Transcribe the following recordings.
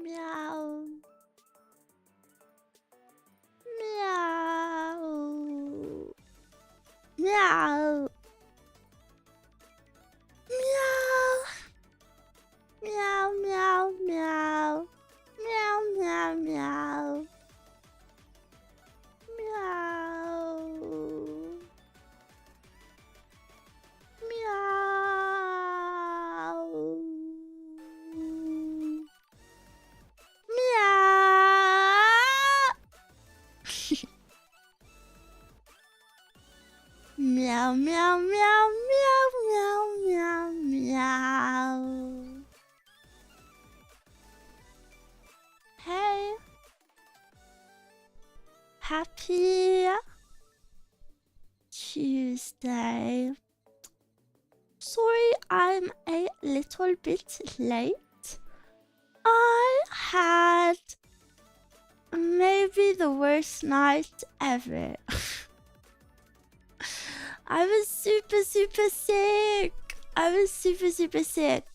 Meow. Meow. Meow. Meow. Meow, meow, meow. Meow, meow, meow. Meow. Meow. Meow. Meow, meow, meow, meow, meow, meow, meow. Hey. Happy Tuesday. Sorry, I'm a little bit late. I had maybe the worst night ever. I was super sick. I was super sick.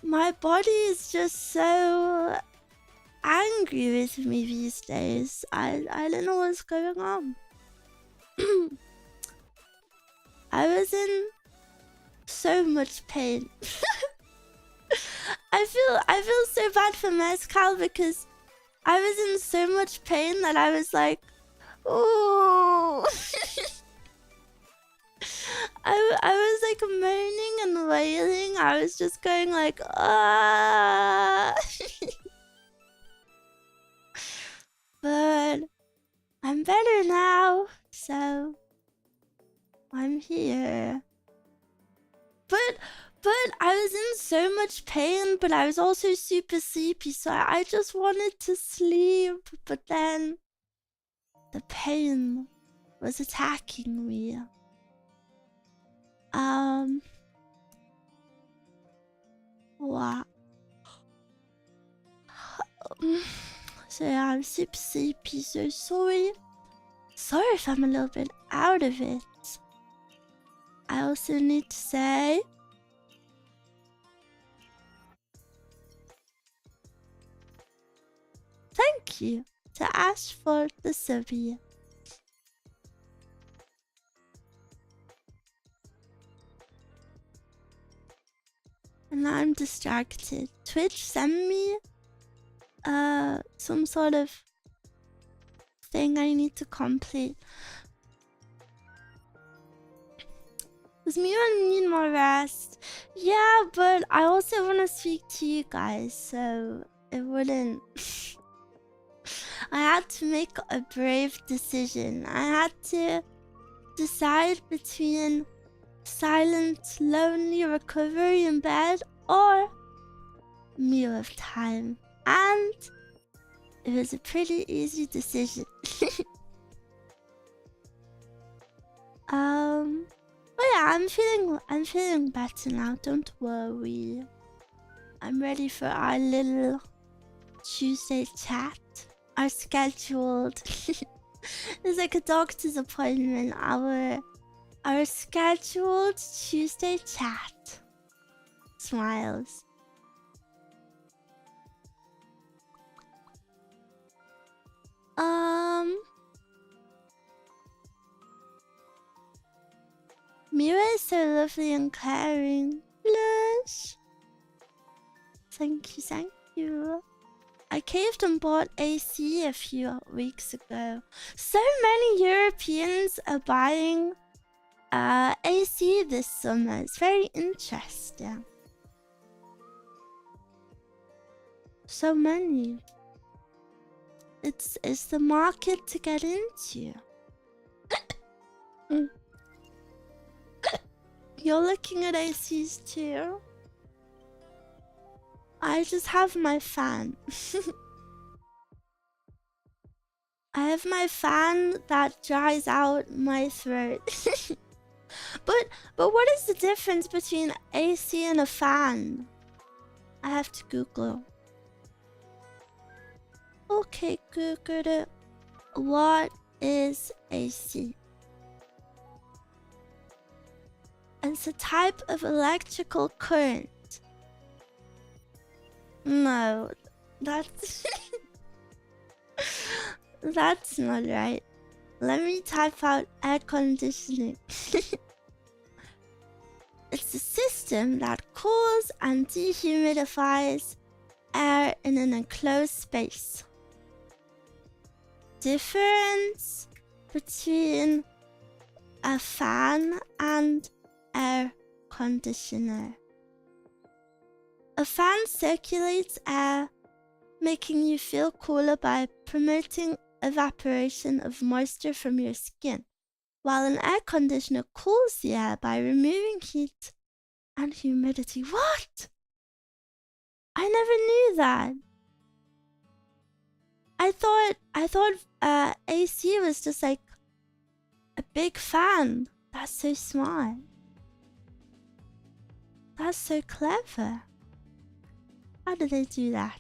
My body is just so angry with me these days. I don't know what's going on. I was in so much pain. I feel so bad for Mezcal because I was in so much pain that I was like, oh. I was like moaning and wailing. I was just going like, ah. But I'm better now, so I'm here. But I was in so much pain, but I was also super sleepy, so I just wanted to sleep. But then the pain was attacking me. Wow. So yeah, I'm super sleepy, so sorry. Sorry if I'm a little bit out of it. I also need to say thank you to Ash for the subby. And now I'm distracted. Twitch sent me some sort of thing I need to complete. Because Miwa need more rest. Yeah, but I also want to speak to you guys, so it wouldn't. I had to make a brave decision. I had to decide between silent, lonely recovery in bed or meal of time. And it was a pretty easy decision. But yeah, I'm feeling better now, don't worry. I'm ready for our little Tuesday chat. Our scheduled it's like a doctor's appointment. Our scheduled Tuesday chat. Smiles. Miwa is so lovely and caring. Blush. Thank you. I caved and bought AC a few weeks ago. So many Europeans are buying AC this summer. It's very interesting. So many. It's the market to get into. You're looking at ACs too? I just have my fan. I have my fan that dries out my throat. But what is the difference between AC and a fan? I have to Google. Okay, Google it. What is AC? It's a type of electrical current No, that's that's not right. Let me type out air conditioning. It's a system that cools and dehumidifies air in an enclosed space. Difference between a fan and air conditioner. A fan circulates air, making you feel cooler by promoting evaporation of moisture from your skin, while an air conditioner cools the air by removing heat and humidity. What? I never knew that. I thought AC was just like a big fan. That's so smart. That's so clever. How do they do that?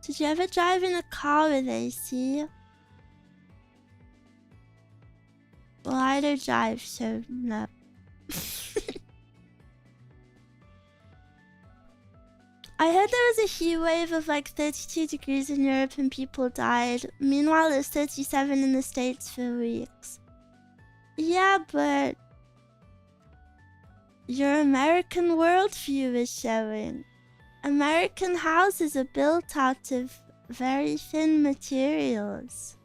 Did you ever drive in a car with AC? Well, I don't drive, so no. I heard there was a heat wave of like 32 degrees in Europe and people died. Meanwhile, it's 37 in the States for weeks. Yeah, but your American worldview is showing. American houses are built out of very thin materials,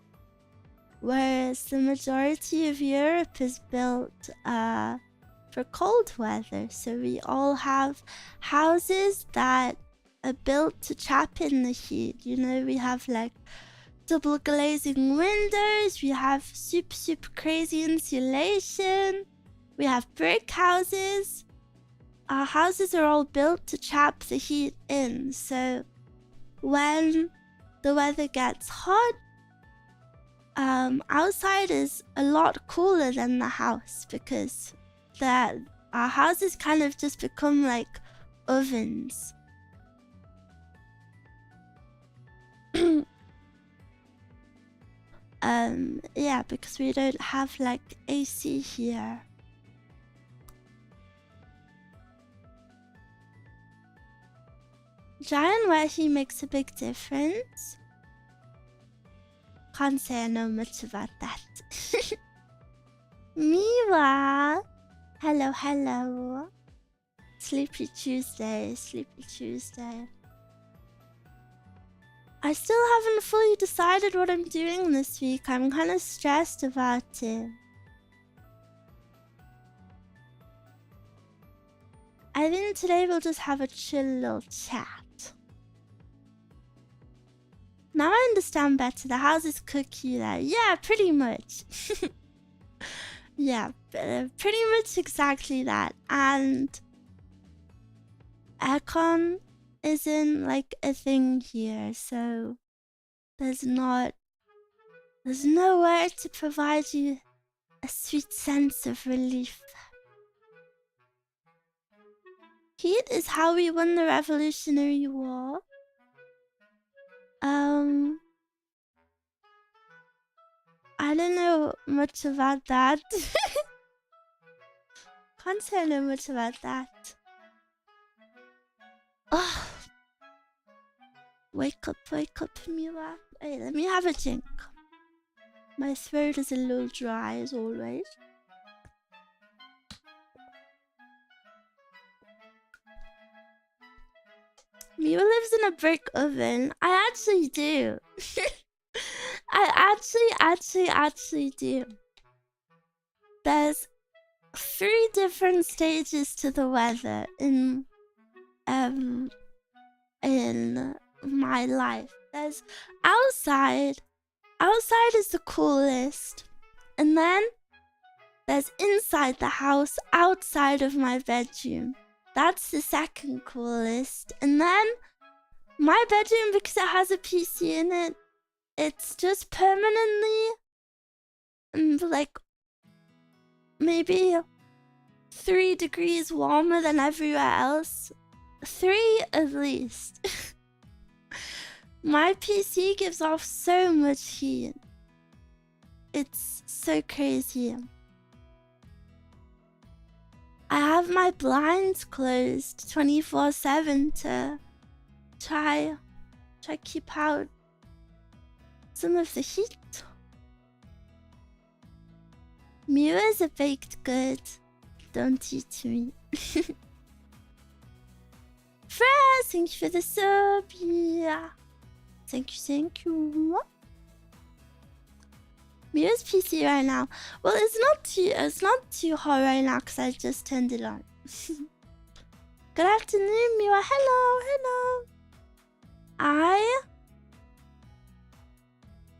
whereas the majority of Europe is built for cold weather. So we all have houses that are built to trap in the heat. You know, we have like double glazing windows, we have super crazy insulation, we have brick houses. Our houses are all built to trap the heat in, so when the weather gets hot, outside is a lot cooler than the house because our houses kind of just become like ovens. Yeah, because we don't have like AC here. Dry and wet heat makes a big difference. Can't say I know much about that. Miwa! Hello. Sleepy Tuesday. I still haven't fully decided what I'm doing this week. I'm kind of stressed about it. I think today we'll just have a chill little chat. Now I understand better. The house is cookie there. Yeah, pretty much. Yeah, pretty much exactly that. And aircon isn't like a thing here, so there's nowhere to provide you a sweet sense of relief. Heat is how we won the Revolutionary War. I don't know much about that. Can't say I know much about that. Oh. Wake up, Miwa. Hey, let me have a drink. My throat is a little dry as always. Miwa lives in a brick oven. I actually do. I actually do. There's 3 different stages to the weather in my life. There's outside. Outside is the coolest. And then there's inside the house, outside of my bedroom. That's the second coolest. And then my bedroom, because it has a PC in it, it's just permanently like maybe 3 degrees warmer than everywhere else. 3 at least. My PC gives off so much heat. It's so crazy. I have my blinds closed 24/7 to try keep out some of the heat. Miwa is a baked good. Don't eat me. Fred, thank you for the sub. Yeah. Thank you. Miwa's PC right now. Well, it's not too hot right now because I just turned it on. Good afternoon, Miwa. Hello.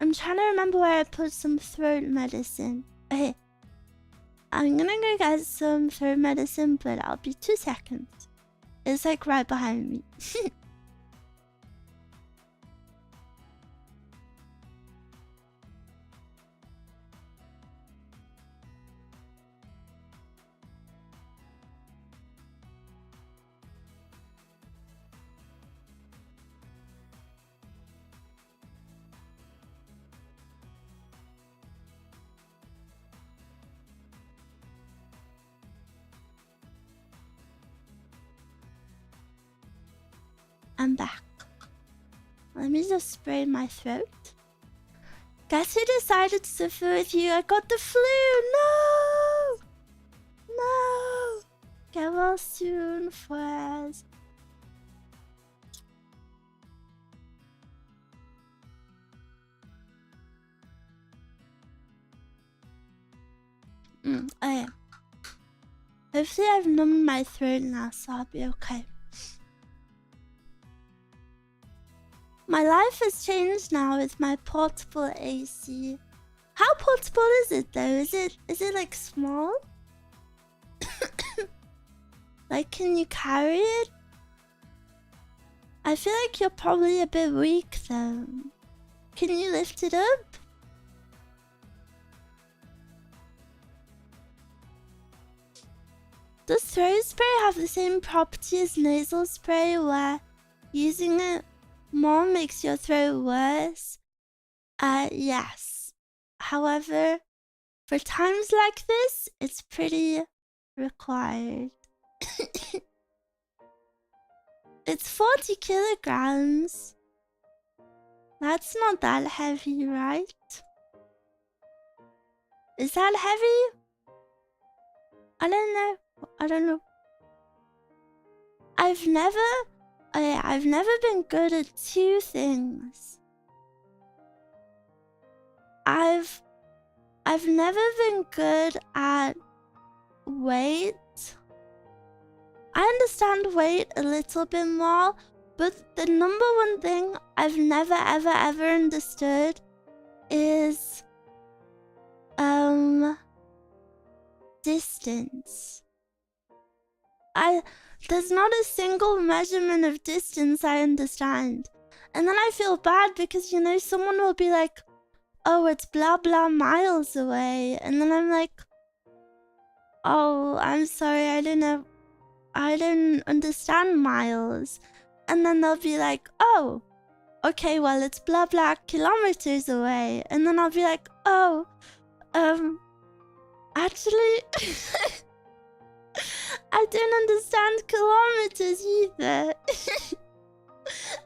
I'm trying to remember where I put some throat medicine. Okay. I'm gonna go get some throat medicine, but I'll be 2 seconds. It's like right behind me. I'm back. Let me just spray my throat. Guess who decided to suffer with you? I got the flu! No! Get well soon, Fez. Okay. Hopefully I've numbed my throat now, so I'll be okay. My life has changed now with my portable AC. How portable is it though? Is it like small? Like, can you carry it? I feel like you're probably a bit weak though. Can you lift it up? Does throat spray have the same property as nasal spray where using it more makes your throat worse? Yes. However, for times like this, it's pretty required. It's 40 kilograms. That's not that heavy, right? Is that heavy? I don't know. I've never been good at 2 things. I've never been good at weight. I understand weight a little bit more, but the number one thing I've never ever understood is distance. There's not a single measurement of distance I understand. And then I feel bad because, you know, someone will be like, oh, it's blah blah miles away. And then I'm like, oh, I'm sorry, I didn't understand miles. And then they'll be like, oh, okay, well, it's blah blah kilometers away. And then I'll be like, oh, actually, I don't understand kilometers either.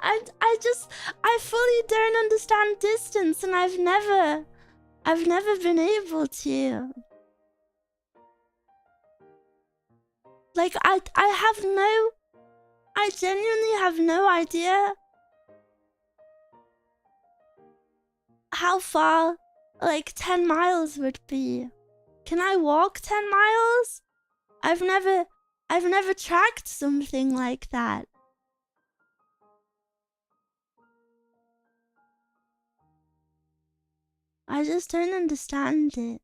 I fully don't understand distance, and I've never been able to. Like, I genuinely have no idea how far, like, 10 miles would be. Can I walk 10 miles? I've never tracked something like that. I just don't understand it.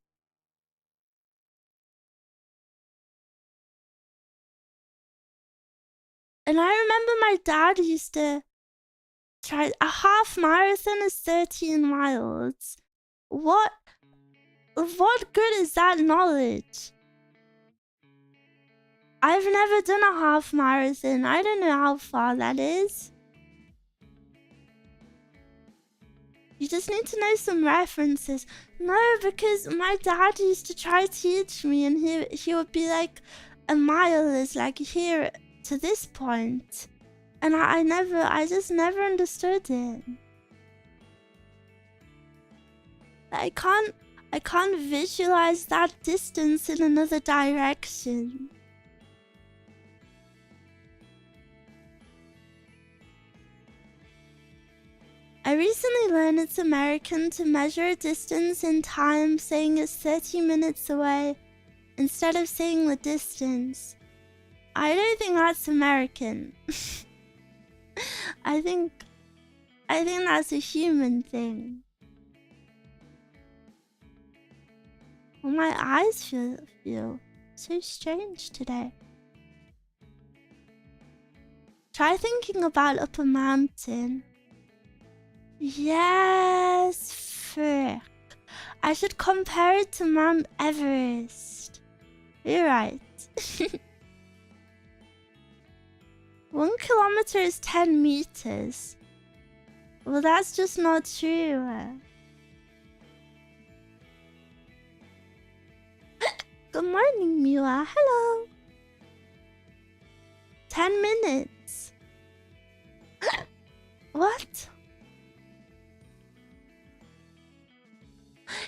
And I remember my dad used to try a half marathon is 13 miles. What good is that knowledge? I've never done a half marathon. I don't know how far that is. You just need to know some references. No, because my dad used to try to teach me, and he would be like, a mile is like here to this point, and I just never understood it. I can't visualize that distance in another direction. I recently learned it's American to measure a distance in time, saying it's 30 minutes away instead of saying the distance. I don't think that's American. I think that's a human thing. Well, my eyes feel so strange today. Try thinking about up a mountain. Yes, frick. I should compare it to Mount Everest. You're right. 1 kilometer is 10 meters. Well, that's just not true. Good morning, Miwa. Hello. 10 minutes. What?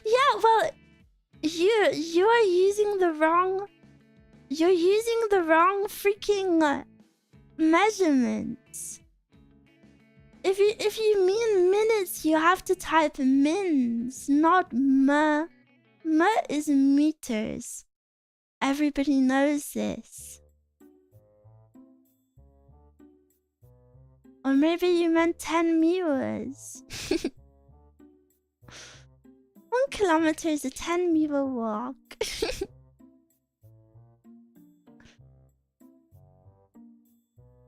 Yeah, well, you are using the wrong. You're using the wrong freaking measurements. If you mean minutes, you have to type mins, not m. M is meters. Everybody knows this. Or maybe you meant 10 Miwas. 1 kilometer is a 10 Miwa walk.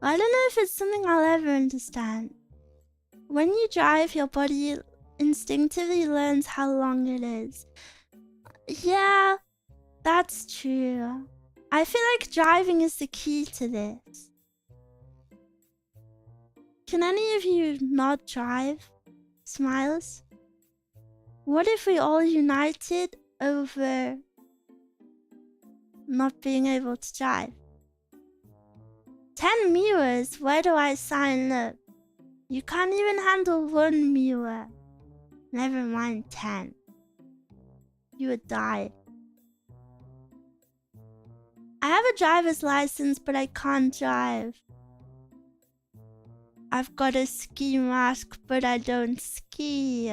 I don't know if it's something I'll ever understand. When you drive, your body instinctively learns how long it is. Yeah, that's true. I feel like driving is the key to this. Can any of you not drive? Smiles? What if we all united over not being able to drive? 10 Miwas? Where do I sign up? You can't even handle 1 Miwa. Never mind 10. You would die. I have a driver's license, but I can't drive. I've got a ski mask, but I don't ski.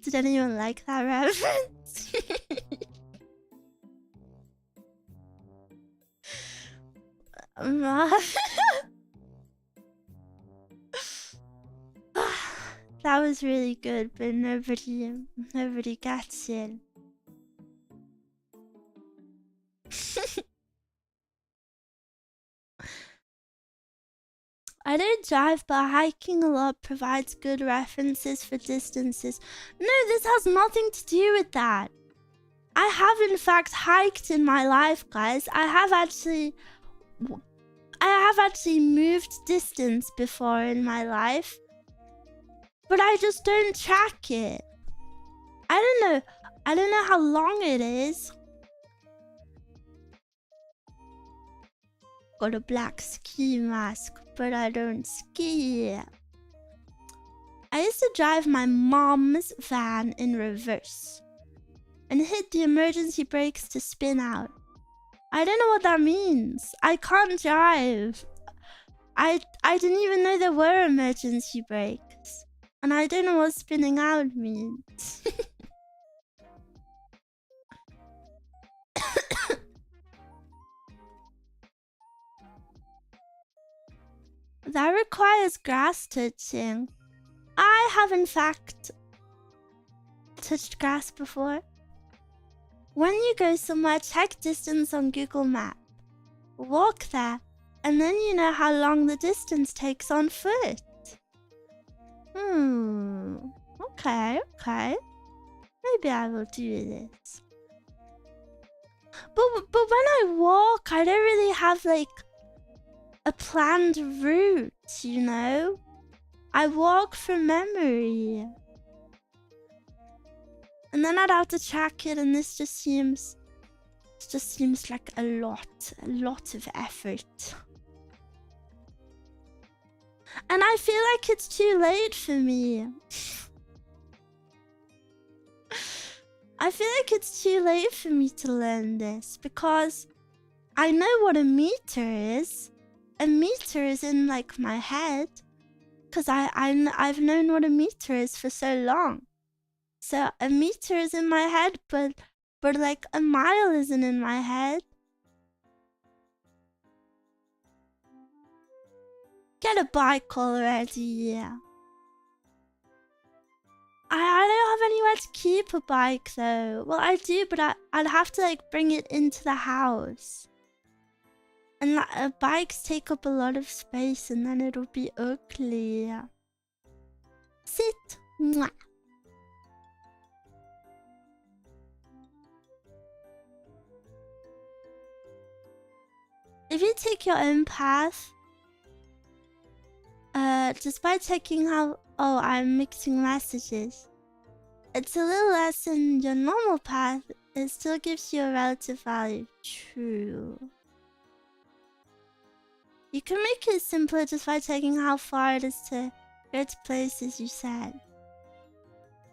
Did anyone like that reference? That was really good, but nobody gets it. I don't drive, but hiking a lot provides good references for distances. No, this has nothing to do with that. I have in fact hiked in my life, guys. I have actually moved distance before in my life. But I just don't track it. I don't know how long it is. Got a black ski mask, but I don't ski. I used to drive my mom's van in reverse and hit the emergency brakes to spin out. I don't know what that means. I can't drive. I didn't even know there were emergency brakes. And I don't know what spinning out means. That requires grass touching. I have in fact touched grass before. When you go somewhere, check distance on Google Maps. Walk there, and then you know how long the distance takes on foot. Okay. Maybe I will do this. But when I walk, I don't really have like a planned route, you know? I walk from memory. And then I'd have to track it, and this just seems like a lot of effort. And I feel like it's too late for me. I feel like it's too late for me to learn this because I know what a meter is. A meter is in like my head because I've known what a meter is for so long. So a meter is in my head, but like a mile isn't in my head. Get a bike already, yeah. I don't have anywhere to keep a bike though. Well, I do, but I'd have to like bring it into the house. And bikes take up a lot of space and then it'll be ugly. Sit. Mwah. If you take your own path, just by checking how... Oh, I'm mixing messages. It's a little less than your normal path. It still gives you a relative value. True. You can make it simpler just by checking how far it is to go to places you said.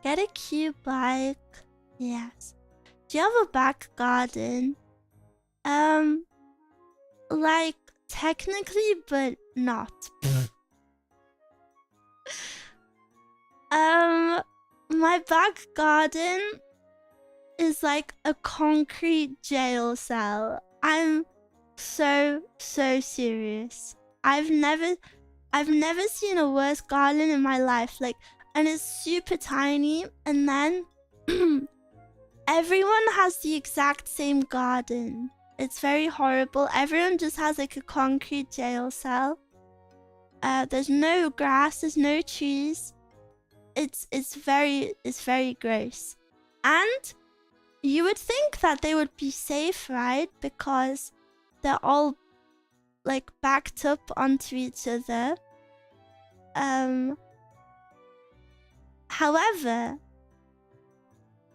Get a cute bike. Yes. Do you have a back garden? Like, technically, but not. My back garden is like a concrete jail cell. I'm so serious. I've never seen a worse garden in my life. Like, and it's super tiny, and then everyone has the exact same garden. It's very horrible. Everyone just has like a concrete jail cell. There's no grass, there's no trees. It's very gross. And you would think that they would be safe, right? Because they're all like backed up onto each other. However,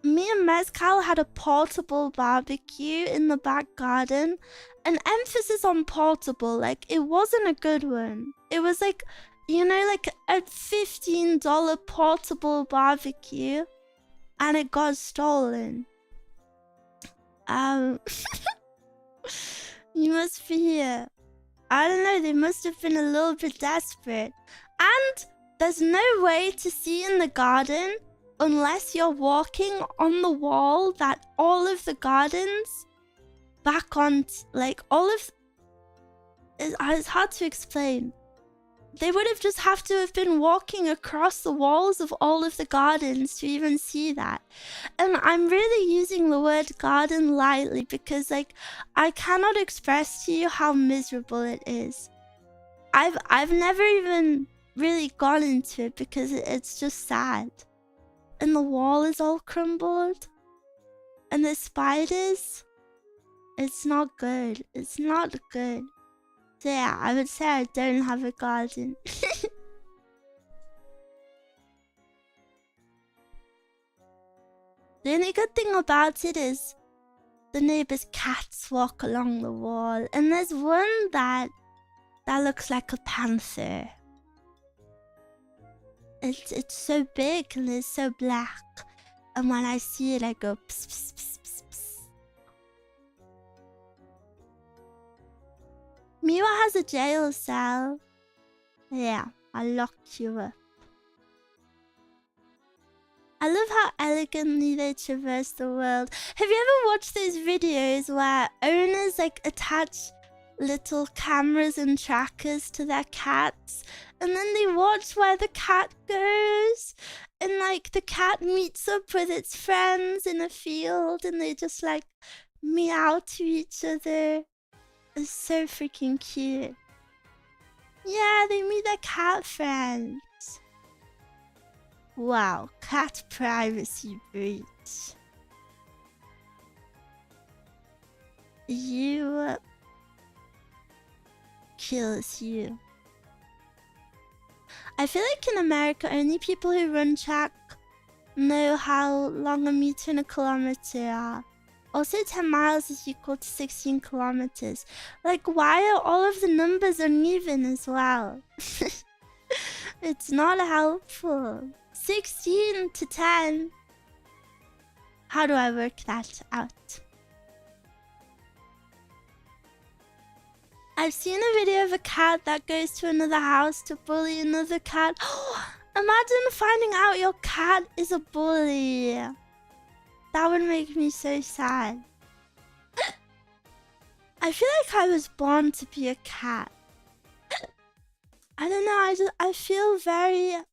me and Mezcal had a portable barbecue in the back garden. An emphasis on portable, like it wasn't a good one. It was like, you know, like a $15 portable barbecue, and it got stolen. You must be here. I don't know, they must have been a little bit desperate. And there's no way to see in the garden unless you're walking on the wall that all of the gardens back on, like all of... It's hard to explain. They would have just have to have been walking across the walls of all of the gardens to even see that. And I'm really using the word garden lightly because, like, I cannot express to you how miserable it is. I've never even really gone into it because it's just sad. And the wall is all crumbled. And the spiders... It's not good. It's not good. So yeah, I would say I don't have a garden. The only good thing about it is the neighbor's cats walk along the wall, and there's one that looks like a panther. It's so big and it's so black, and when I see it I go pss, pss, pss, pss, pss. Miwa has a jail cell. Yeah, I locked you up. I love how elegantly they traverse the world. Have you ever watched those videos where owners like attach little cameras and trackers to their cats, and then they watch where the cat goes, and like the cat meets up with its friends in a field and they just like meow to each other? It's so freaking cute. Yeah, they meet their cat friends. Wow, cat privacy breach. You... kills you. I feel like in America, only people who run track know how long a meter and a kilometer are. Also, 10 miles is equal to 16 kilometers. Like, why are all of the numbers uneven as well? It's not helpful. 16 to 10. How do I work that out? I've seen a video of a cat that goes to another house to bully another cat. Imagine finding out your cat is a bully. That would make me so sad. I feel like I was born to be a cat. I don't know, I feel very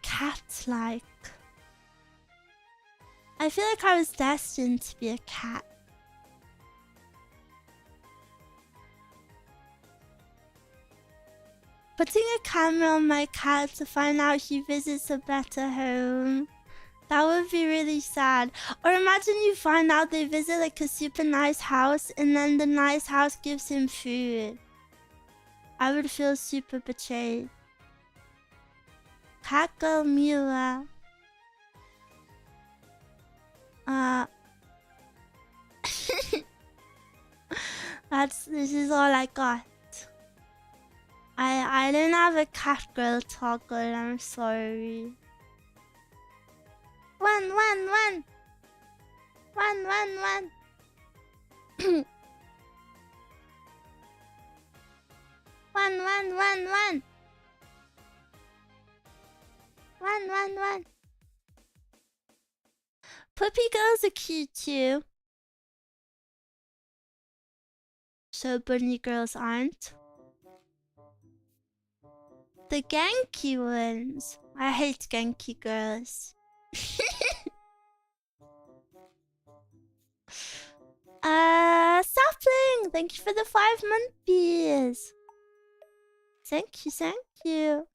cat-like. I feel like I was destined to be a cat. Putting a camera on my cat to find out he visits a better home. That would be really sad. Or imagine you find out they visit like a super nice house and then the nice house gives him food. I would feel super betrayed. Cat girl Miwa. This is all I got. I don't have a cat girl toggle, I'm sorry. One. One. Puppy girls are cute too. So bunny girls aren't. The Genki ones. I hate Genki girls. Sapling! Thank you for the 5 months. Thank you.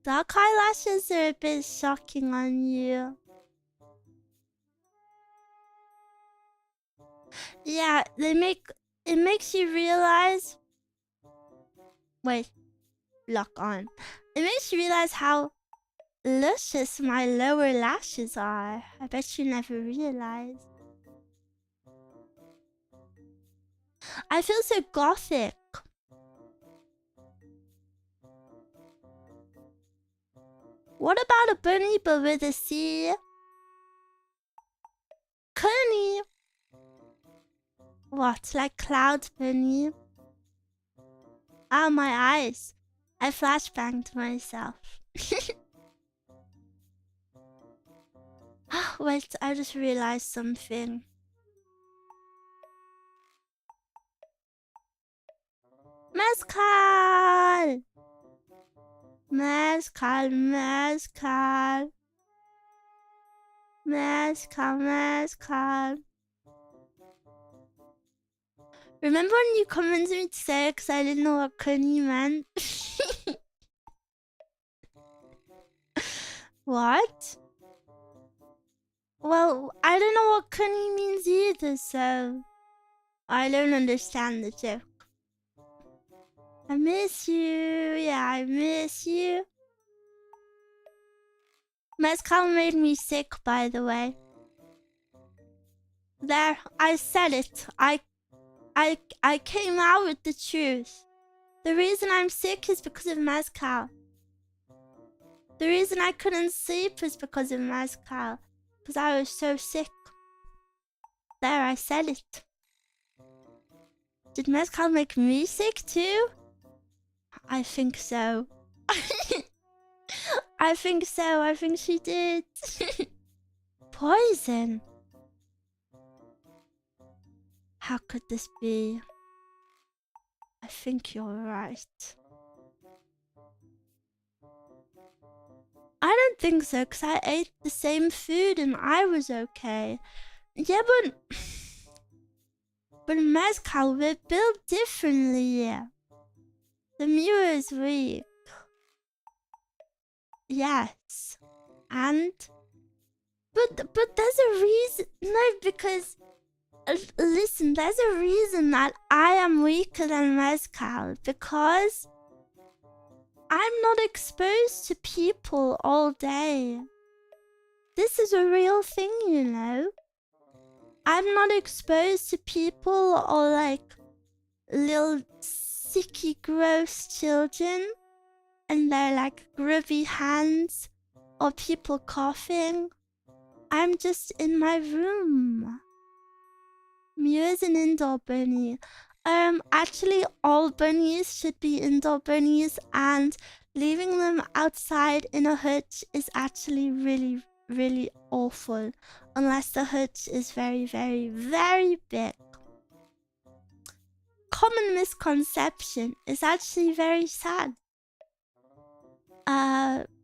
Dark eyelashes are a bit shocking on you. Yeah, it makes you realize. Wait, lock on. It makes you realize how luscious my lower lashes are. I bet you never realized. I feel so gothic. What about a bunny but with a C? Bunny. What, like cloud bunny? Ah, my eyes. I flashbanged myself. Wait, I just realized something. Mezcal! Remember when you commented me to say it because I didn't know what Kuni meant? What? Well, I don't know what Kuni means either, so I don't understand the joke. I miss you. Yeah, I miss you. Mezcal made me sick, by the way. There, I said it. I came out with the truth. The reason I'm sick is because of Mezcal. The reason I couldn't sleep is because of Mezcal. Because I was so sick. There, I said it. Did Mezcal make me sick too? I think so. I think so. I think she did. Poison. How could this be? I think you're right. I don't think so, because I ate the same food and I was okay. Yeah, but Mezcal, we're built differently. The Miwa is weak. Yes. And? But there's a reason. No, because Listen, there's a reason that I am weaker than Mezcal, because I'm not exposed to people all day. This is a real thing, you know? I'm not exposed to people or like little sicky gross children and their like grubby hands or people coughing. I'm just in my room. Miwa is an indoor bunny. Actually all bunnies should be indoor bunnies, and leaving them outside in a hutch is actually really, really awful. Unless the hutch is very, very, very big. Common misconception is actually very sad.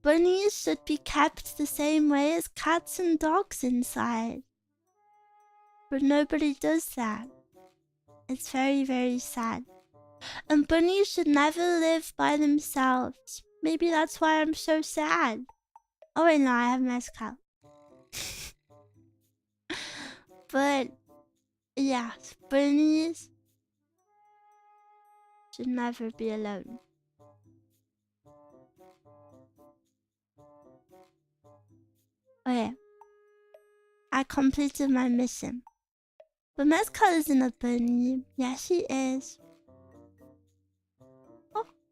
Bunnies should be kept the same way as cats and dogs inside. But nobody does that. It's very, very sad. And bunnies should never live by themselves. Maybe that's why I'm so sad. Oh wait, no, I have mezcal. But yeah, bunnies should never be alone. Okay, I completed my mission. But Mezcal isn't a bunny. Yeah, she is.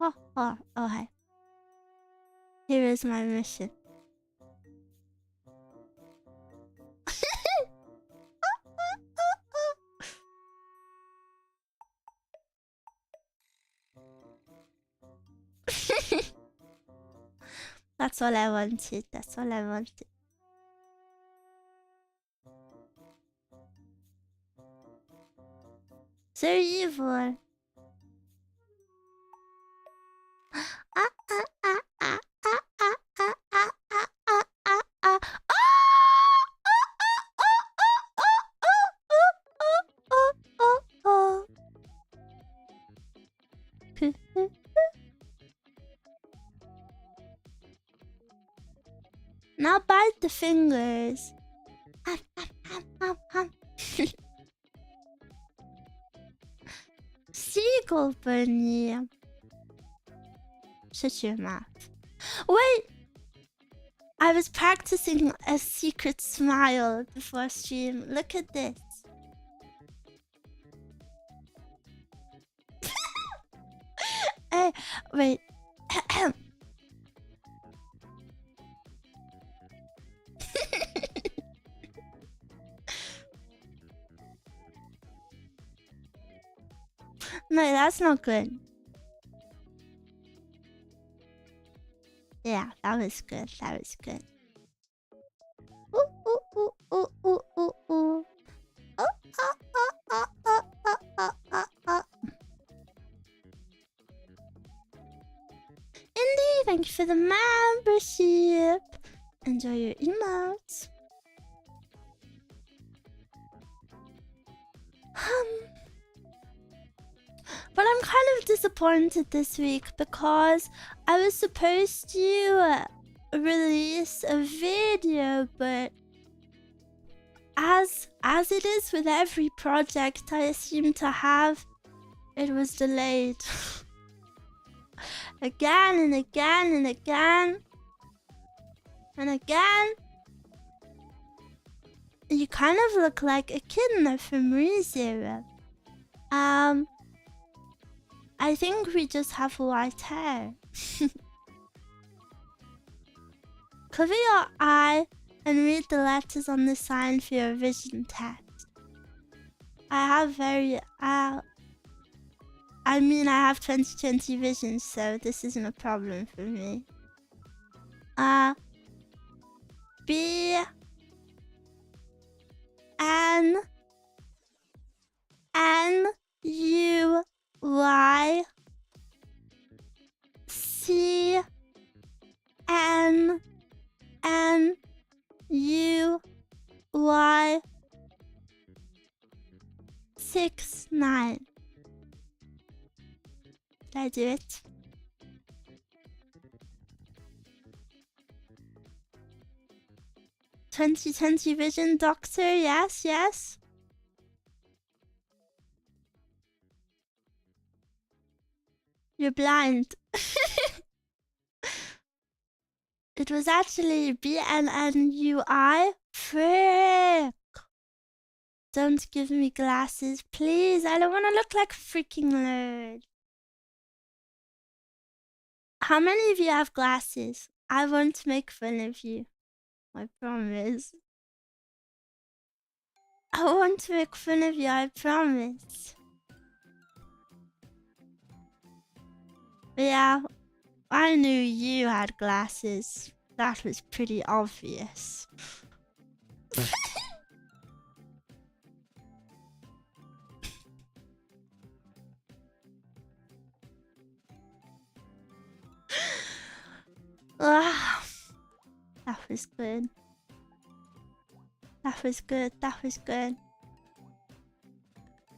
Oh, hi. Here is my mission. That's all I wanted. That's all I wanted. So evil. Now bite the fingers. Seagull bunny. Shut your mouth. Wait! I was practicing a secret smile before stream. Look at this. Hey, wait. No, that's not good. Yeah, that was good. That was good. Ooh, ooh, ooh, ooh, ooh, ooh, ooh. Oh, oh, oh, oh, oh, oh, oh, oh, oh. Indy, thank you for the membership. Enjoy your emotes. But I'm kind of disappointed this week because I was supposed to release a video, but as it is with every project I seem to have, it was delayed. Again and again and again. And again. You kind of look like a kid from ReZero. I think we just have white hair. Cover your eye and read the letters on the sign for your vision test. I have I mean, I have 20/20 vision, so this isn't a problem for me. B N U Y C N U Y 69. Did I do it? '20/20 vision, doctor. Yes, yes. You're blind. It was actually BNNUI. Frick. Don't give me glasses, please. I don't want to look like a freaking nerd. How many of you have glasses? I won't make fun of you. I promise. I won't make fun of you, I promise. But yeah, I knew you had glasses. That was pretty obvious. That was good. That was good. That was good.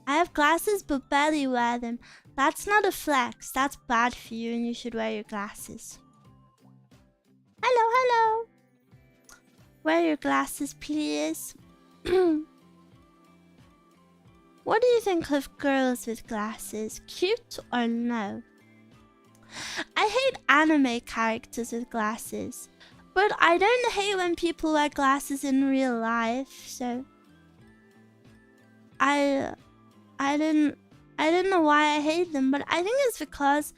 I have glasses but barely wear them. That's not a flex. That's bad for you and you should wear your glasses. Hello, hello. Wear your glasses, please. What do you think of girls with glasses? Cute or no? I hate anime characters with glasses. But I don't hate when people wear glasses in real life, so... I don't know why I hate them, but I think it's because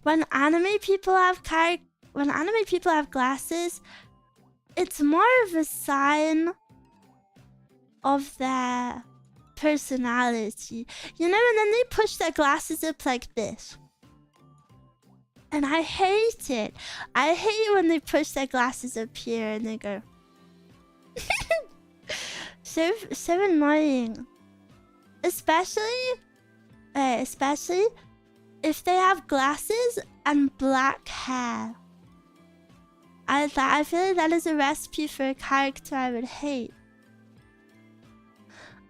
when anime people have glasses, it's more of a sign of their personality. You know, and then they push their glasses up like this. And I hate it. I hate when they push their glasses up here and they go... so annoying. Especially if they have glasses and black hair. I feel like that is a recipe for a character I would hate.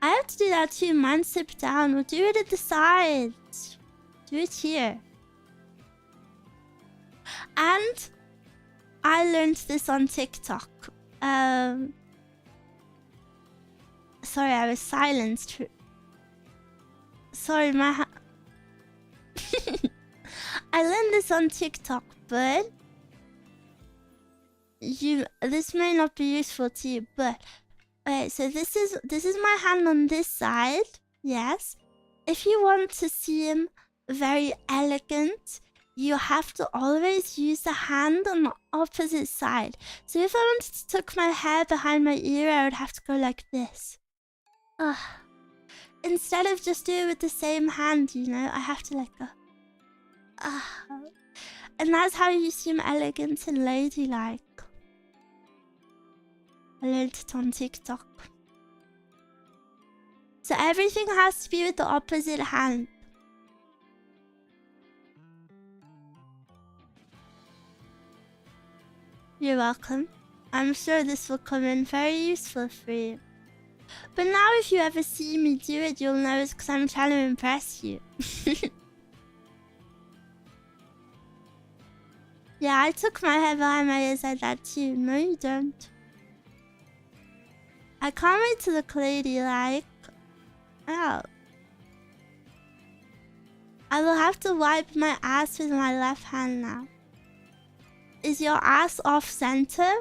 I have to do that too. Mine sip down. We'll do it at the sides. Do it here. And I learned this on TikTok. Sorry, I was silenced. Sorry, I learned this on TikTok, but this may not be useful to you. But okay, so this is my hand on this side. Yes, if you want to seem very elegant, you have to always use the hand on the opposite side. So if I wanted to tuck my hair behind my ear, I would have to go like this. Ugh. Instead of just doing it with the same hand, you know, I have to like go. And that's how you seem elegant and ladylike. I learned it on TikTok. So everything has to be with the opposite hand. You're welcome. I'm sure this will come in very useful for you. But now if you ever see me do it, you'll know it's because I'm trying to impress you. Yeah, I took my hair behind my ears like that too. No, you don't. I can't wait to look ladylike. Oh. I will have to wipe my ass with my left hand now. Is your ass off center?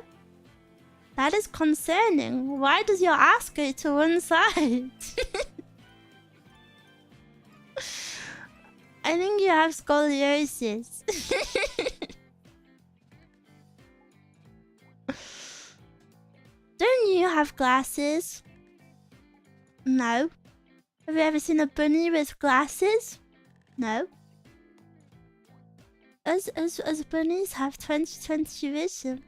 That is concerning. Why does your ass go to one side? I think you have scoliosis. Don't you have glasses? No. Have you ever seen a bunny with glasses? No. As bunnies have 20/20 vision.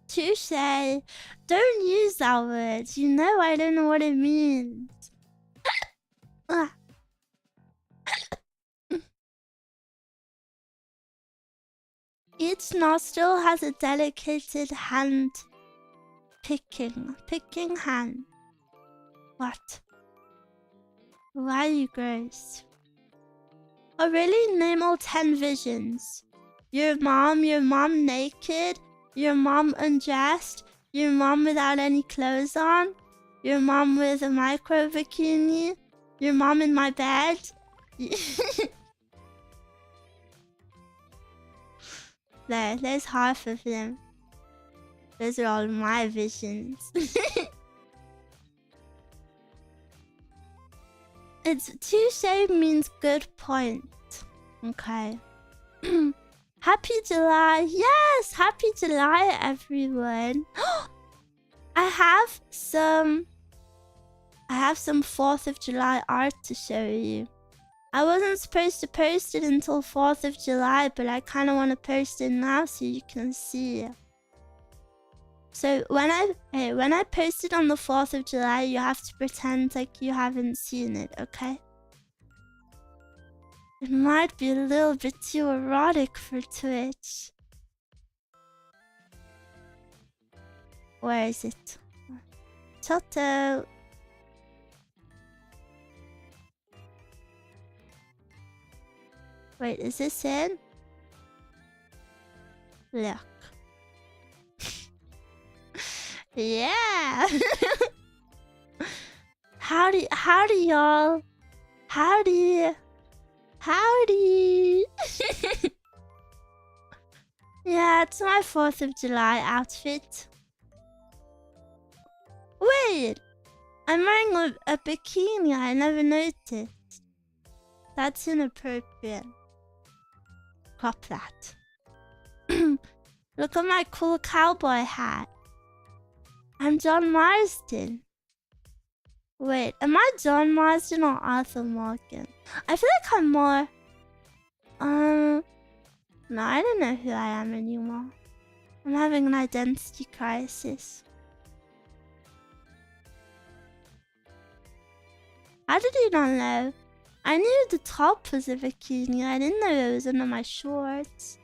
Touché. Don't use that word. You know I don't know what it means. Each nostril has a dedicated hand. Picking hand. What? Why are you gross? Oh really? Name all 10 visions. Your mom naked. Your mom undressed. Your mom without any clothes on. Your mom with a micro bikini. Your mom in my bed? There's half of them. Those are all my visions. It's touche means good point. Okay. Happy July. Yes, happy July, everyone. I have some 4th of July art to show you. I wasn't supposed to post it until 4th of July, but I kind of want to post it now so you can see it. So when I post it on the 4th of July, you have to pretend like you haven't seen it, okay? It might be a little bit too erotic for Twitch. Where is it? Toto. Wait, is this in? Look. Yeah. Howdy, y'all. Howdy. Yeah, it's my 4th of July outfit. Wait, I'm wearing a bikini. I never noticed. That's inappropriate. Crop that. Look at my cool cowboy hat. I'm John Marsden. Wait, am I John Marsden or Arthur Morgan? I feel like I'm more... No, I don't know who I am anymore. I'm having an identity crisis. How did you not know? I knew the top was a bikini. I didn't know it was under my shorts.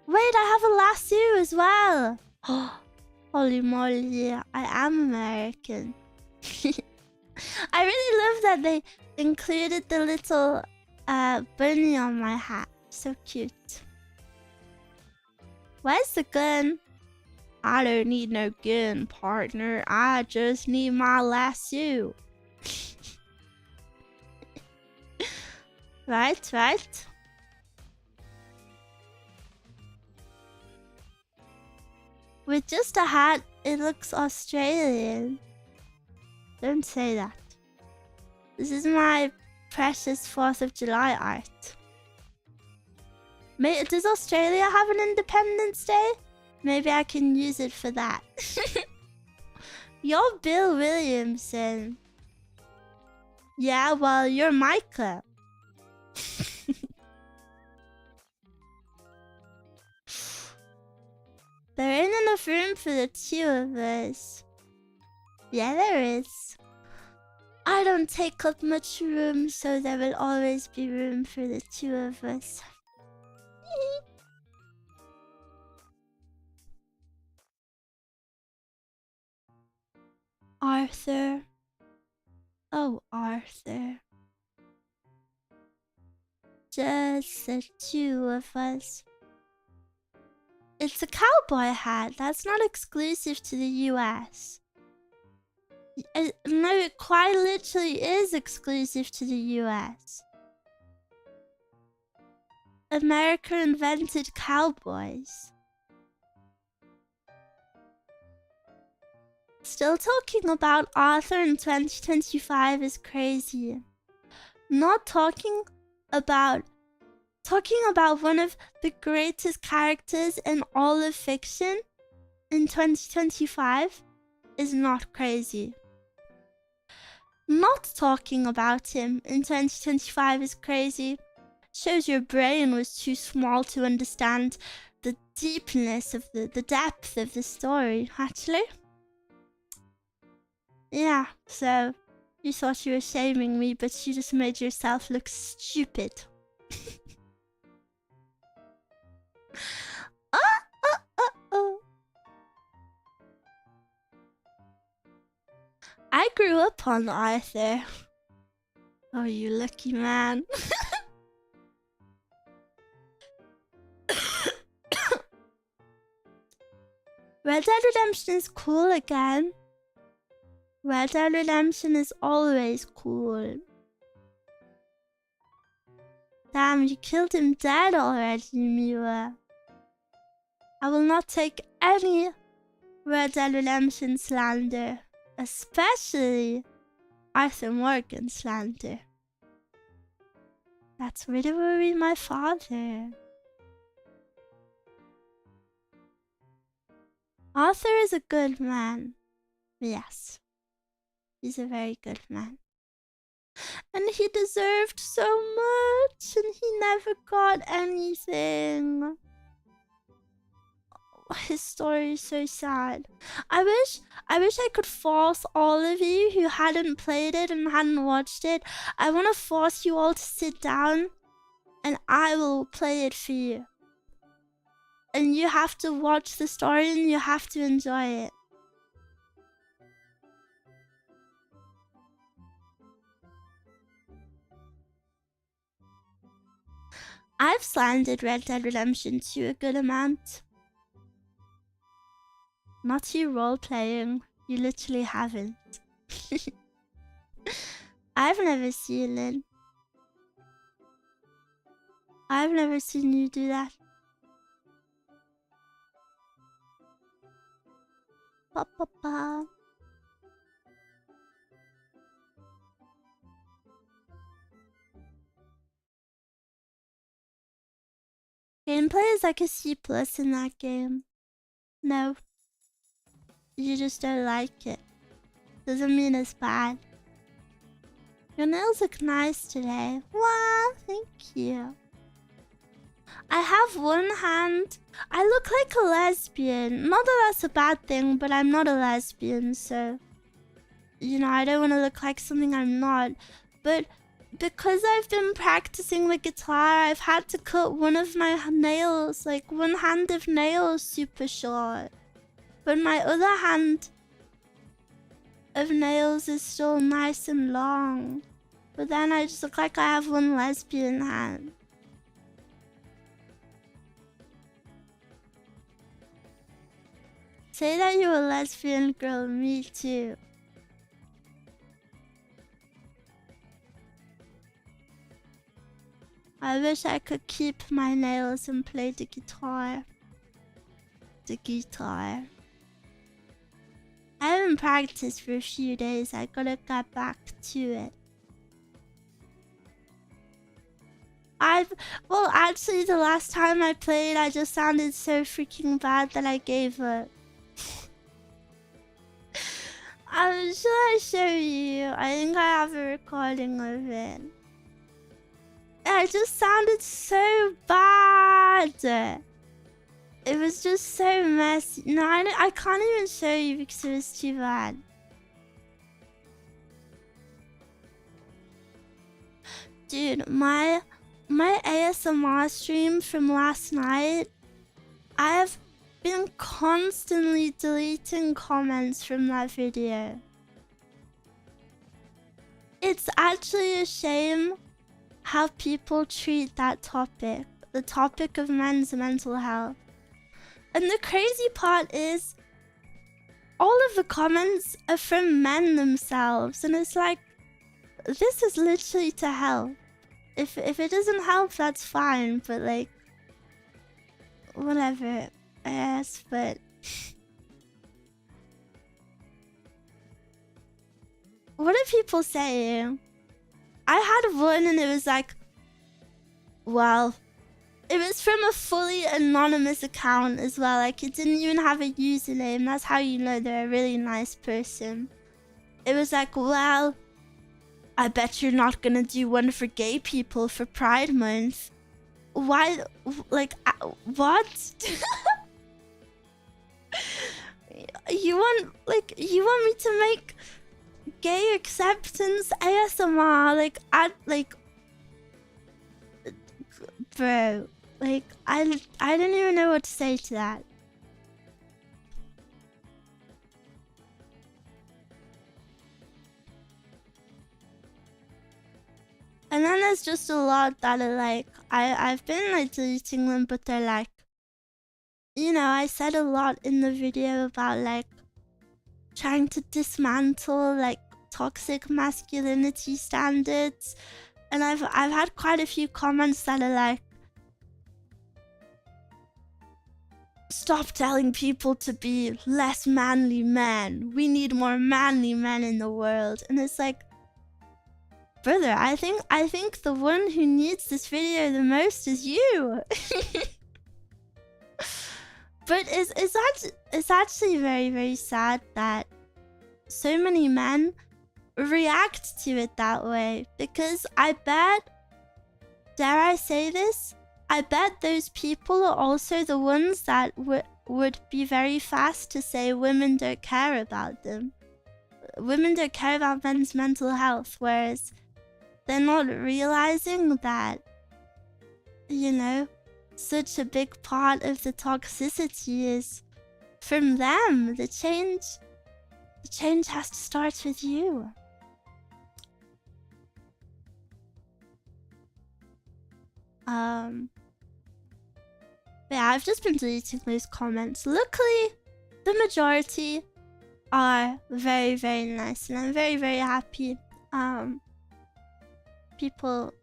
Wait, I have a lasso as well. Holy moly, I am American. I really love that they included the little bunny on my hat. So cute. Where's the gun? I don't need no gun, partner. I just need my lasso. Right. With just a hat, it looks Australian. Don't say that. This is my precious 4th of July art. Does Australia have an Independence Day? Maybe I can use it for that. You're Bill Williamson. Yeah, well, you're Micah. There ain't enough room for the 2 of us. Yeah, there is. I don't take up much room, so there will always be room for the 2 of us. Arthur. Oh, Arthur. Just the 2 of us. It's a cowboy hat. That's not exclusive to the US. No, it quite literally is exclusive to the US. America invented cowboys. Still talking about Arthur in 2025 is crazy. Not talking about one of the greatest characters in all of fiction in 2025 is not crazy. Not talking about him in 2025 is crazy. Shows your brain was too small to understand the deepness of the depth of the story, actually. Yeah, so you thought you were shaming me, but you just made yourself look stupid. I grew up on Arthur. Oh, you lucky man. Red Dead Redemption is cool again. Red Dead Redemption is always cool. Damn, you killed him dead already, Miwa. I will not take any Red Dead Redemption slander, especially Arthur Morgan slander. That's literally my father. Arthur is a good man. Yes. He's a very good man. And he deserved so much, and he never got anything. His story is so sad. I wish I could force all of you who hadn't played it and hadn't watched it. I want to force you all to sit down and I will play it for you. And you have to watch the story and you have to enjoy it. I've slandered Red Dead Redemption to a good amount. Not you role-playing. You literally haven't. I've never seen it. I've never seen you do that. Pa pa pa. Gameplay is like a C+ in that game. No. You just don't like it. Doesn't mean it's bad. Your nails look nice today. Wow, thank you. I have one hand. I look like a lesbian. Not that that's a bad thing, but I'm not a lesbian, so... You know, I don't want to look like something I'm not. But because I've been practicing the guitar, I've had to cut one of my nails, like one hand of nails, super short. But my other hand of nails is still nice and long. But then I just look like I have one lesbian hand. Say that you're a lesbian girl, me too. I wish I could keep my nails and play the guitar. The guitar. I haven't practiced for a few days. I gotta get back to it. Well, actually, the last time I played, I just sounded so freaking bad that I gave up. Should I show you? I think I have a recording of it. I just sounded so bad. It was just so messy. No, I can't even show you because it was too bad. Dude, my ASMR stream from last night, I have been constantly deleting comments from that video. It's actually a shame how people treat that topic, the topic of men's mental health. And the crazy part is, all of the comments are from men themselves, and it's like, this is literally to help. If it doesn't help, that's fine, but like, whatever, I guess, but... What are people saying? I had one and it was like, well, it was from a fully anonymous account as well. Like, it didn't even have a username. That's how you know they're a really nice person. It was like, well, I bet you're not gonna do one for gay people for Pride Month. Why? Like, what? You want me to make gay acceptance ASMR? Like, bro. Like, I don't even know what to say to that. And then there's just a lot that are like, I've been like deleting them, but they're like, you know, I said a lot in the video about like trying to dismantle like toxic masculinity standards, and I've had quite a few comments that are like, stop telling people to be less manly men. We need more manly men in the world. And it's like, brother, I think the one who needs this video the most is you. But it's actually very, very sad that so many men react to it that way, because I bet, dare I say this, I bet those people are also the ones that would be very fast to say women don't care about them. Women don't care about men's mental health, whereas they're not realizing that, you know, such a big part of the toxicity is from them. The change has to start with you. Yeah, I've just been deleting those comments. Luckily, the majority are very, very nice, and I'm very, very happy. People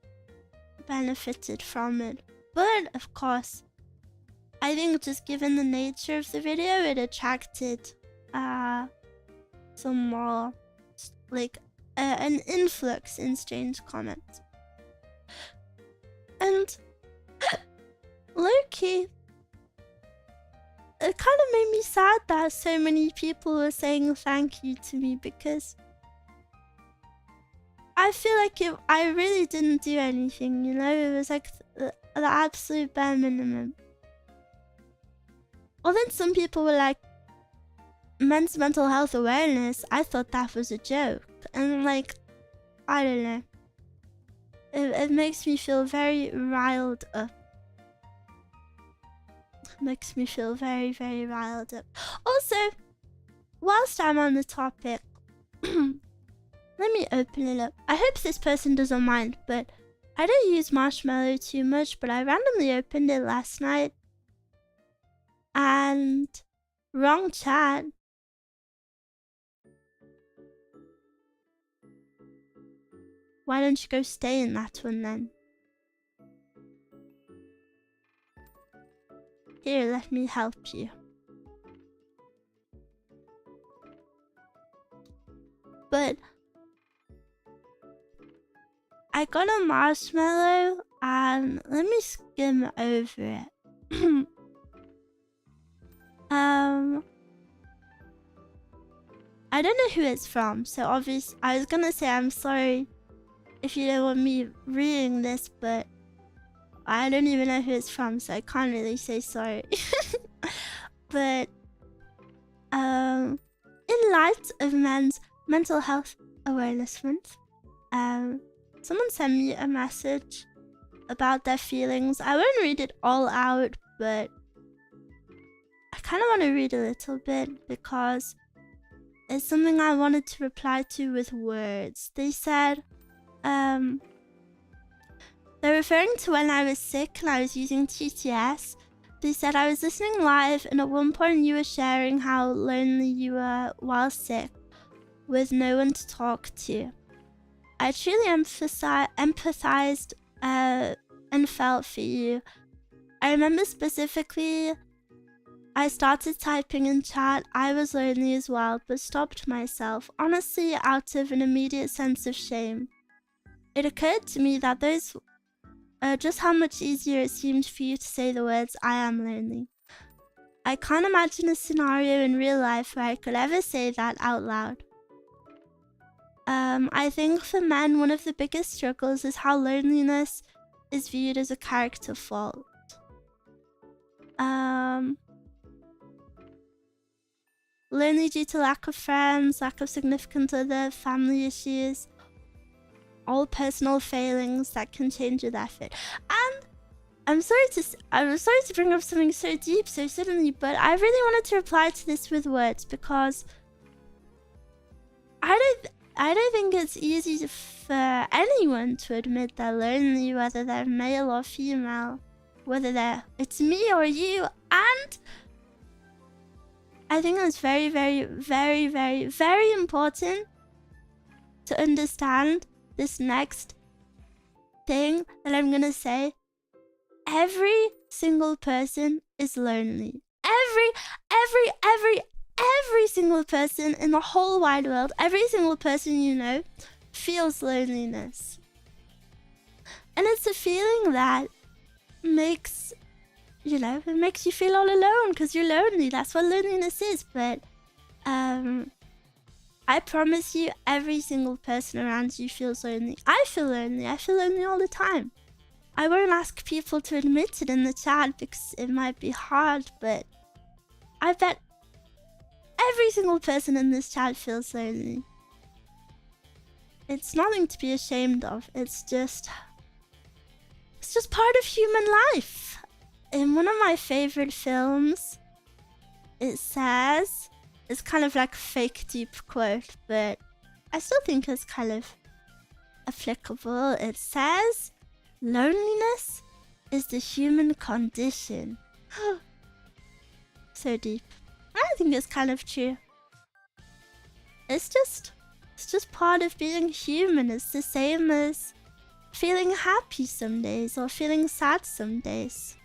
benefited from it. But, of course, I think just given the nature of the video, it attracted some more, like, an influx in strange comments. And low-key, it kind of made me sad that so many people were saying thank you to me, because I feel like I really didn't do anything, you know? It was like the absolute bare minimum. Well, then some people were like, men's mental health awareness, I thought that was a joke. And like, I don't know. It makes me feel very riled up. Makes me feel very, very riled up. Also, whilst I'm on the topic, let me open it up. I hope this person doesn't mind, but I don't use Marshmallow too much, but I randomly opened it last night. And wrong chat. Why don't you go stay in that one then? Here, let me help you. But I got a marshmallow and let me skim over it. I don't know who it's from, so obviously I was gonna say I'm sorry if you don't want me reading this, but I don't even know who it's from, so I can't really say sorry. But in light of Men's Mental Health Awareness Month, someone sent me a message about their feelings. I won't read it all out, but I kind of want to read a little bit because it's something I wanted to reply to with words. They said, they're referring to when I was sick and I was using TTS. They said I was listening live and at one point you were sharing how lonely you were while sick with no one to talk to. I truly empathized and felt for you. I remember specifically I started typing in chat, I was lonely as well, but stopped myself, honestly out of an immediate sense of shame. It occurred to me that those just how much easier it seemed for you to say the words, I am lonely. I can't imagine a scenario in real life where I could ever say that out loud. I think for men, one of the biggest struggles is how loneliness is viewed as a character fault. Lonely due to lack of friends, lack of significant other, family issues, all personal failings that can change with effort. And I'm sorry to bring up something so deep so suddenly, but I really wanted to reply to this with words because I don't think it's easy for anyone to admit they're lonely, whether they're male or female, whether it's me or you. And I think it's very, very, very, very, very important to understand this next thing that I'm gonna say. Every single person is lonely. Every single person in the whole wide world, every single person you know, feels loneliness. And it's a feeling that makes, you know, it makes you feel all alone because you're lonely. That's what loneliness is. But I promise you, every single person around you feels lonely. I feel lonely. I feel lonely all the time. I won't ask people to admit it in the chat because it might be hard, but I bet every single person in this chat feels lonely. It's nothing to be ashamed of. It's just part of human life. In one of my favorite films, it says, it's kind of like a fake deep quote, but I still think it's kind of applicable. It says, loneliness is the human condition. So deep. I think it's kind of true. It's just part of being human. It's the same as feeling happy some days or feeling sad some days.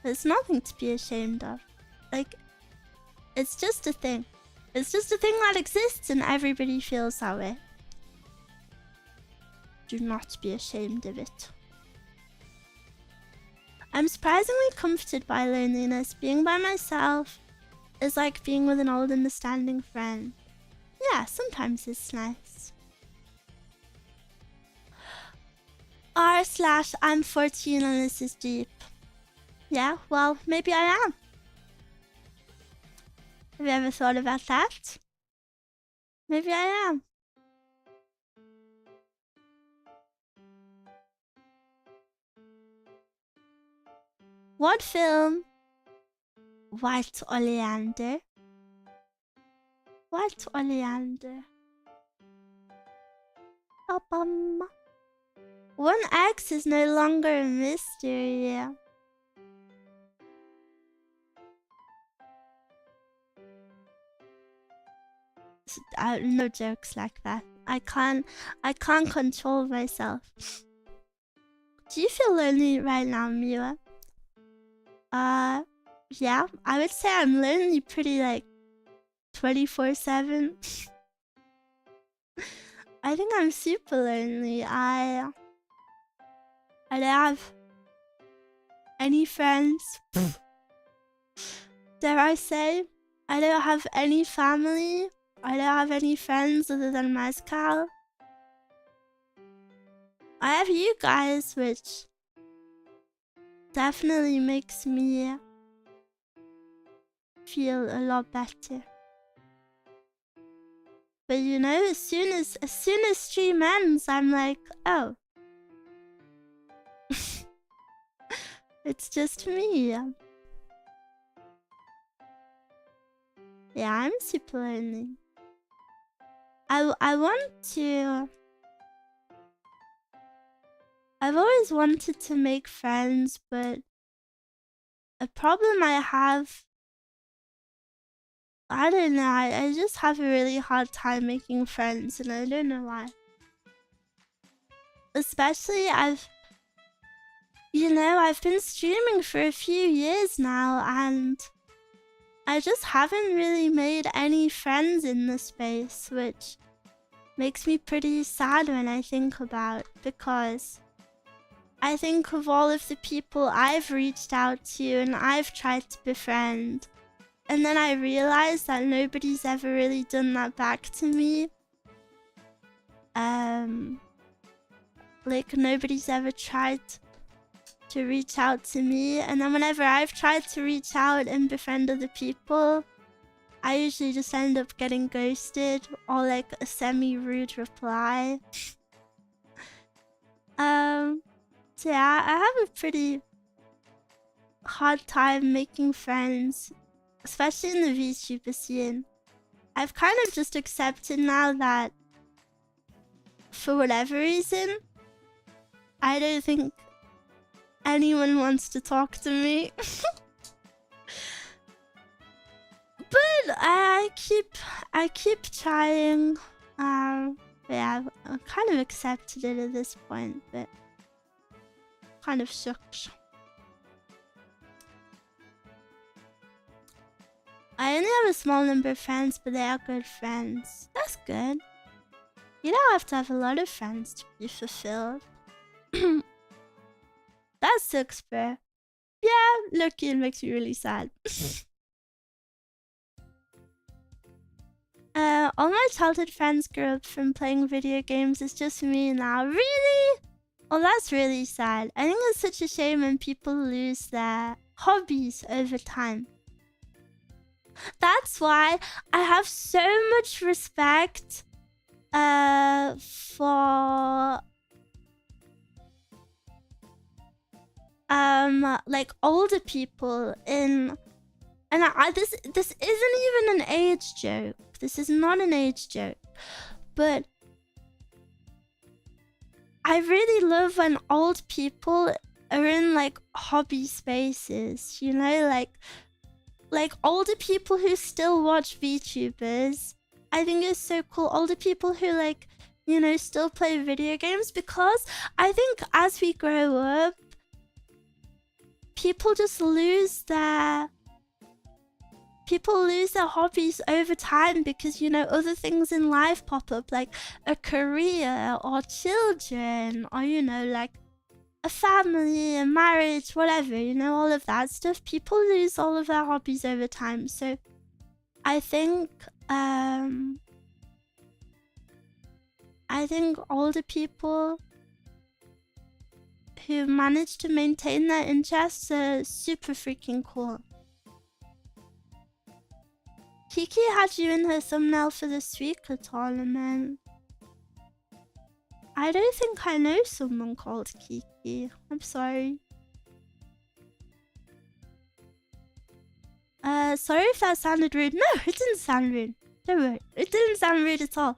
There's nothing to be ashamed of. Like, it's just a thing. It's just a thing that exists and everybody feels that way. Do not be ashamed of it. I'm surprisingly comforted by loneliness. Being by myself is like being with an old understanding friend. Yeah, sometimes it's nice. r/I'm 14 and this is deep. Yeah, well, maybe I am. Have you ever thought about that? Maybe I am. What film? White Oleander. White Oleander. One X is no longer a mystery. No jokes like that. I can't control myself. Do you feel lonely right now, Miwa? Yeah, I would say I'm lonely pretty like 24/7. I think I'm super lonely. I don't have any friends. Dare I say? I don't have any family. I don't have any friends other than Mezcal. I have you guys, which definitely makes me feel a lot better. But you know, as soon as stream ends, I'm like, oh. It's just me. Yeah, I'm super lonely. I want to... I've always wanted to make friends, but a problem I have... I don't know, I just have a really hard time making friends, and I don't know why. Especially I've been streaming for a few years now, and I just haven't really made any friends in the space, which makes me pretty sad when I think about, because I think of all of the people I've reached out to and I've tried to befriend, and then I realize that nobody's ever really done that back to me. Like, nobody's ever tried to reach out to me, and then whenever I've tried to reach out and befriend other people, I usually just end up getting ghosted or like a semi-rude reply. So yeah, I have a pretty hard time making friends, especially in the VTuber scene. I've kind of just accepted now that for whatever reason, I don't think anyone wants to talk to me. But I keep trying. Yeah, I kind of accepted it at this point, but kind of sucks. I only have a small number of friends, but they are good friends. That's good. You don't have to have a lot of friends to be fulfilled. That sucks, bro. Yeah, lucky, it makes me really sad. All my childhood friends grew up from playing video games. It's just me now. Really? Oh, that's really sad. I think it's such a shame when people lose their hobbies over time. That's why I have so much respect for like older people in, and this isn't even an age joke. This is not an age joke, but I really love when old people are in like hobby spaces, you know, like older people who still watch VTubers. I think it's so cool. Older people who like, you know, still play video games, because I think as we grow up, people just lose their hobbies over time, because, you know, other things in life pop up, like a career or children, or, you know, like a family, a marriage, whatever, you know, all of that stuff. People lose all of their hobbies over time. So I think older people who manage to maintain their interests are super freaking cool. Kiki had you in her thumbnail for this week at all, man. I don't think I know someone called Kiki. I'm sorry. Sorry if that sounded rude. No, it didn't sound rude. Don't worry. It didn't sound rude at all.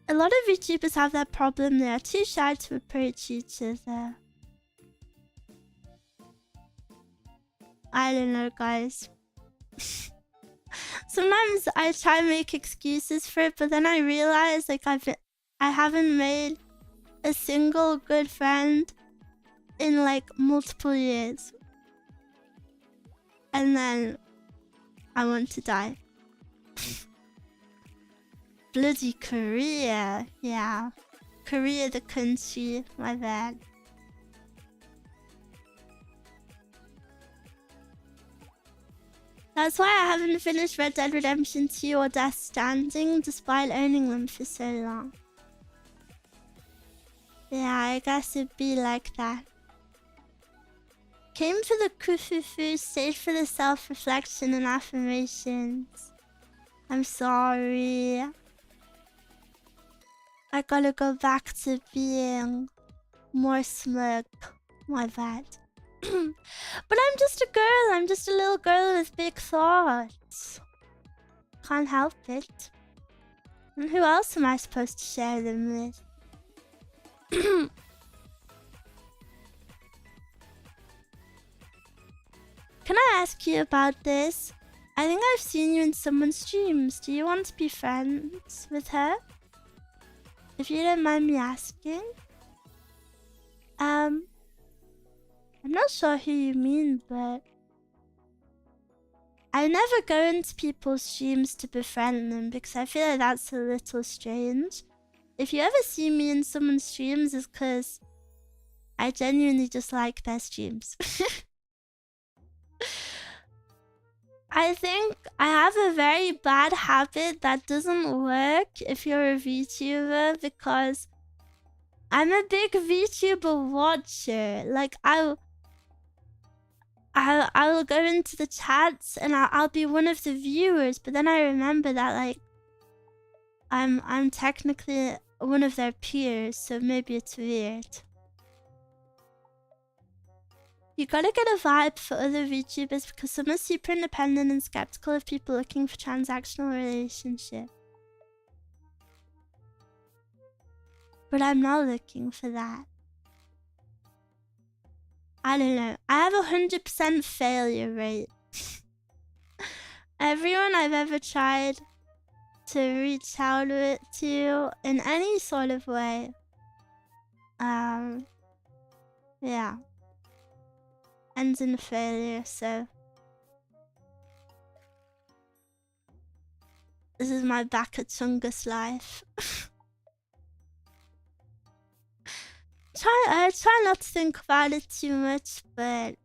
A lot of VTubers have that problem. They are too shy to approach each other. I don't know, guys. Sometimes I try and make excuses for it, but then I realize like I haven't made a single good friend in like multiple years, and then I want to die. Bloody Korea, yeah, Korea the country. My bad. That's why I haven't finished Red Dead Redemption 2 or Death Stranding, despite owning them for so long. Yeah, I guess it'd be like that. Came for the kufufu, stayed for the self-reflection and affirmations. I'm sorry. I gotta go back to being more smug. My bad. But I'm just a girl. I'm just a little girl with big thoughts. Can't help it. And who else am I supposed to share them with? Can I ask you about this? I think I've seen you in someone's streams. Do you want to be friends with her? If you don't mind me asking. I'm not sure who you mean, but I never go into people's streams to befriend them, because I feel like that's a little strange. If you ever see me in someone's streams, it's because I genuinely just like their streams. I think I have a very bad habit that doesn't work if you're a VTuber, because I'm a big VTuber watcher. Like, I will go into the chats and I'll be one of the viewers, but then I remember that like I'm technically one of their peers, so maybe it's weird. You gotta get a vibe for other VTubers, because some are super independent and skeptical of people looking for transactional relationship. But I'm not looking for that. I don't know. I have 100% failure rate. Everyone I've ever tried to reach out to in any sort of way, yeah, ends in failure, so this is my Bakachungus life. I try not to think about it too much, but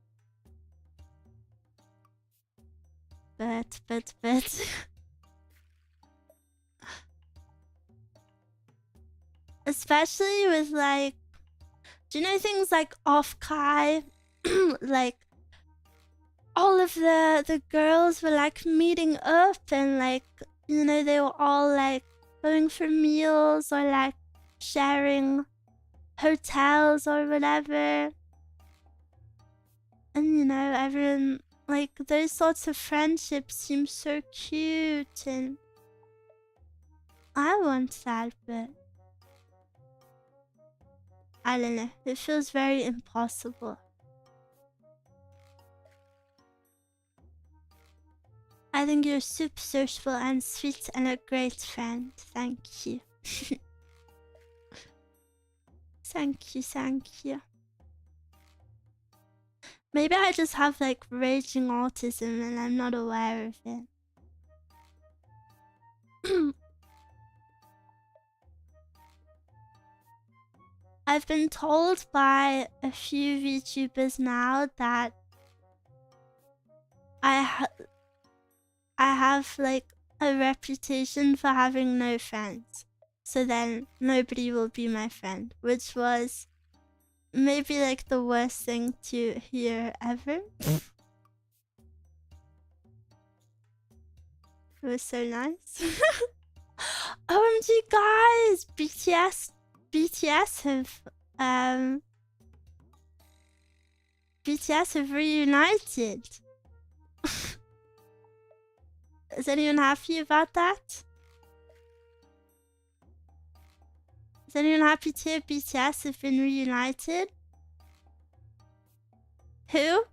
especially with like, do you know things like off Kai? Like all of the girls were like meeting up and like, you know, they were all like going for meals or like sharing hotels or whatever. And you know, everyone, like those sorts of friendships seem so cute, and I want that, but I don't know, it feels very impossible. I think you're super sociable and sweet and a great friend. Thank you. Thank you, thank you. Maybe I just have like raging autism and I'm not aware of it. I've been told by a few VTubers now that I have like a reputation for having no friends. So then nobody will be my friend, which was maybe like the worst thing to hear ever. It was so nice. OMG guys, BTS have reunited. Is anyone happy about that? Is anyone happy to hear BTS have been reunited? Who?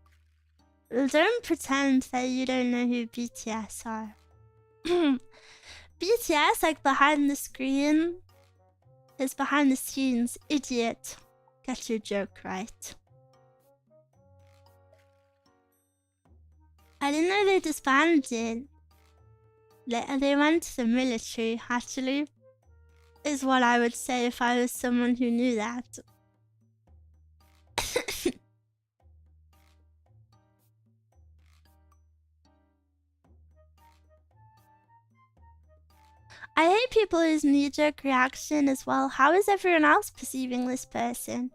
Don't pretend that you don't know who BTS are. BTS, like behind the screen, is behind the scenes. Idiot. Get your joke right. I didn't know they disbanded. They went to the military, actually. Is what I would say if I was someone who knew that. I hate people whose knee-jerk reaction as well. How is everyone else perceiving this person?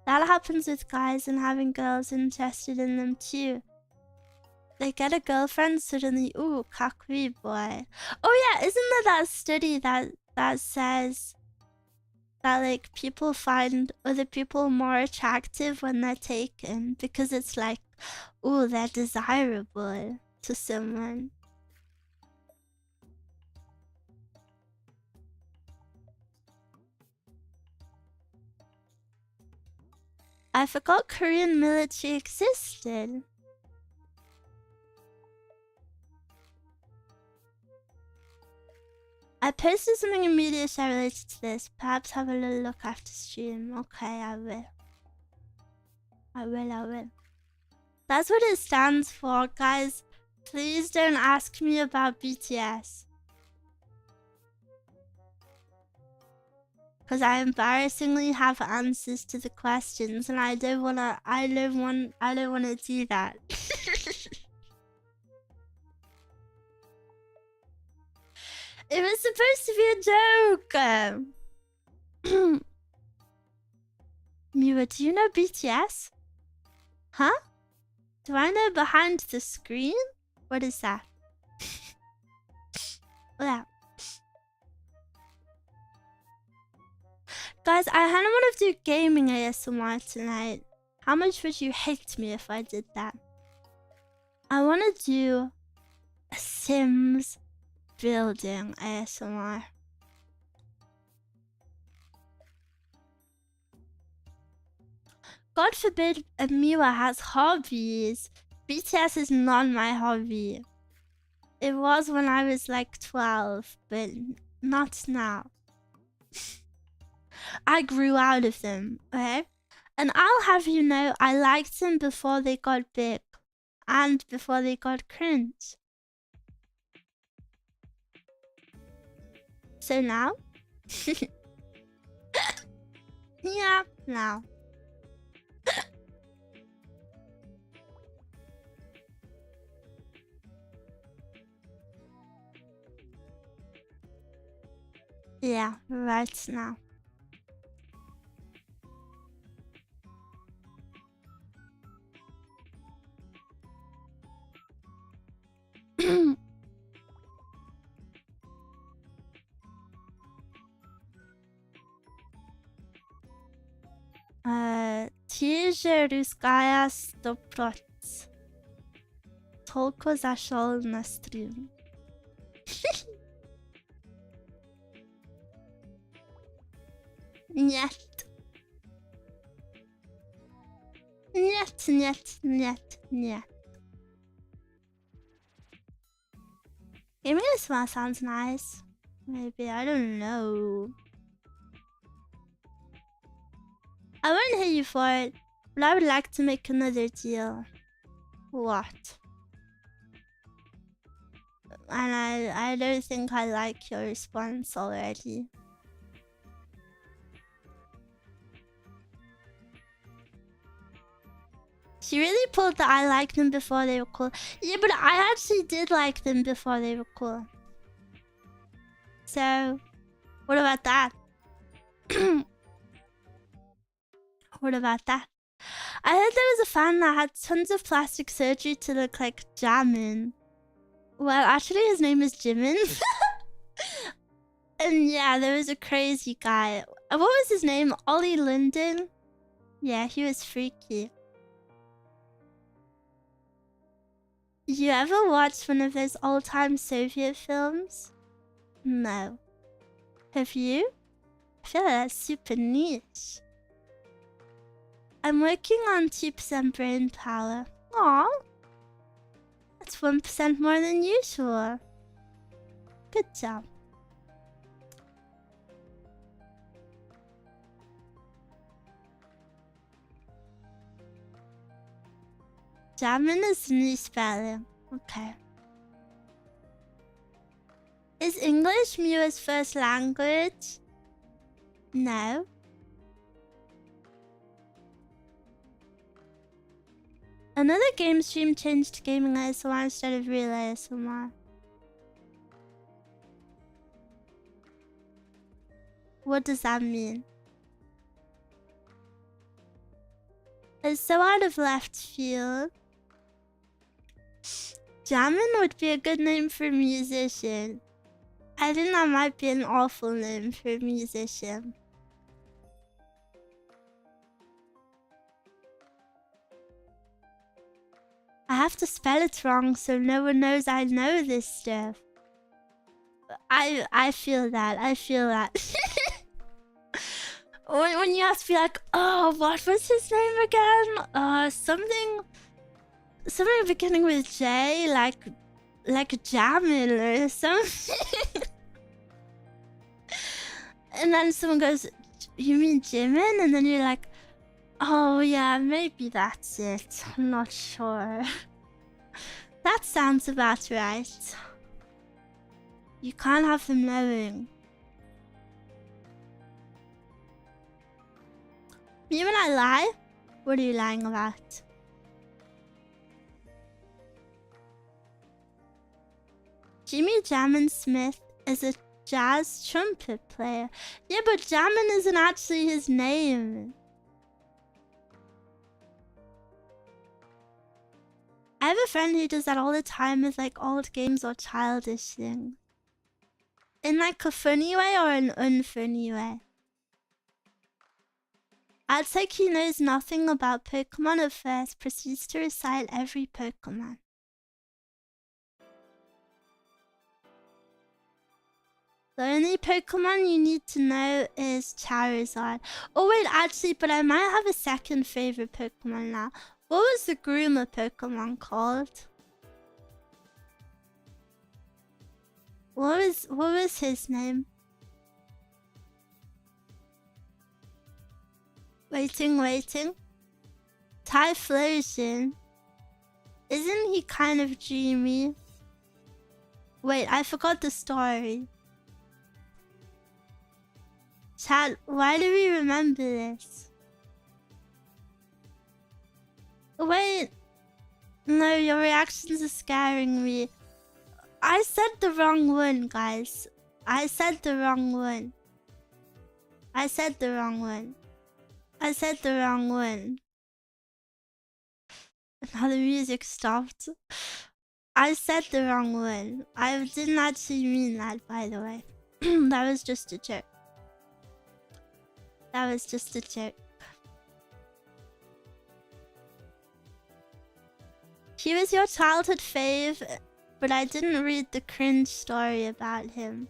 That happens with guys and having girls interested in them too. They get a girlfriend, suddenly, ooh, kakui boy. Oh yeah, isn't there that study that says that like people find other people more attractive when they're taken because it's like, ooh, they're desirable to someone. I forgot Korean military existed. I posted something in media share related to this. Perhaps have a little look after stream. Okay, I will. I will. That's what it stands for, guys. Please don't ask me about BTS. Because I embarrassingly have answers to the questions and I don't wanna do that. It was supposed to be a joke. Miwa, do you know BTS? Huh? Do I know behind the screen? What is that? Yeah. Guys, I kinda wanna do gaming ASMR tonight. How much would you hate me if I did that? I wanna do a Sims building ASMR. God forbid a Miwa has hobbies. BTS is not my hobby. It was when I was like 12, but not now. I grew out of them, okay? And I'll have you know, I liked them before they got big. And before they got cringe. So now? Yeah, now. Yeah, right now. Тиже руская 100%. Толку зашел на стрим. Нет. Нет, нет, нет, нет. Give me this one, sounds nice. Maybe, I don't know. I won't hate you for it, but I would like to make another deal. What? And I don't think I like your response already. She really pulled the I liked them before they were cool. Yeah, but I actually did like them before they were cool. So, what about that? What about that? I heard there was a fan that had tons of plastic surgery to look like Jamin. Well, actually his name is Jimin. And yeah, there was a crazy guy. What was his name? Ollie Linden? Yeah, he was freaky. You ever watched one of those old-time Soviet films? No. Have you? I feel like that's super niche. I'm working on 2% brain power. Aww. That's 1% more than usual. Good job. Jamin is new spelling. Okay. Is English Miwa's first language? No. Another game stream changed gaming ASMR instead of real ASMR. What does that mean? It's so out of left field. Jamin would be a good name for a musician. I think that might be an awful name for a musician. I have to spell it wrong so no one knows I know this stuff. I feel that. I feel that. when you have to be like, oh, what was his name again? Something beginning with J, like Jamin or something. And then someone goes, you mean Jimin? And then you're like, oh yeah, maybe that's it. I'm not sure. That sounds about right. You can't have them knowing. Even I lie? What are you lying about? Jimmy Jamin Smith is a jazz trumpet player. Yeah, but Jamin isn't actually his name. I have a friend who does that all the time with like old games or childish things. In like a funny way or an unfunny way. I'd say he knows nothing about Pokemon at first, proceeds to recite every Pokemon. The only Pokemon you need to know is Charizard. Oh wait, actually, but I might have a second favorite Pokemon now. What was the groomer Pokemon called? What was his name? Waiting. Typhlosion. Isn't he kind of dreamy? Wait, I forgot the story. Chat, why do we remember this? Wait. No, your reactions are scaring me. I said the wrong one, guys. I said the wrong one. Now the music stopped. I said the wrong one. I didn't actually mean that, by the way. That was just a joke. He was your childhood fave, but I didn't read the cringe story about him.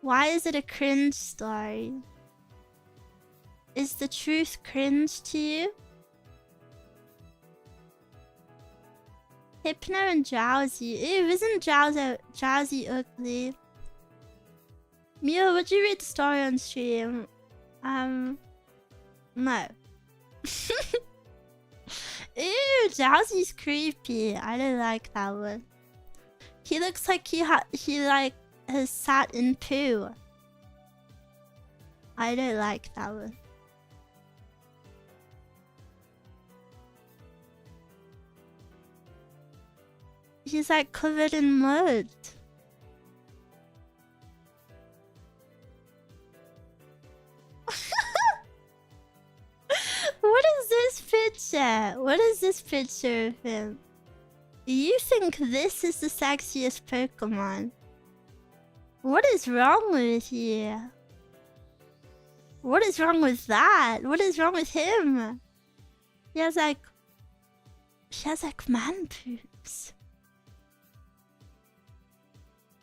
Why is it a cringe story? Is the truth cringe to you? Hypno and Drowsy. Ew, isn't Drowsy ugly? Miwa, would you read the story on stream? No. Ew, Drowsy's creepy. I don't like that one. He looks like he has sat in poo. I don't like that one. He's like covered in mud. What is this picture? What is this picture of him? You think this is the sexiest Pokemon? What is wrong with you? What is wrong with that? What is wrong with him? He has like man poops.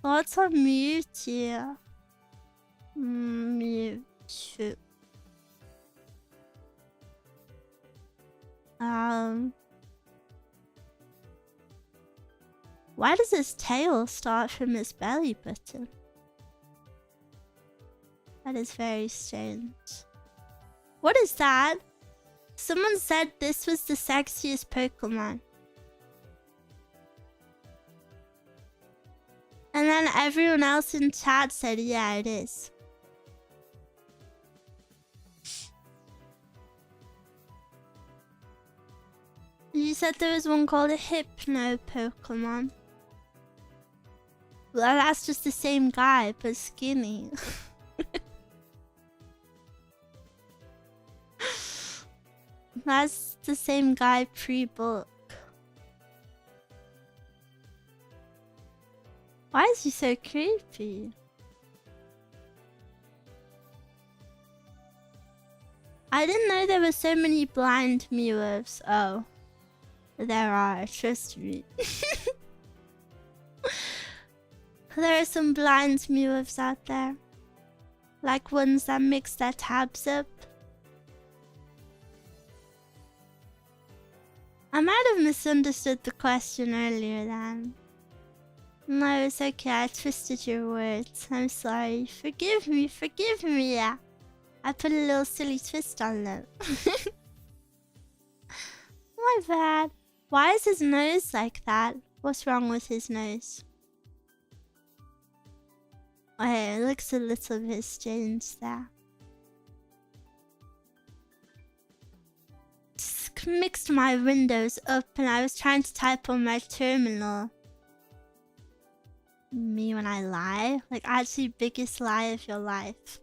Thoughts on Mewtwo? Mewtwo. Why does his tail start from his belly button? That is very strange. What is that? Someone said this was the sexiest Pokemon. And then everyone else in chat said, yeah, it is. You said there was one called a Hypno Pokemon. Well, that's just the same guy, but skinny. That's the same guy pre-book. Why is he so creepy? I didn't know there were so many blind Miwas. Oh. There are, trust me. There are some blind Miwas out there. Like ones that mix their tabs up. I might have misunderstood the question earlier then. No, it's okay, I twisted your words. I'm sorry. Forgive me. I put a little silly twist on them. My bad. Why is his nose like that? What's wrong with his nose? Okay, it looks a little bit strange there. Just mixed my windows up and I was trying to type on my terminal. Me when I lie? Like, actually, biggest lie of your life.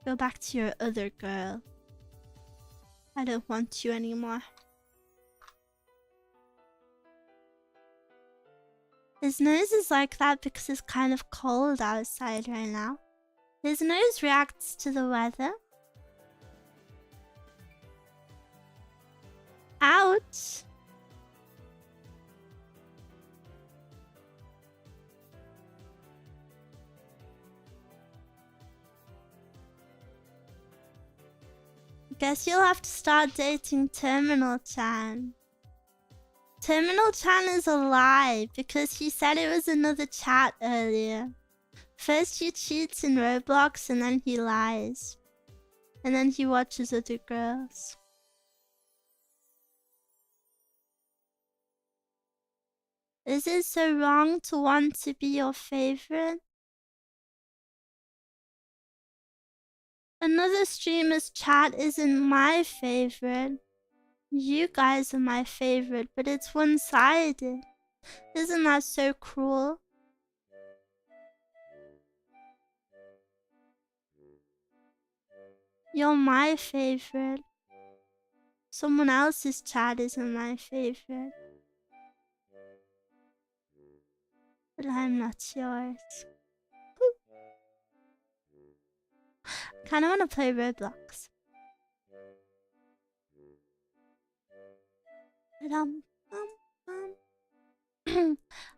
Go back to your other girl. I don't want you anymore. His nose is like that because it's kind of cold outside right now. His nose reacts to the weather. Ouch! guess you'll have to start dating Terminal Chan. Terminal Chan is a lie because he said it was another chat earlier. First he cheats in Roblox and then he lies. And then he watches other girls. Is it so wrong to want to be your favorite? Another streamer's chat isn't my favorite. You guys are my favorite, but it's one-sided. Isn't that so cruel? You're my favorite. Someone else's chat isn't my favorite. But I'm not yours. Kinda wanna play Roblox.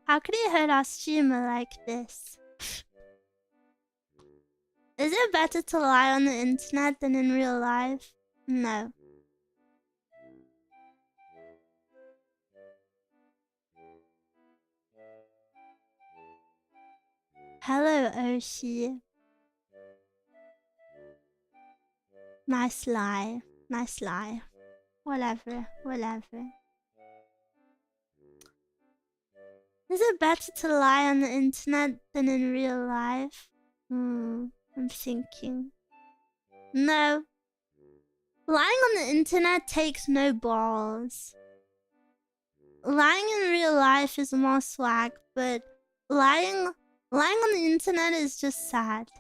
How could he hurt our streamer like this? Is it better to lie on the internet than in real life? No. Hello, Oshi. Nice lie. Nice lie. Whatever. Whatever. Is it better to lie on the internet than in real life? I'm thinking. No. Lying on the internet takes no balls. Lying in real life is more swag, but lying on the internet is just sad.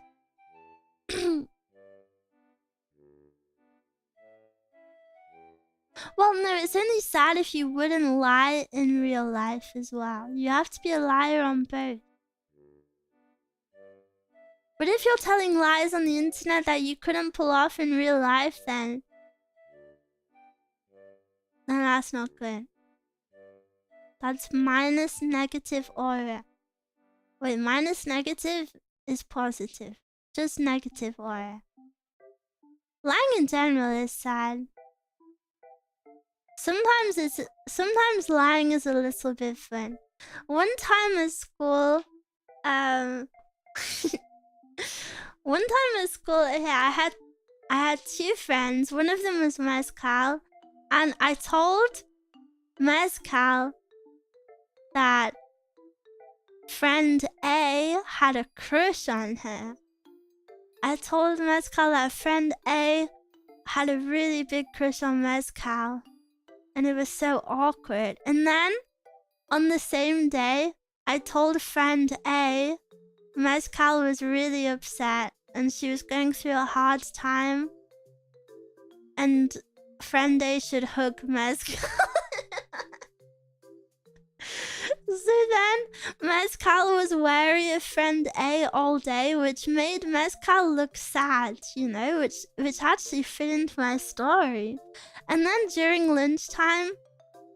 Well, no, it's only sad if you wouldn't lie in real life as well. You have to be a liar on both. But if you're telling lies on the internet that you couldn't pull off in real life, then that's not good. That's minus negative aura. Wait, minus negative is positive. Just negative aura. Lying in general is sad. Sometimes lying is a little bit fun. One time at school, yeah, I had two friends. One of them was Mezcal, and I told Mezcal that friend A had a crush on her. I told Mezcal that friend A had a really big crush on Mezcal. And it was so awkward. And then, on the same day, I told friend A Mezcal was really upset and she was going through a hard time. And friend A should hug Mezcal. So then, Mezcal was wary of friend A all day, which made Mezcal look sad, you know, which actually fit into my story. And then during lunchtime,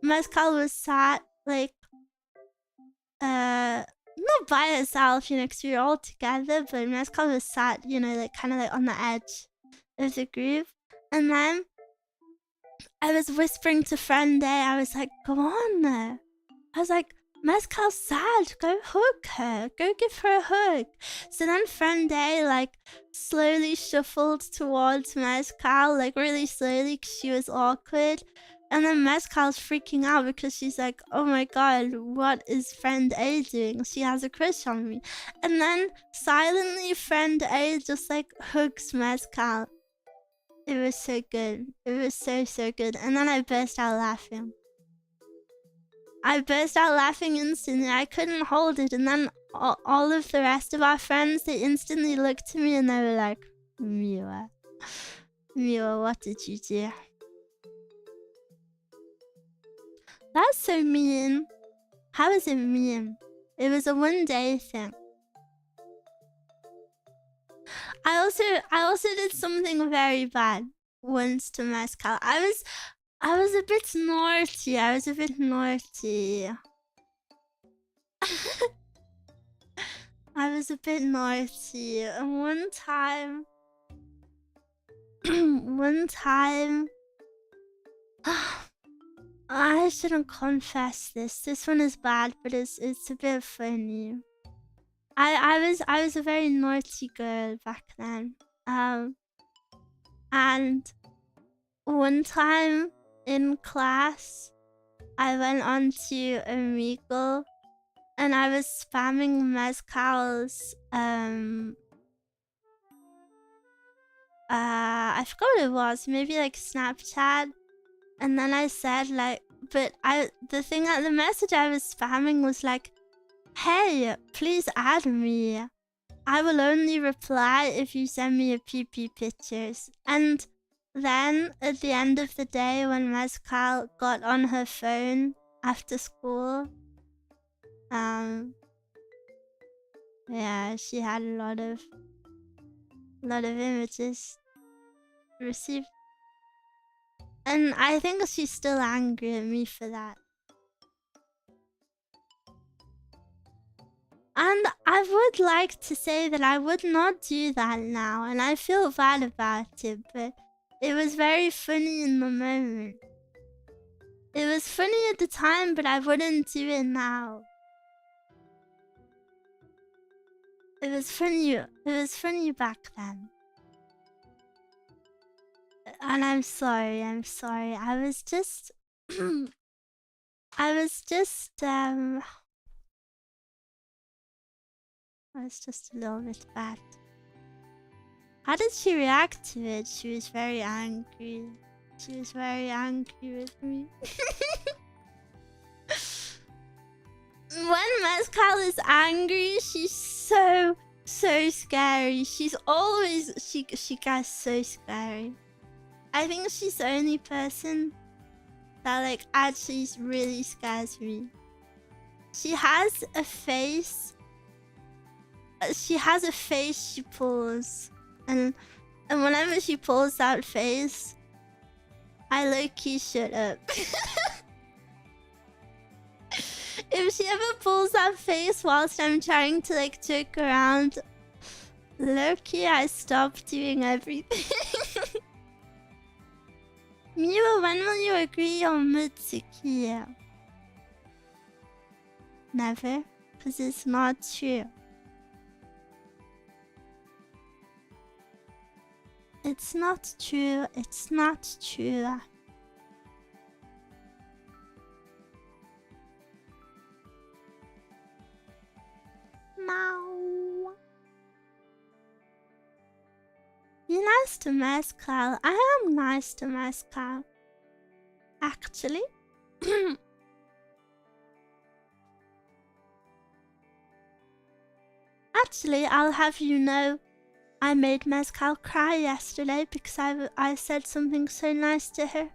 Mezcal was sat, like, not by herself, you know, because we were all together, but Mezcal was sat, you know, like, kind of like on the edge of the group. And then I was whispering to friend A, I was like, go on there. I was like, Mezcal's sad, go hug her, go give her a hug. So then friend A, like, slowly shuffled towards Mezcal, like, really slowly, because she was awkward. And then Mezcal's freaking out because she's like, oh my god, what is friend A doing? She has a crush on me. And then silently friend A just, like, hugs Mezcal. It was so good. It was so good. And then I burst out laughing. I burst out laughing instantly. I couldn't hold it. And then all of the rest of our friends, they instantly looked to me and they were like, Miwa. Miwa, what did you do? That's so mean. How is it mean? It was a one-day thing. I also did something very bad once to Mezcal. I was a bit naughty. I was a bit naughty. I was a bit naughty. And one time one time, I shouldn't confess this. This one is bad, but it's a bit funny. I was a very naughty girl back then. And one time in class, I went on to Omegle and I was spamming Mezcal's I forgot what it was, maybe like Snapchat. And then I said like, but the thing that the message I was spamming was like, hey, please add me. I will only reply if you send me a PP pictures. And then at the end of the day when Mezcal got on her phone after school, yeah, she had a lot of images received. And I think she's still angry at me for that. And I would like to say that I would not do that now, and I feel bad about it, but it was very funny in the moment. It was funny at the time, but I wouldn't do it now. It was funny back then. And I'm sorry. I was just a little bit bad. How did she react to it? She was very angry. She was very angry with me. When Mezcal is angry, she's so scary. She's always she gets so scary. I think she's the only person that like actually really scares me. She has a face. She pulls, and whenever she pulls that face, I low-key shut up. If she ever pulls that face whilst I'm trying to like joke around, low-key I stop doing everything. Miwa, when will you agree on Mutsuki? Never, because it's not true. It's not true. It's not true. No. You're nice to Mezcal. I am nice to Mezcal. Actually. Actually, I'll have you know, I made Mezcal cry yesterday because I said something so nice to her.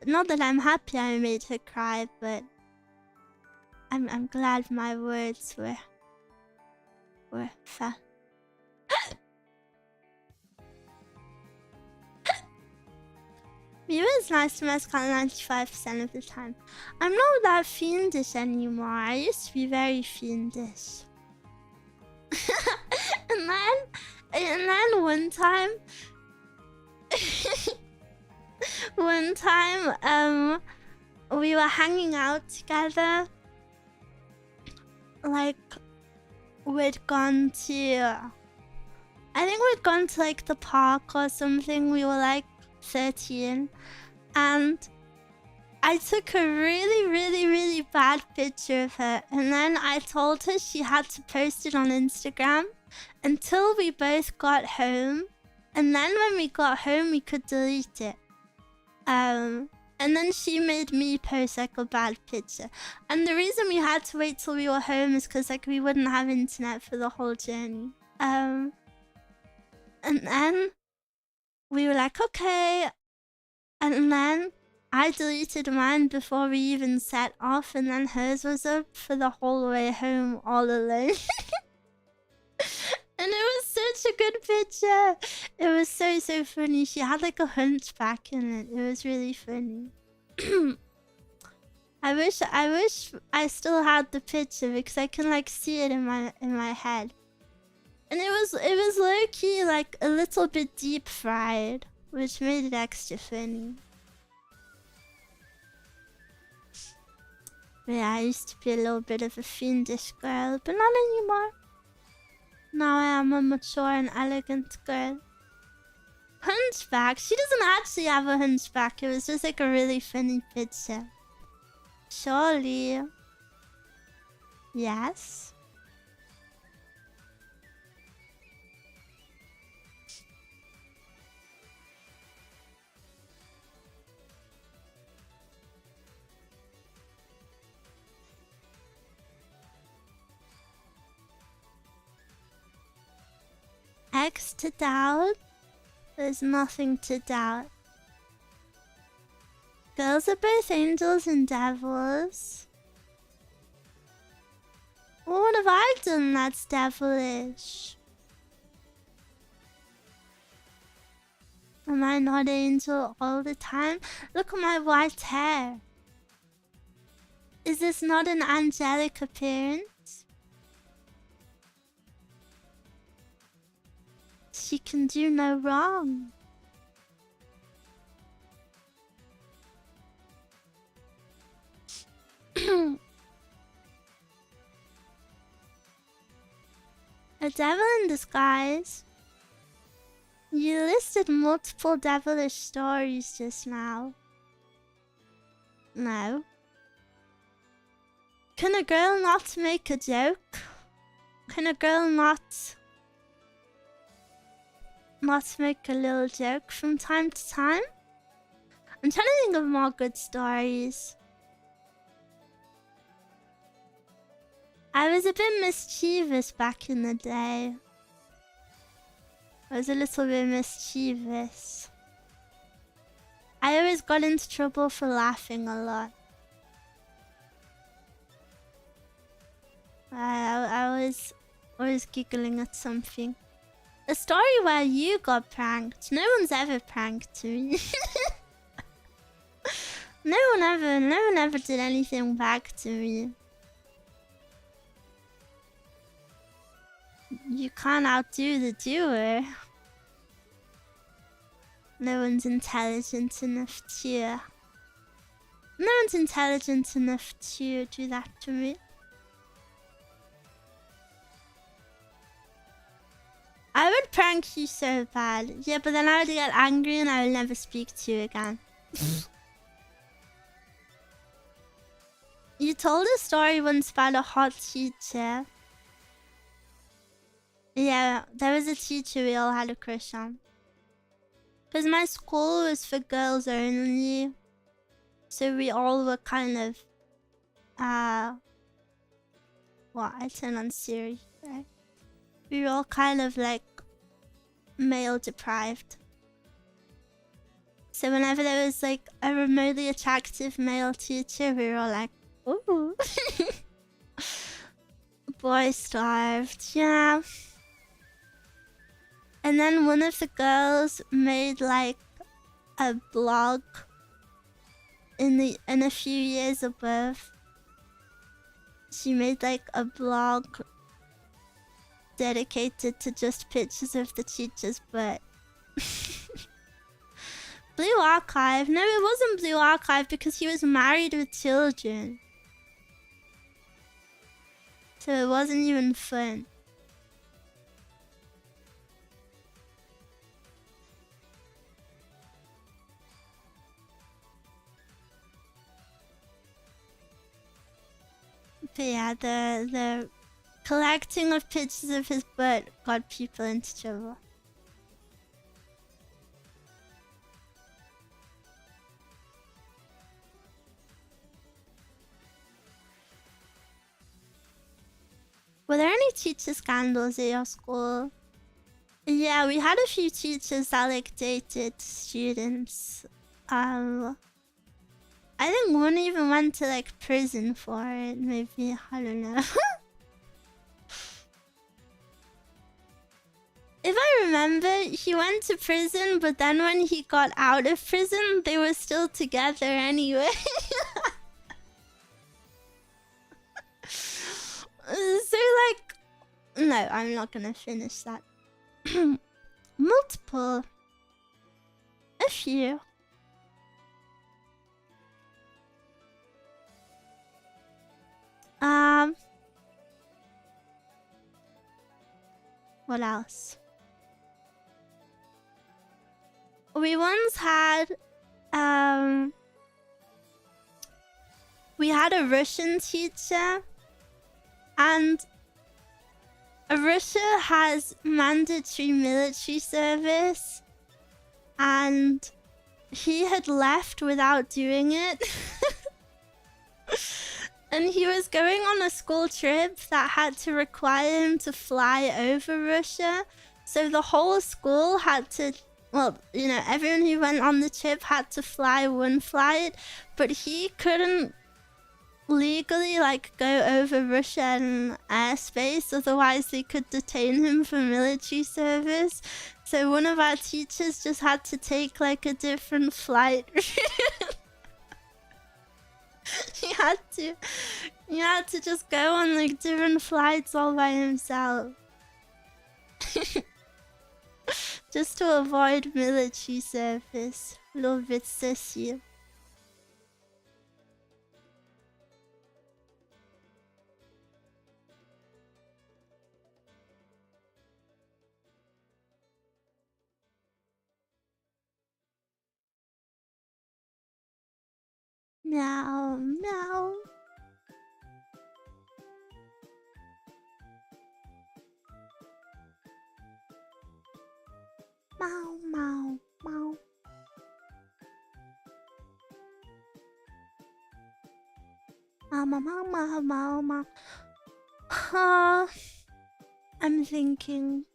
Not that I'm happy I made her cry, but I'm glad my words were felt. Miwa is nice to Mezcal 95% of the time. I'm not that fiendish anymore. I used to be very fiendish. and then one time we were hanging out together. Like we'd gone to like the park or something. We were like 13, and I took a really bad picture of her, and then I told her she had to post it on Instagram until we both got home, and then when we got home we could delete it. And then she made me post like a bad picture, and the reason we had to wait till we were home is because like we wouldn't have internet for the whole journey. And then we were like, okay. And then I deleted mine before we even set off, and then hers was up for the whole way home all alone. And it was such a good picture. It was so funny. She had like a hunchback in it. It was really funny. I wish I still had the picture because I can like see it in my head. And it was low-key like a little bit deep fried, which made it extra funny. But yeah, I used to be a little bit of a fiendish girl, but not anymore. Now I am a mature and elegant girl. Hunchback? She doesn't actually have a hunchback. It was just like a really funny picture. Surely. Yes. X to doubt? There's nothing to doubt. Girls are both angels and devils. Well, what have I done that's devilish? Am I not angel all the time? Look at my white hair. Is this not an angelic appearance? She can do no wrong. A devil in disguise? You listed multiple devilish stories just now. No. Can a girl not make a joke? Can a girl not make a little joke from time to time? I'm trying to think of more good stories. I was a bit mischievous back in the day. I was a little bit mischievous. I always got into trouble for laughing a lot. I was always giggling at something. A story where you got pranked. No one's ever pranked me. No one ever did anything back to me. You can't outdo the doer. No one's intelligent enough to... No one's intelligent enough to do that to me. I would prank you so bad. Yeah, but then I would get angry and I would never speak to you again. You told a story once about a hot teacher. Yeah, there was a teacher we all had a crush on. Because my school was for girls only. So we all were kind of... What? I turned on Siri. Right? We were all kind of like... male deprived. So whenever there was like a remotely attractive male teacher, we were all like, ooh. Boy starved, yeah. And then one of the girls made like a blog in a few years above. She made like a blog dedicated to just pictures of the teacher's butt. Blue Archive? No, it wasn't Blue Archive because he was married with children. So it wasn't even fun. But yeah, the collecting of pictures of his butt got people into trouble. Were there any teacher scandals at your school? Yeah, we had a few teachers that like dated students. I think one even went to like prison for it, maybe, I don't know. If I remember, he went to prison, but then when he got out of prison, they were still together anyway. So like, No, I'm not gonna finish that. Multiple. A few. What else? We once had we had a Russian teacher, and Russia has mandatory military service, and he had left without doing it. And he was going on a school trip that had to require him to fly over Russia. So the whole school had to, well, you know, everyone who went on the trip had to fly one flight, but he couldn't legally, like, go over Russian airspace, otherwise they could detain him for military service. So one of our teachers just had to take, like, a different flight. He had to just go on, like, different flights all by himself. Just to avoid military service. A little bit sissy. Meow, meow. Meow, meow, meow. Meow, meow, meow, meow, meow. I'm thinking.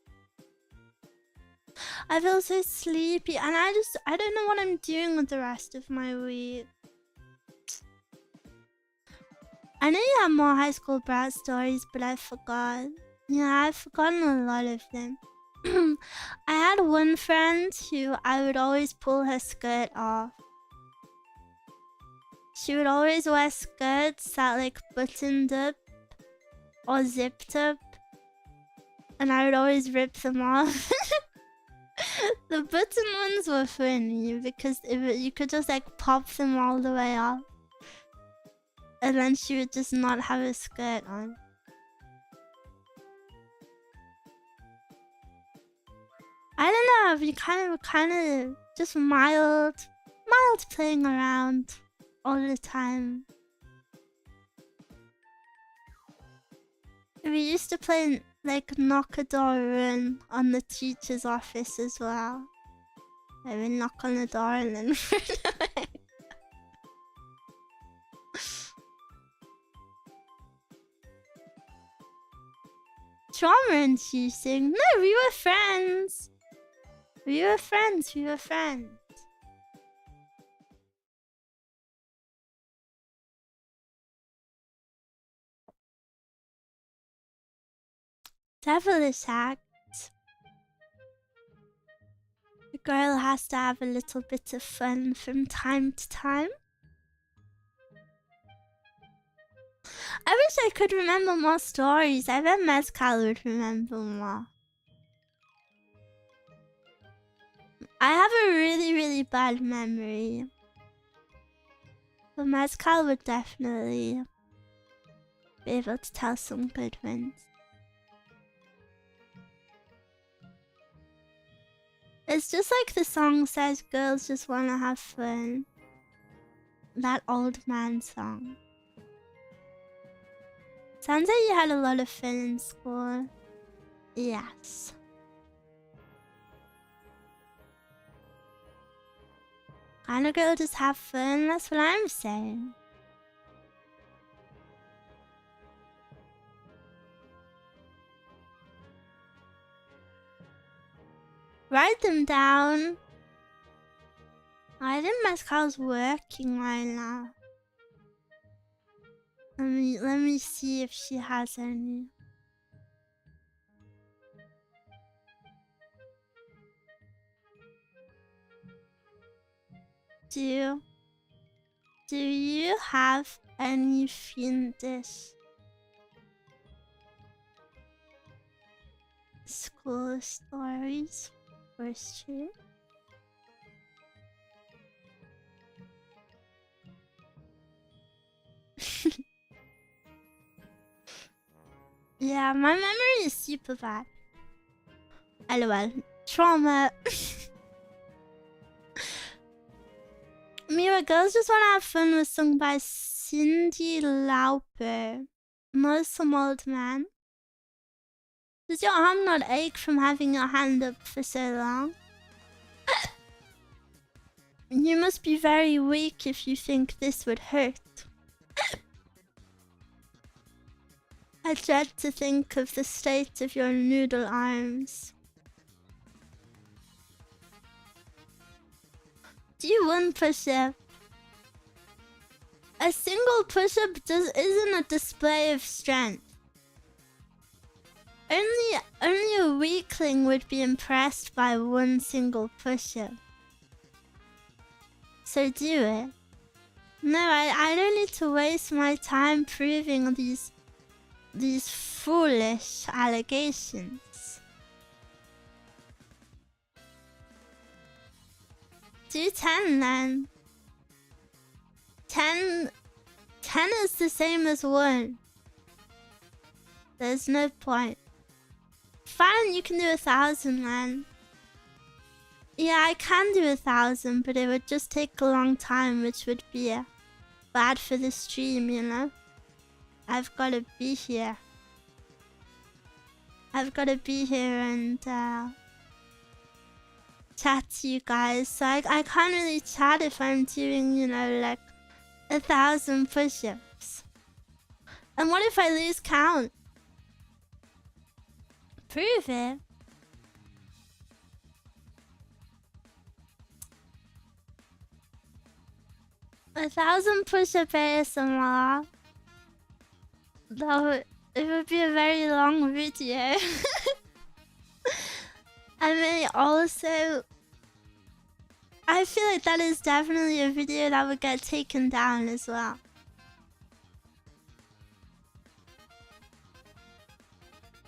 I feel so sleepy, and I don't know what I'm doing with the rest of my week. I know you have more high school brat stories, but I forgot. Yeah, I've forgotten a lot of them. I had one friend who I would always pull her skirt off. She would always wear skirts that, like, buttoned up or zipped up, and I would always rip them off. The button ones were funny because you could just, like, pop them all the way off, and then she would just not have a skirt on. I don't know, we kind of just mild playing around all the time. We used to play, like, knock a door run on the teacher's office as well. I would knock on the door and then run away. Trauma-inducing? No, we were friends. We were friends. Devilish act. The girl has to have a little bit of fun from time to time. I wish I could remember more stories. I bet Mezcal would remember more. I have a really bad memory. But Mezcal would definitely be able to tell some good ones. It's just like the song says, girls just wanna have fun. That old man song. Sounds like you had a lot of fun in school. Yes. Kinda girl just have fun, that's what I'm saying. Write them down. I think Mezcal's working right now. Let me see if she has any. Do you have any fin dish? School stories. First year. Yeah, my memory is super bad. LOL. Trauma. Miwa, Girls Just Wanna Have Fun was sung by Cyndi Lauper. Not some old man. Does your arm not ache from having your hand up for so long? You must be very weak if you think this would hurt. I dread to think of the state of your noodle arms. Do one push-up. A single push-up isn't a display of strength. Only a weakling would be impressed by one single push-up. So do it. No, I don't need to waste my time proving these foolish allegations. Do 10 then. 10 is the same as 1. There's no point. Fine, you can do 1,000 then. Yeah, I can do 1,000, but it would just take a long time, which would be bad for the stream, you know? I've got to be here. I've got to be here and chat to you guys. So I can't really chat if I'm doing, you know, like 1,000 push-ups. And what if I lose count? Prove it. A 1,000 push-up ASMR. It would be a very long video. I mean, also, I feel like that is definitely a video that would get taken down as well.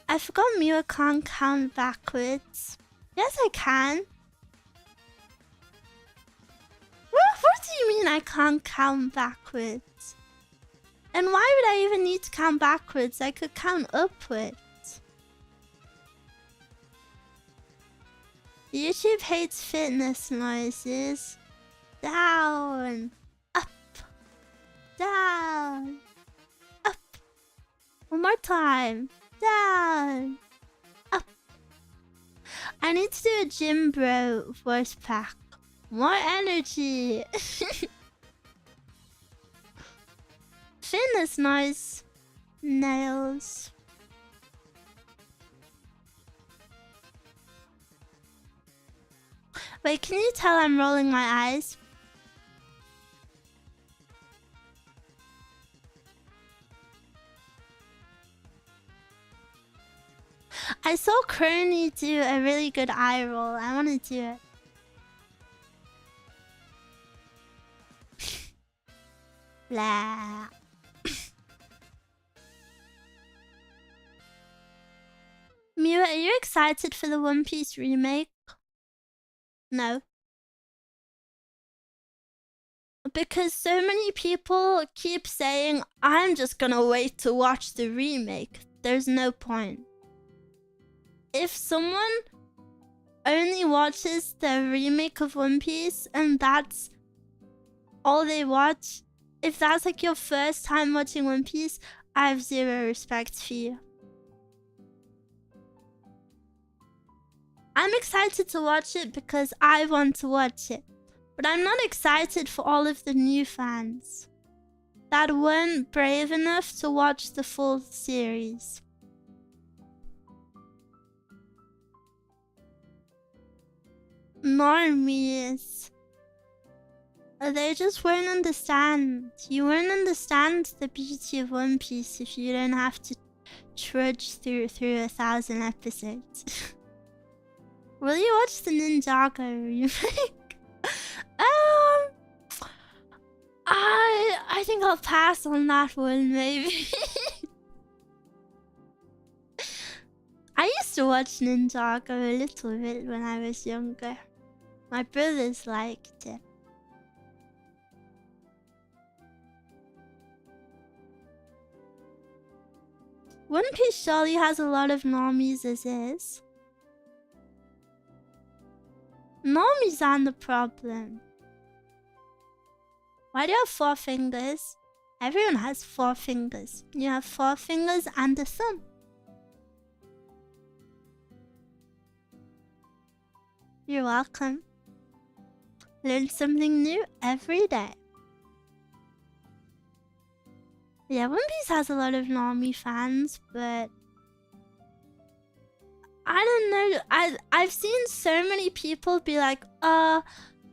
I forgot Miwa can't count backwards. Yes, I can. What do you mean I can't count backwards? And why would I even need to count backwards? I could count upwards. YouTube hates fitness noises. Down. Up. Down. Up. One more time. Down. Up. I need to do a gym bro voice pack. More energy. Fitness noise. Nails. Wait, can you tell I'm rolling my eyes? I saw Crony do a really good eye roll. I want to do it. Blah. Miwa, are you excited for the One Piece remake? No. Because so many people keep saying, I'm just gonna wait to watch the remake. There's no point. If someone only watches the remake of One Piece and that's all they watch, if that's like your first time watching One Piece, I have zero respect for you. I'm excited to watch it because I want to watch it. But I'm not excited for all of the new fans that weren't brave enough to watch the full series. Normies. They just won't understand. You won't understand the beauty of One Piece if you don't have to trudge through 1,000 episodes. Will you watch the Ninjago remake? I think I'll pass on that one, maybe. I used to watch Ninjago a little bit when I was younger. My brothers liked it. One Piece surely has a lot of normies as is. Normies aren't the problem. Why do you have 4 fingers? Everyone has 4 fingers. You have 4 fingers and a thumb. You're welcome. Learn something new every day. Yeah, One Piece has a lot of normie fans, but I don't know. I've seen so many people be like, I'm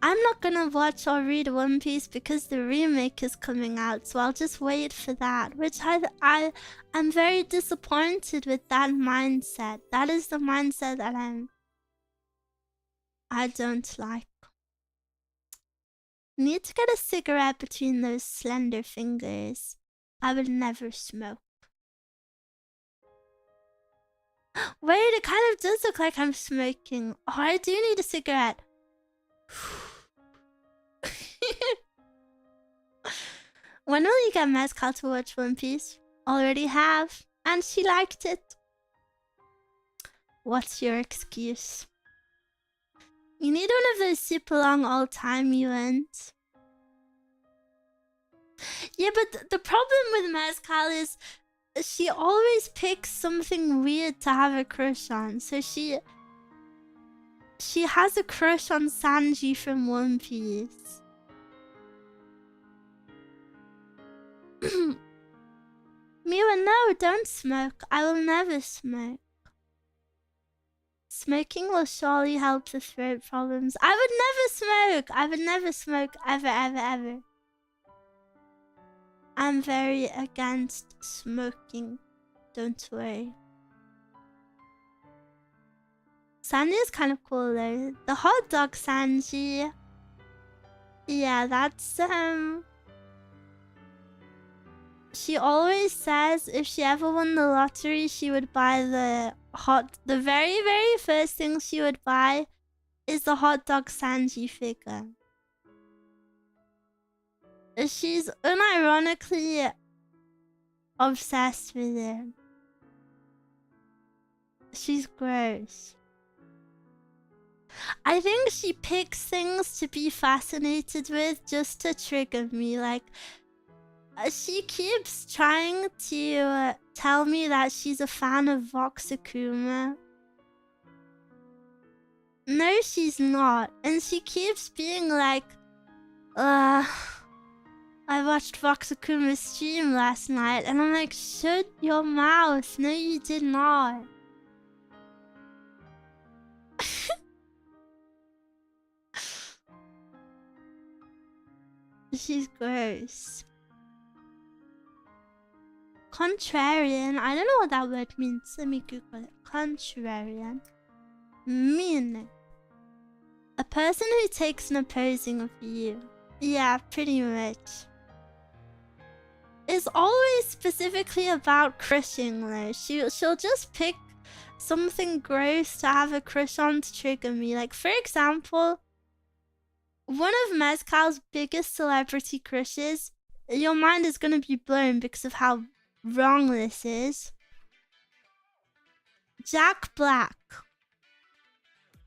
not gonna watch or read One Piece because the remake is coming out, so I'll just wait for that. Which I'm very disappointed with that mindset. That is the mindset that I don't like. Need to get a cigarette between those slender fingers. I would never smoke. Wait, it kind of does look like I'm smoking. Oh, I do need a cigarette. When will you get Mezcal to watch One Piece? Already have. And she liked it. What's your excuse? You need one of those super long all-time events. Yeah, but the problem with Mezcal is she always picks something weird to have a crush on. So she has a crush on Sanji from One Piece. Miwa, no, don't smoke. I will never smoke. Smoking will surely help the throat problems. I would never smoke. I would never smoke ever, ever, ever. I'm very against smoking. Don't worry. Sanji is kind of cool though. The hot dog Sanji. Yeah, that's she always says if she ever won the lottery, she would buy the very, very first thing she would buy is the hot dog Sanji figure. She's unironically obsessed with it. She's gross. I think she picks things to be fascinated with just to trigger me. Like, she keeps trying to tell me that she's a fan of Vox Akuma. No, she's not. And she keeps being like, I watched Vox Akuma's stream last night. And I'm like, shut your mouth. No, you did not. She's gross. Contrarian. I don't know what that word means. Let me Google it. Contrarian. Mean. A person who takes an opposing view. Yeah, pretty much. It's always specifically about crushing though. She'll just pick something gross to have a crush on to trigger me. Like, for example, one of Mezcal's biggest celebrity crushes, your mind is gonna be blown because of how wrong this is. Jack Black.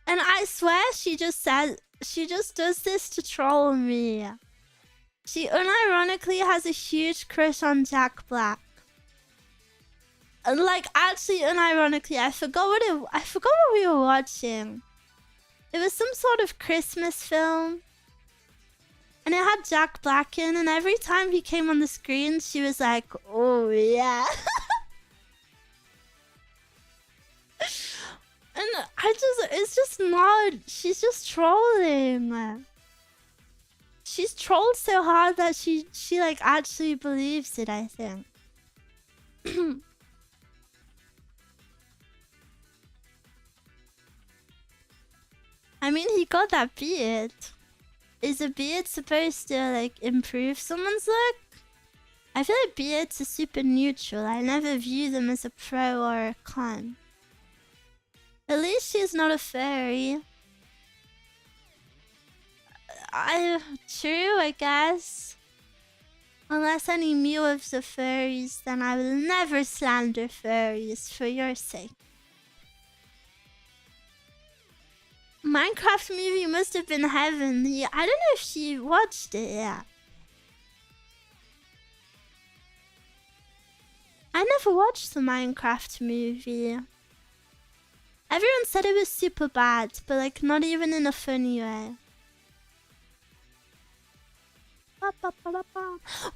And I swear she just does this to troll me. She unironically has a huge crush on Jack Black. And like, actually unironically, I forgot what we were watching. It was some sort of Christmas film. And it had Jack Black in, and every time he came on the screen, she was like, oh yeah. And it's just not, she's just trolling. She's trolled so hard that she like actually believes it, I think. I mean, he got that beard. Is a beard supposed to like improve someone's look? I feel like beards are super neutral. I never view them as a pro or a con. At least she's not a fairy. True, I guess. Unless any Miwas are furries, then I will never slander furries for your sake. Minecraft movie must have been heavenly. I don't know if she watched it yet. I never watched the Minecraft movie. Everyone said it was super bad, but like not even in a funny way.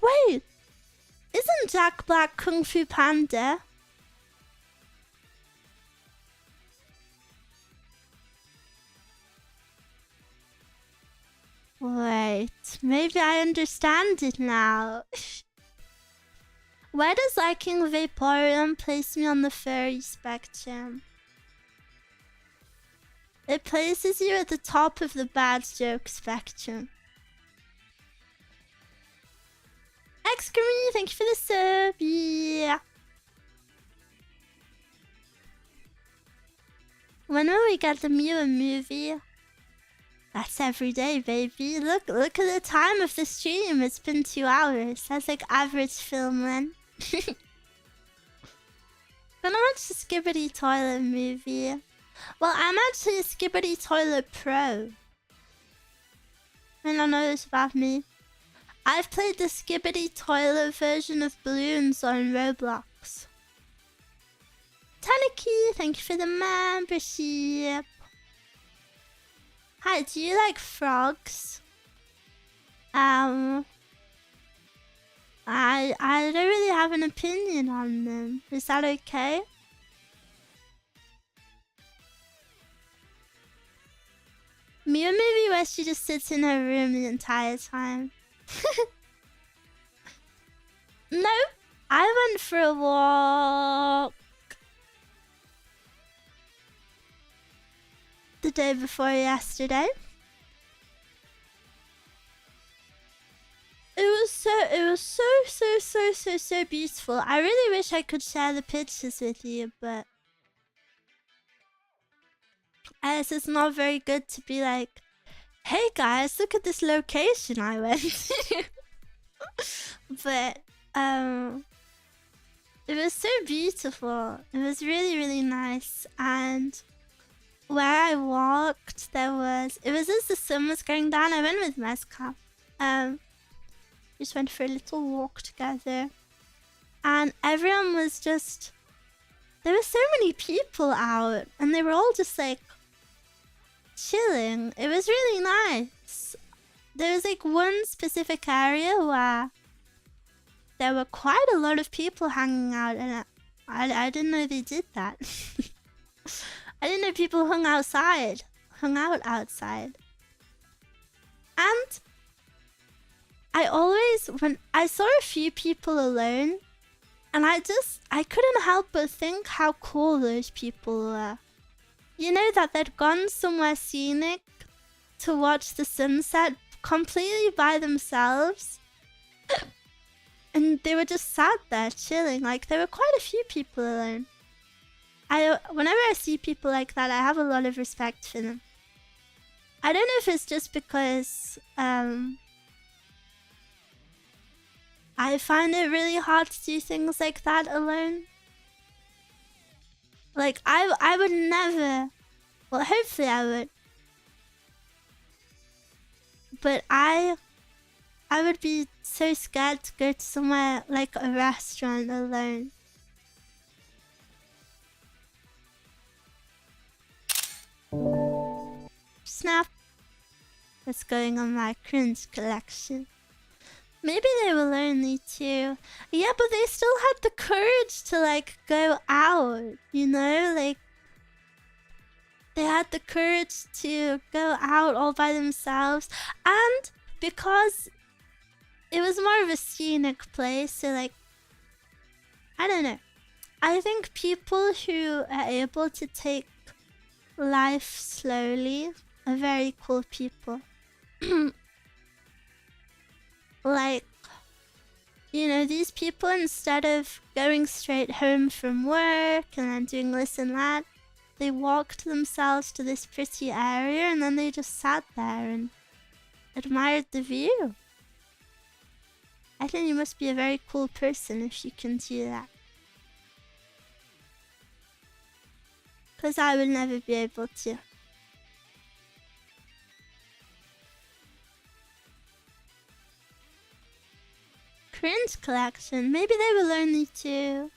Wait! Isn't Jack Black Kung Fu Panda? Wait, maybe I understand it now. Where does liking Vaporeon place me on the furry spectrum? It places you at the top of the bad joke spectrum. Excreme, thank you for the sub. Yeah. When will we get the Miwa movie? That's every day, baby. Look at the time of the stream. It's been 2 hours. That's like average film length. Gonna watch the Skibbity Toilet movie. Well, I'm actually a Skibbity Toilet Pro. I don't know this about me. I've played the Skibbity Toilet version of Balloons on Roblox. Taniki, thank you for the membership. Hi, do you like frogs? I don't really have an opinion on them. Is that okay? Miwa maybe where she just sits in her room the entire time. No, I went for a walk the day before yesterday. It was so beautiful. I really wish I could share the pictures with you, but as it's not very good to be like, hey guys, look at this location I went to. But it was so beautiful. It was really nice. And where I walked, it was as the sun was going down. I went with Mezca. Just went for a little walk together, and everyone was just, there were so many people out, and they were all just like chilling. It was really nice. There was like one specific area where there were quite a lot of people hanging out, and I didn't know they did that. I didn't know people hung out outside. And when I saw a few people alone, and I couldn't help but think how cool those people were. You know, that they'd gone somewhere scenic to watch the sunset completely by themselves. And they were just sat there chilling. Like, there were quite a few people alone. Whenever I see people like that, I have a lot of respect for them. I don't know if it's just because I find it really hard to do things like that alone. Like, I would never, well, hopefully I would, but I would be so scared to go to somewhere like a restaurant alone. Snap. What's going on my cringe collection? Maybe they were lonely too. Yeah, but they still had the courage to like go out, you know? Like, they had the courage to go out all by themselves. And because it was more of a scenic place, so like, I don't know. I think people who are able to take life slowly are very cool people. Like, you know, these people, instead of going straight home from work and then doing this and that, they walked themselves to this pretty area and then they just sat there and admired the view. I think you must be a very cool person if you can do that. Because I will never be able to. Cringe collection. Maybe they were lonely too.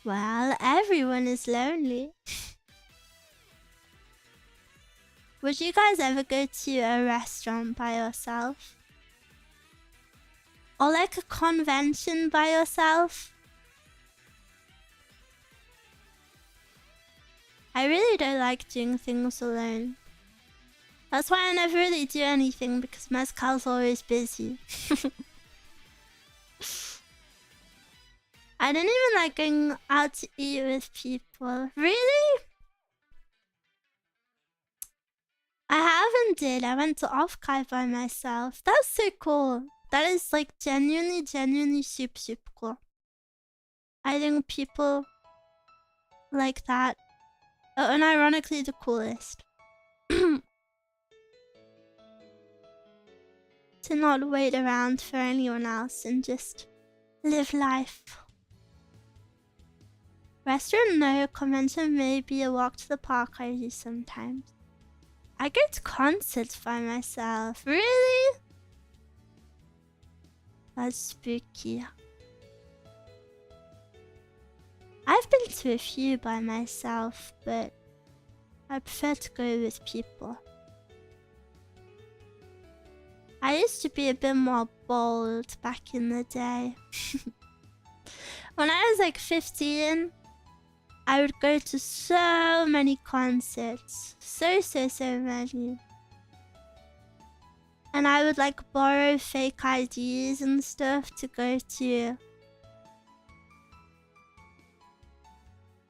Well, everyone is lonely. Would you guys ever go to a restaurant by yourself? Or like a convention by yourself? I really don't like doing things alone. That's why I never really do anything, because Mezcal's always busy. I don't even like going out to eat with people. Really? I haven't did. I went to Offkai by myself. That's so cool. That is like genuinely super cool. I think people like that are unironically the coolest. To not wait around for anyone else and just live life. Restaurant, no. Convention, maybe. A walk to the park, I do sometimes. I go to concerts by myself. Really? That's spooky. I've been to a few by myself, but I prefer to go with people. I used to be a bit more bold back in the day. When I was like 15, I would go to so many concerts. So many. And I would like borrow fake IDs and stuff to go to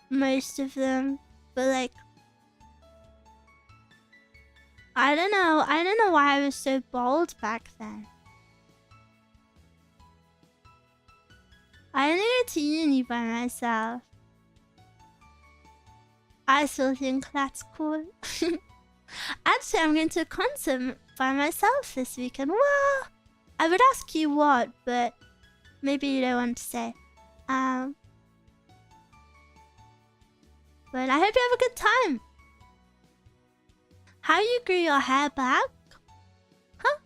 most of them. But like, I don't know why I was so bold back then. I only went to uni by myself. I still think that's cool. Actually, I'm going to a concert by myself this weekend. Well, I would ask you what, but maybe you don't want to say. But I hope you have a good time. How you grew your hair back? Huh?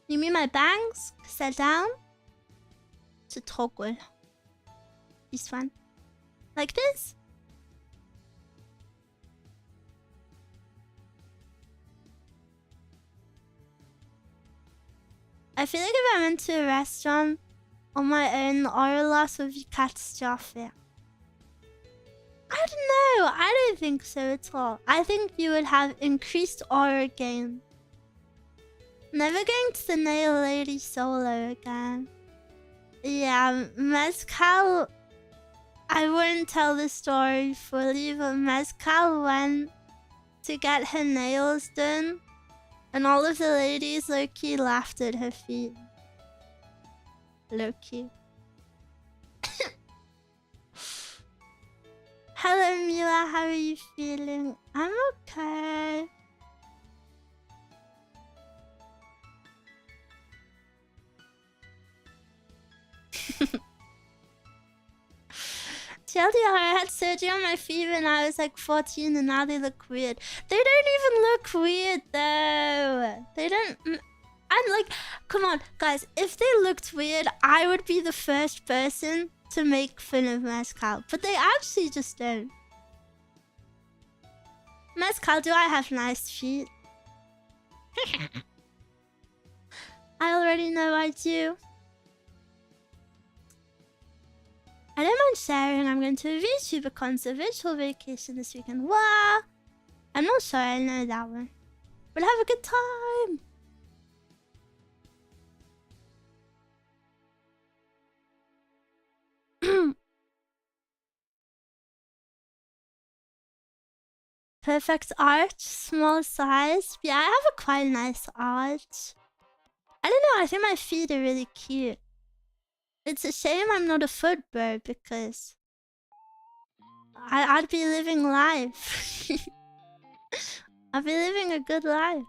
You mean my bangs? Set down? To toggle. This one. Like this? I feel like if I went to a restaurant on my own, the oral loss would be catastrophic. I don't know. I don't think so at all. I think you would have increased aura gain. Never going to the nail lady solo again. Yeah, Mezcal... I wouldn't tell the story fully, but Mezcal went to get her nails done. And all of the ladies low-key laughed at her feet. Low-key. Hello Miwa, how are you feeling? I'm okay. Tell you how I had surgery on my feet when I was like 14 and now they look weird. They don't even look weird though. They don't... I'm like, come on guys, if they looked weird, I would be the first person to make fun of Mezcal. But they actually just don't. Mezcal, do I have nice feet? I already know I do. I don't mind sharing. I'm going to a VTuber concert, virtual vacation this weekend. Wow! I'm not sure I know that one. But have a good time! Perfect arch, small size. Yeah, I have a quite nice arch. I don't know, I think my feet are really cute. It's a shame I'm not a footbird because I'd be living life. I'd be living a good life.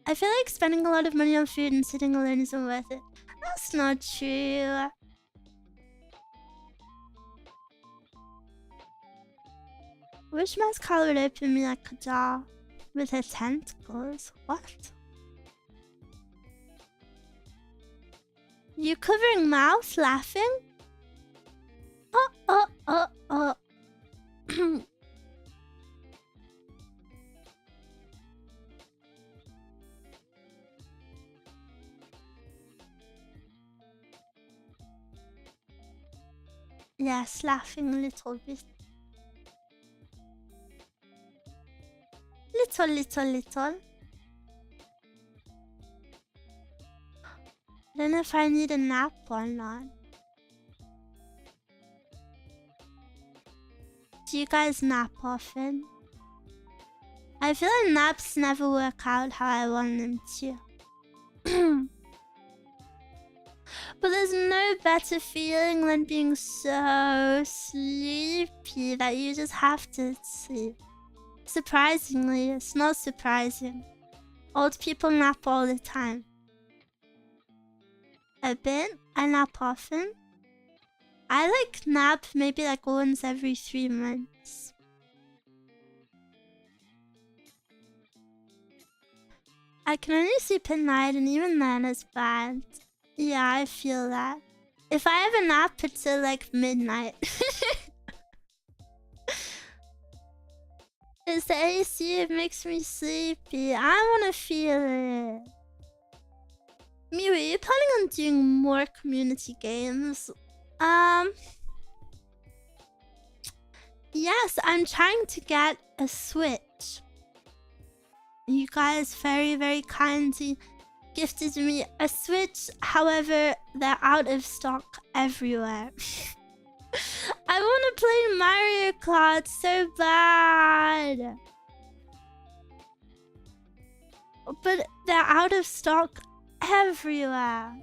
I feel like spending a lot of money on food and sitting alone isn't worth it. That's not true. Wish Mascara would open me like a jar with her tentacles. What? You covering mouth laughing? Oh. Yes, laughing a little bit. Little. I don't know if I need a nap or not. Do you guys nap often? I feel like naps never work out how I want them to. But there's no better feeling than being so sleepy that you just have to sleep. Surprisingly, it's not surprising. Old people nap all the time. A bit? I nap often. I like nap maybe like once every 3 months. I can only sleep at night and even then it's bad. Yeah, I feel that. If I have a nap, it's at like midnight. It's the AC, it makes me sleepy. I wanna feel it. Miwa, are you planning on doing more community games? Yes, I'm trying to get a Switch. You guys very, very kindly gifted me a Switch. However, they're out of stock everywhere. I want to play Mario Kart so bad. But they're out of stock everywhere.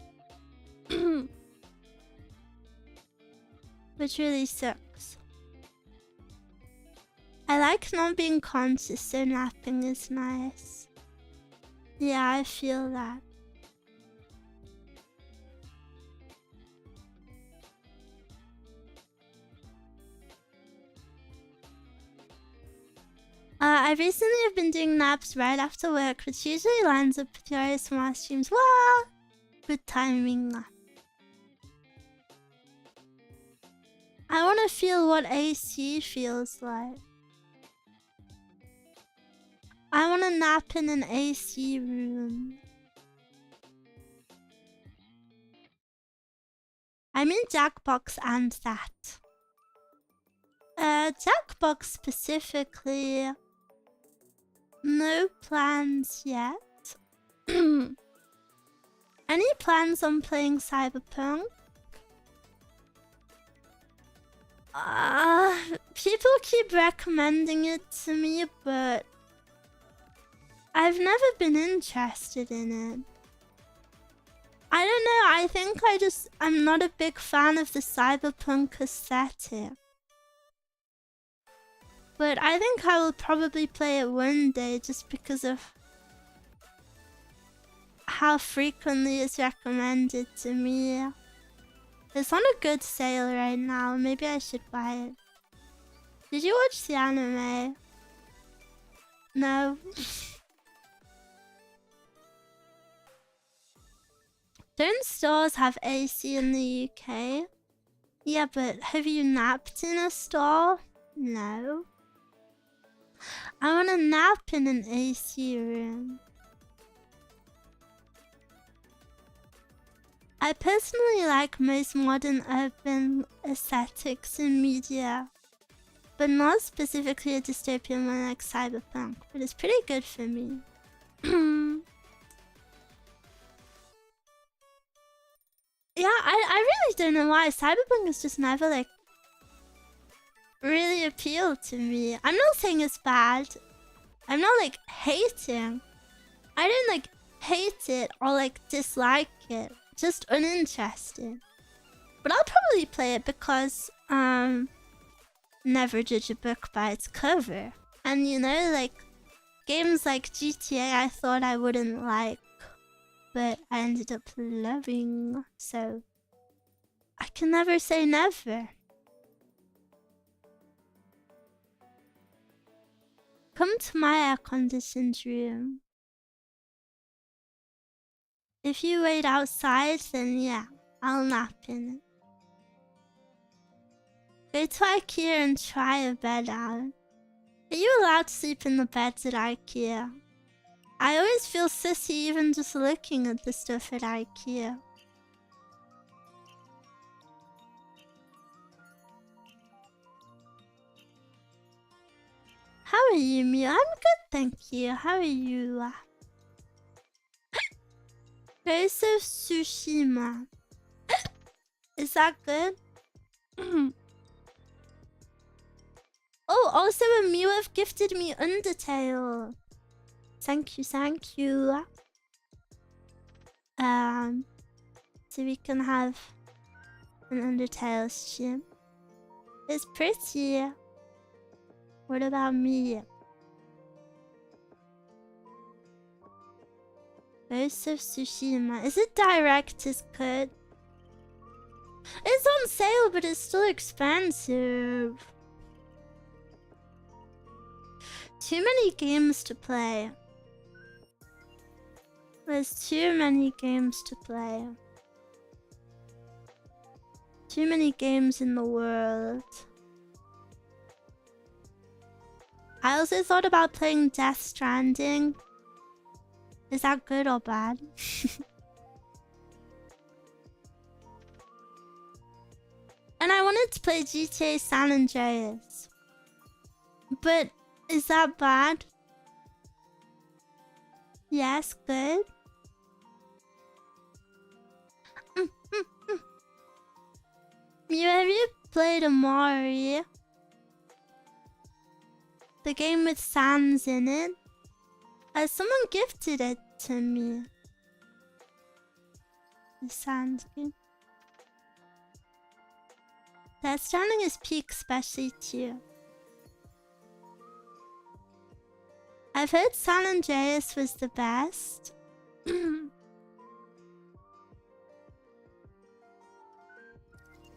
Which really sucks. I like not being conscious, so napping is nice. Yeah, I feel that. I recently have been doing naps right after work, which usually lines up with your ASMR streams. Wow! Good timing. I want to feel what AC feels like. I want to nap in an AC room. I mean Jackbox and that. Jackbox specifically. No plans yet. Any plans on playing Cyberpunk? People keep recommending it to me, but I've never been interested in it. I don't know, I think I'm not a big fan of the Cyberpunk aesthetic. But I think I will probably play it one day just because of how frequently it's recommended to me. It's on a good sale right now. Maybe I should buy it. Did you watch the anime? No. Don't stores have AC in the UK? Yeah, but have you napped in a store? No. I want to nap in an AC room. I personally like most modern urban aesthetics in media, but not specifically a dystopian one like Cyberpunk, but it's pretty good for me. Yeah, I really don't know why. Cyberpunk has just never like really appealed to me. I'm not saying it's bad. I'm not like hating. I didn't like hate it or like dislike it. Just uninterested. But I'll probably play it because never judge a book by its cover. And you know, like games like GTA I thought I wouldn't like, but I ended up loving, so I can never say never. Come to my air-conditioned room. If you wait outside, then yeah, I'll nap in it. Go to IKEA and try a bed out. Are you allowed to sleep in the beds at IKEA? I always feel sissy even just looking at the stuff at IKEA. How are you, Miwa? I'm good, thank you. How are you? Ghost of Tsushima. Is that good? Oh, also a Miwa have gifted me Undertale. Thank you, thank you. So we can have an Undertale stream. It's pretty. What about me? Ghost of Tsushima. Is it director's cut? It's on sale, but it's still expensive. Too many games to play. There's too many games to play. Too many games in the world. I also thought about playing Death Stranding. Is that good or bad? And I wanted to play GTA San Andreas. But is that bad? Yes, good. Have you played Amari? The game with Sans in it? Someone gifted it to me. The Sans game. Death Stranding is peak, especially too. I've heard San Andreas was the best.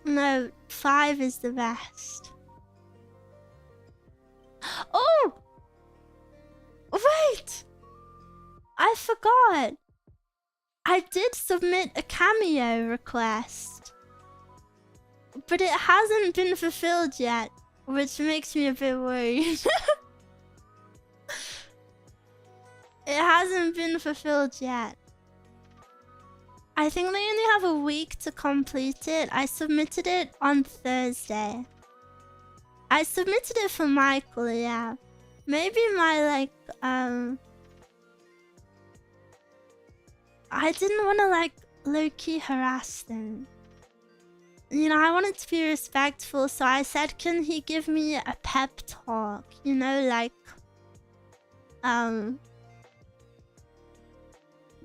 No, 5 is the best. Oh! Wait! I forgot. I did submit a cameo request. But it hasn't been fulfilled yet, which makes me a bit worried. It hasn't been fulfilled yet. I think they only have a week to complete it. I submitted it on Thursday. I submitted it for Michael, yeah. Maybe my, like, I didn't want to, like, low-key harass them. You know, I wanted to be respectful, so I said, can he give me a pep talk? You know, like,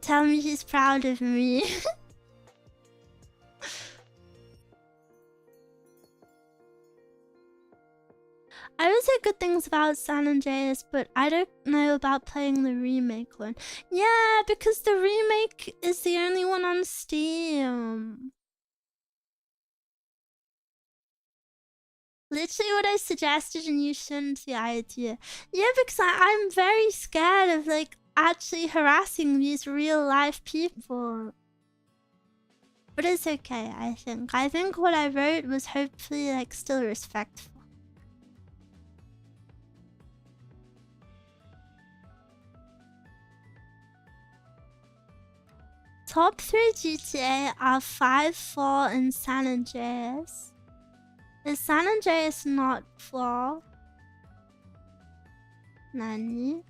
tell me he's proud of me. I would say good things about San Andreas, but I don't know about playing the remake one. Yeah, because the remake is the only one on Steam. Literally what I suggested and you shunned the idea. Yeah, because I'm very scared of, like, actually harassing these real life people. But it's okay, I think. I think what I wrote was hopefully, like, still respectful. Top 3 GTA are 5, 4, and San Andreas. Is San Andreas not 4? Nani?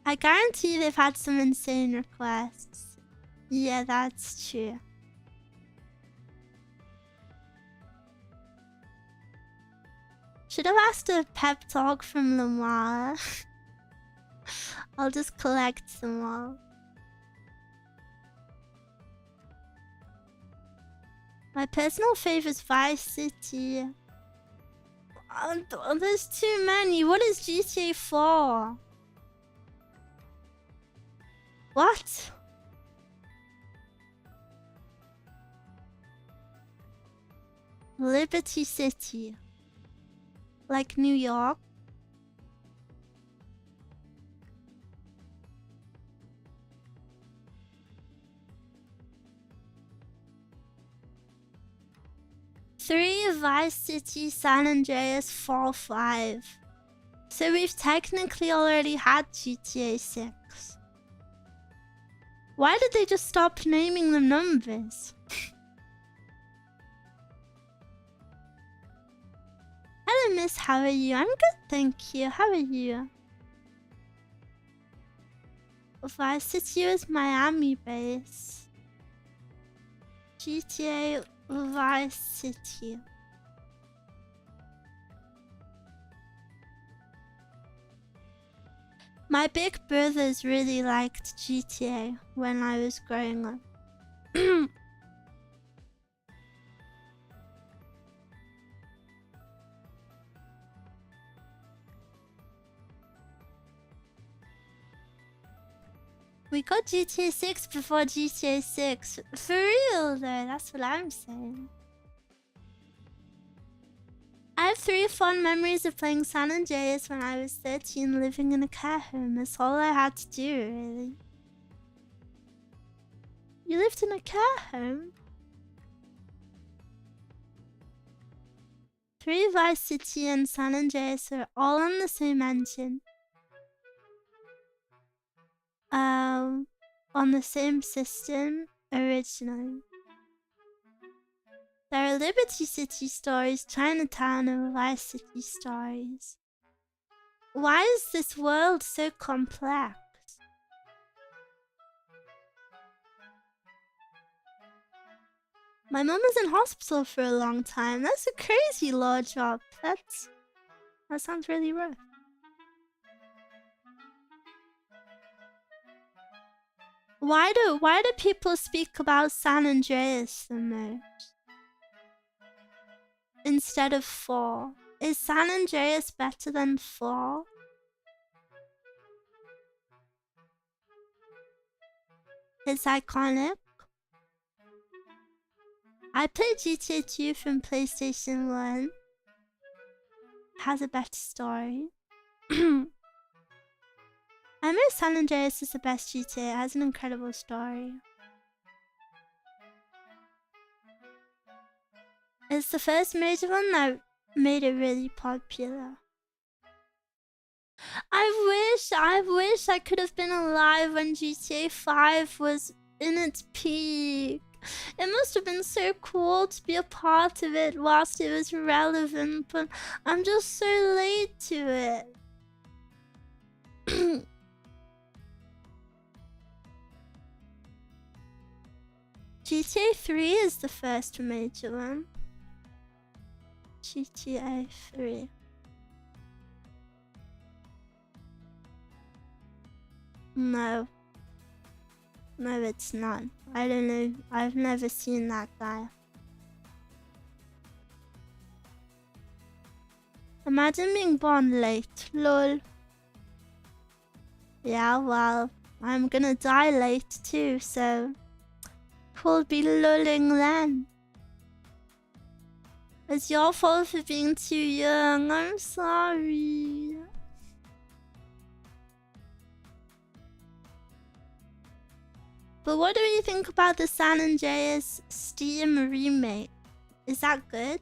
I guarantee they've had some insane requests. Yeah, that's true. Should have asked a pep talk from Lamar. I'll just collect them all. My personal favorite is Vice City. There's too many. What is GTA 4? What? Liberty City. Like New York. Three, Vice City, San Andreas, 4, 5. So we've technically already had GTA 6. Why did they just stop naming them numbers? Hello, Miss. How are you? I'm good, thank you. How are you? Vice City is Miami base. GTA Vice City. My big brothers really liked GTA when I was growing up. We got GTA 6 before GTA 6. For real though, that's what I'm saying. I have 3 fond memories of playing San Andreas when I was 13, living in a care home. That's all I had to do, really. You lived in a care home? 3 Vice City and San Andreas are all on the same engine. On the same system originally. There are Liberty City stories, Chinatown, and Vice City stories. Why is this world so complex? My mom was in hospital for a long time. That's a crazy law job. That sounds really rough. Why do people speak about San Andreas the most instead of 4? Is San Andreas better than 4? It's iconic. I played GTA 2 from PlayStation 1. Has a better story. I know San Andreas is the best GTA. It has an incredible story. It's the first major one that made it really popular. I wish I could have been alive when GTA 5 was in its peak. It must have been so cool to be a part of it whilst it was relevant, but I'm just so late to it. GTA 3 is the first major one. GTA 3. No. No, it's not. I don't know. I've never seen that guy. Imagine being born late. Lol. Yeah, well, I'm gonna die late too, so who'll be lulling then? It's your fault for being too young. I'm sorry. But what do you think about the San Andreas Steam remake? Is that good?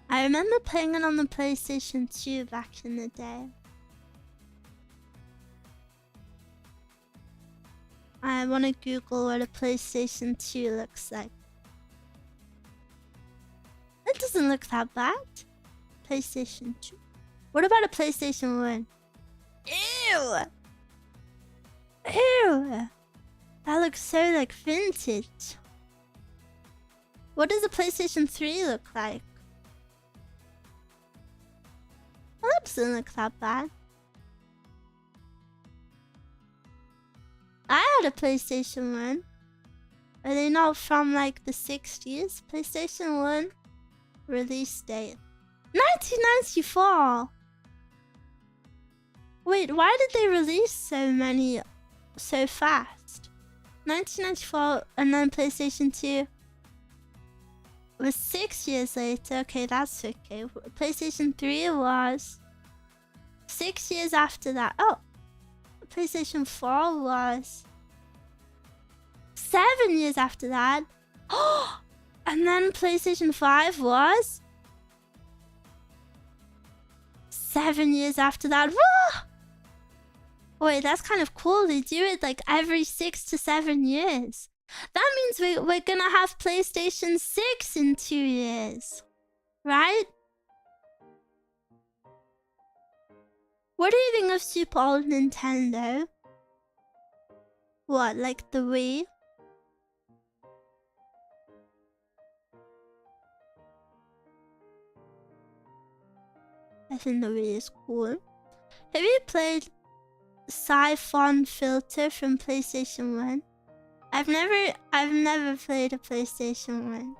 I remember playing it on the PlayStation 2 back in the day. I want to Google what a PlayStation 2 looks like. It doesn't look that bad. PlayStation 2. What about a PlayStation 1? Ew! Ew! That looks so like vintage. What does a PlayStation 3 look like? Well, that doesn't look that bad. had a PlayStation 1. Are they not from like the 60s? PlayStation 1 release date 1994. Wait, why did they release so many so fast? 1994 and then PlayStation 2 was 6 years later. Okay, that's okay. PlayStation 3 was 6 years after that. Oh, PlayStation 4 was 7 years after that. Oh, and then PlayStation 5 was 7 years after that. Whoa! Wait, that's kind of cool. They do it like every 6 to 7 years. That means we're gonna have PlayStation 6 in 2 years. Right? What do you think of Super Old Nintendo? What, like the Wii? I think the Wii is cool. Have you played Siphon Filter from PlayStation 1? I've never played a PlayStation 1.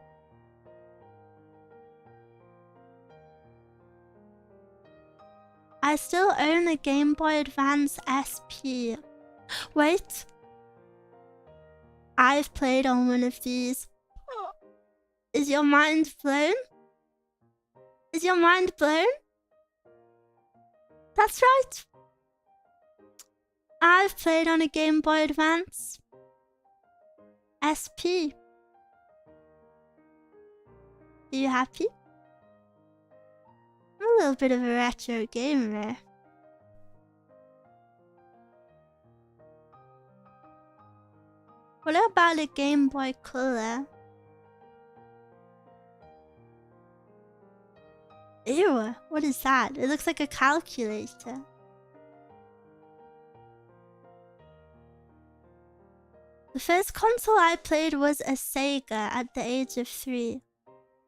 I still own a Game Boy Advance SP. Wait. I've played on one of these. Is your mind blown? Is your mind blown? That's right. I've played on a Game Boy Advance SP. Are you happy? I'm a little bit of a retro gamer. What about a Game Boy Color? Ew, what is that? It looks like a calculator. The first console I played was a Sega at the age of 3.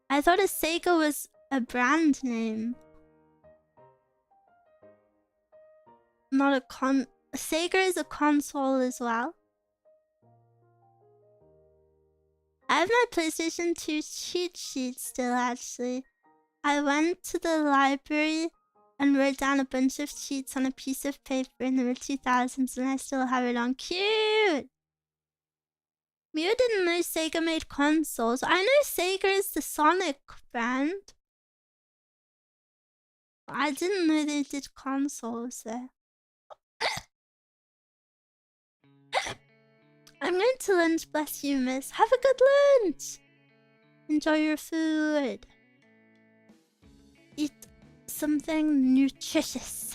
I thought a Sega was a brand name. Not a Sega is a console as well. I have my PlayStation 2 cheat sheet still, actually. I went to the library and wrote down a bunch of cheats on a piece of paper in the mid-2000s, and I still have it on. Cute! Miwa didn't know Sega made consoles. I know Sega is the Sonic brand. I didn't know they did consoles there. I'm going to lunch, bless you, miss. Have a good lunch! Enjoy your food. Eat something nutritious.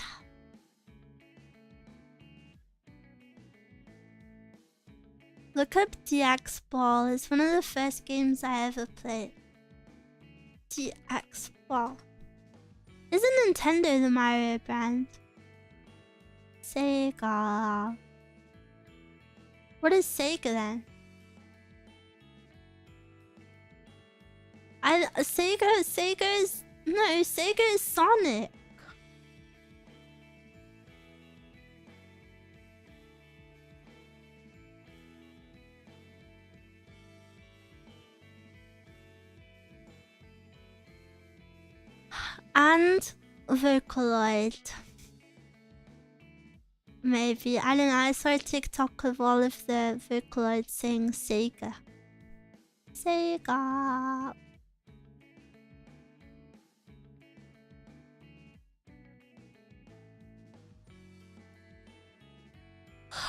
Look up DX Ball. It's one of the first games I ever played. DX Ball. Isn't Nintendo the Mario brand? Sega. What is Sega then? Sega is Sonic. And Vocaloid. Maybe. I don't know. I saw a TikTok of all of the Vocaloids saying Sega. Sega.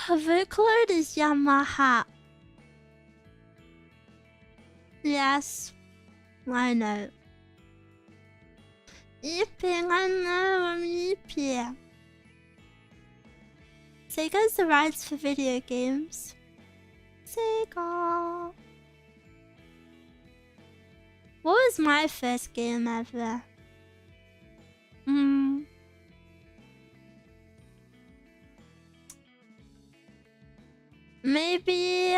Vocaloid is Yamaha. Yes. I know. Eeping, I know, I'm eeping. Sega has the rights for video games. Sega. What was my first game ever? Maybe...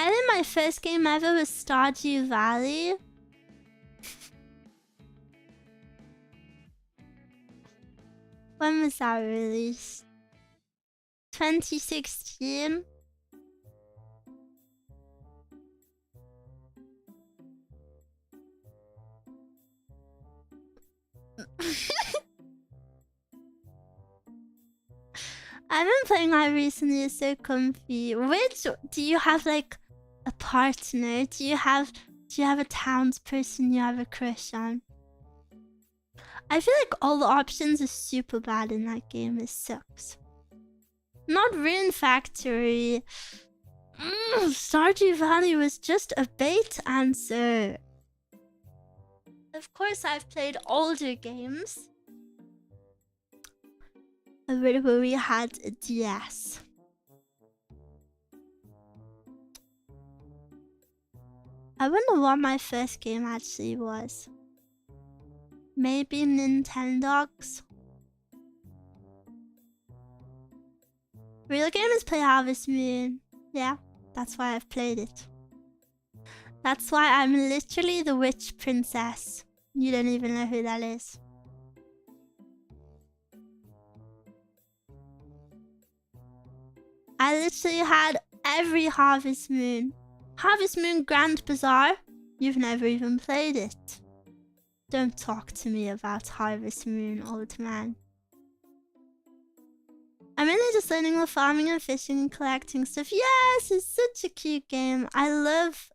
I think my first game ever was Stardew Valley. When was that released? 2016? I've been playing that recently, it's so comfy. Which, do you have like a partner? Do you have a townsperson you have a crush on? I feel like all the options are super bad in that game, it sucks. Not Rune Factory. Stardew Valley was just a bait answer. Of course I've played older games. Where we had a DS. I wonder what my first game actually was. Maybe Nintendogs? Real gamers play Harvest Moon. Yeah, that's why I've played it. That's why I'm literally the witch princess. You don't even know who that is. I literally had every Harvest Moon. Harvest Moon Grand Bazaar? You've never even played it. Don't talk to me about Harvest Moon, old man. I'm really just learning about farming and fishing and collecting stuff. Yes, it's such a cute game. I love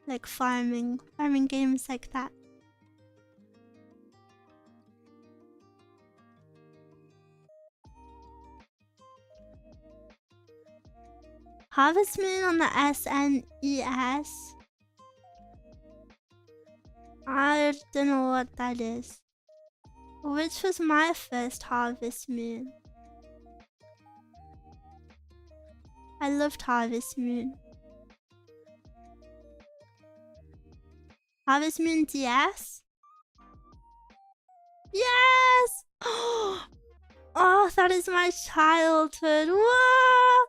like farming games like that. Harvest Moon on the SNES. I don't know what that is. Which was my first Harvest Moon? I loved Harvest Moon. Harvest Moon DS? Yes! Oh, that is my childhood. Whoa!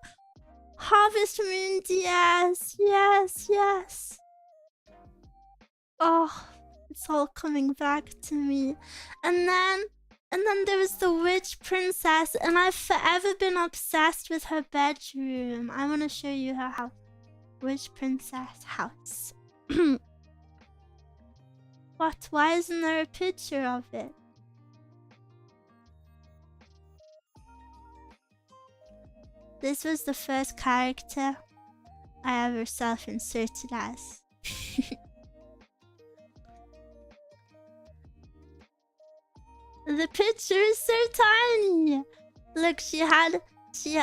Harvest Moon DS. Yes, yes. Oh, it's all coming back to me. And then there was the Witch Princess, and I've forever been obsessed with her bedroom. I want to show you her house. Witch Princess house. What? Why isn't there a picture of it? This was the first character I ever self-inserted as. The picture is so tiny. Look,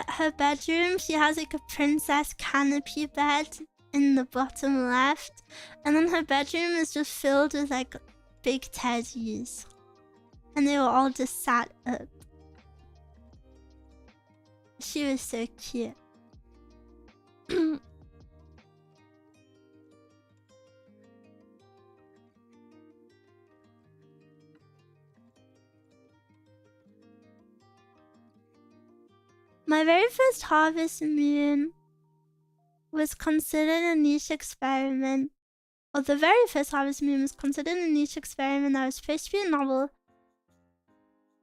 her bedroom, she has like a princess canopy bed in the bottom left. And then her bedroom is just filled with like big teddies. And they were all just sat up. She was so cute. My very first Harvest Moon was considered a niche experiment. Or the very first Harvest Moon was considered a niche experiment that was supposed to be a novel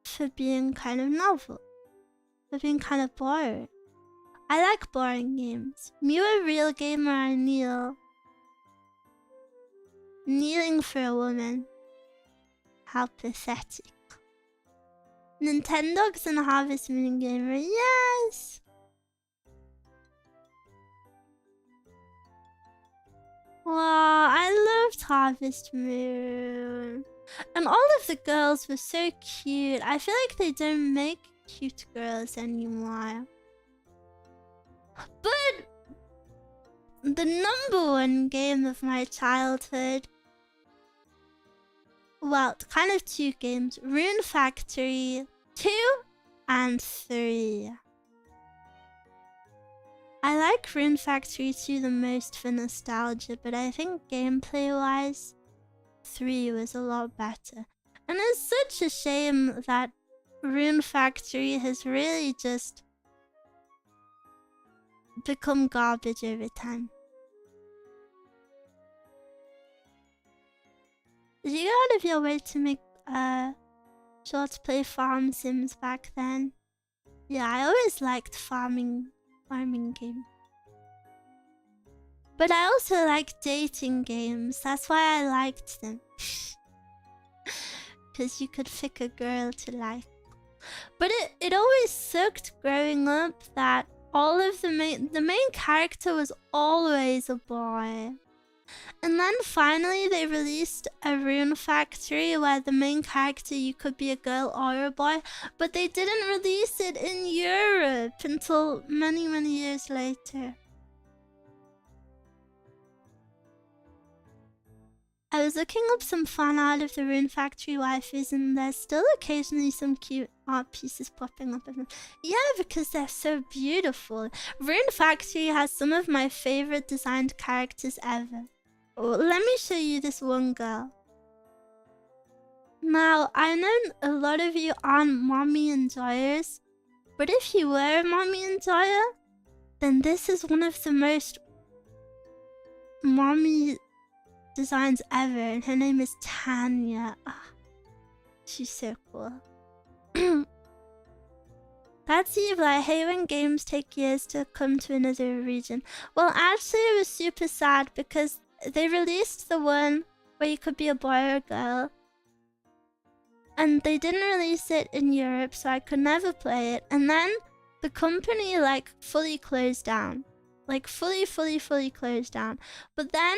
for being kind of novel. For being kind of boring. I like boring games. Miwa, real gamer, I kneel. Kneeling for a woman. How pathetic. Nintendogs and Harvest Moon gamer, yes! Wow, I loved Harvest Moon. And all of the girls were so cute. I feel like they don't make cute girls anymore. But the #1 game of my childhood, well, kind of 2 games, Rune Factory 2 and 3. I like Rune Factory 2 the most for nostalgia, but I think gameplay-wise, 3 was a lot better. And it's such a shame that Rune Factory has really just become garbage over time. Did you go out of your way to make short play farm sims back then? Yeah, I always liked farming games. But I also like dating games. That's why I liked them. Because you could pick a girl to like. But it always sucked growing up that all of the main character was always a boy. And then finally they released a Rune Factory where the main character you could be a girl or a boy, but they didn't release it in Europe until many, many years later. I was looking up some fan art of the Rune Factory waifus and there's still occasionally some cute art pieces popping up of them. Yeah, because they're so beautiful. Rune Factory has some of my favorite designed characters ever. Let me show you this one girl. Now, I know a lot of you aren't mommy enjoyers, but if you were a mommy enjoyer, then this is one of the most mommy designs ever, and her name is Tanya. Oh, she's so cool. That's evil. I hate when games take years to come to another region. Well, actually, it was super sad because they released the one where you could be a boy or a girl, and they didn't release it in Europe, so I could never play it. And then the company like fully closed down, like fully closed down. But then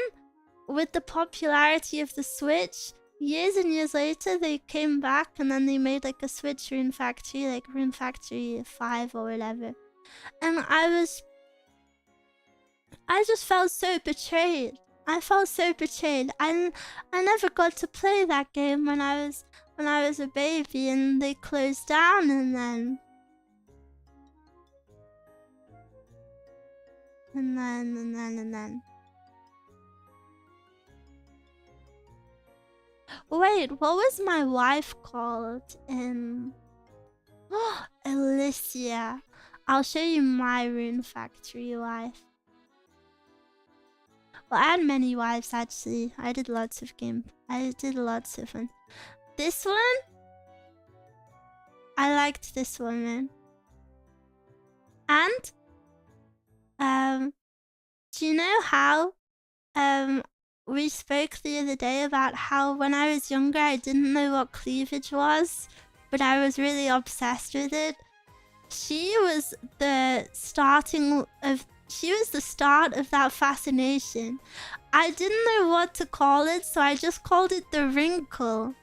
with the popularity of the Switch, years and years later, they came back and then they made like a Switch Rune Factory, like Rune Factory 5 or whatever. And I just felt so betrayed. I felt so betrayed. I never got to play that game when I was a baby, and they closed down, and then Wait, what was my wife called in Alicia? I'll show you my Rune Factory wife. Well, I had many wives actually. I did lots of them. This one, I liked this woman. And do you know how we spoke the other day about how when I was younger I didn't know what cleavage was, but I was really obsessed with it? She was the start of that fascination. I didn't know what to call it, so I just called it the wrinkle.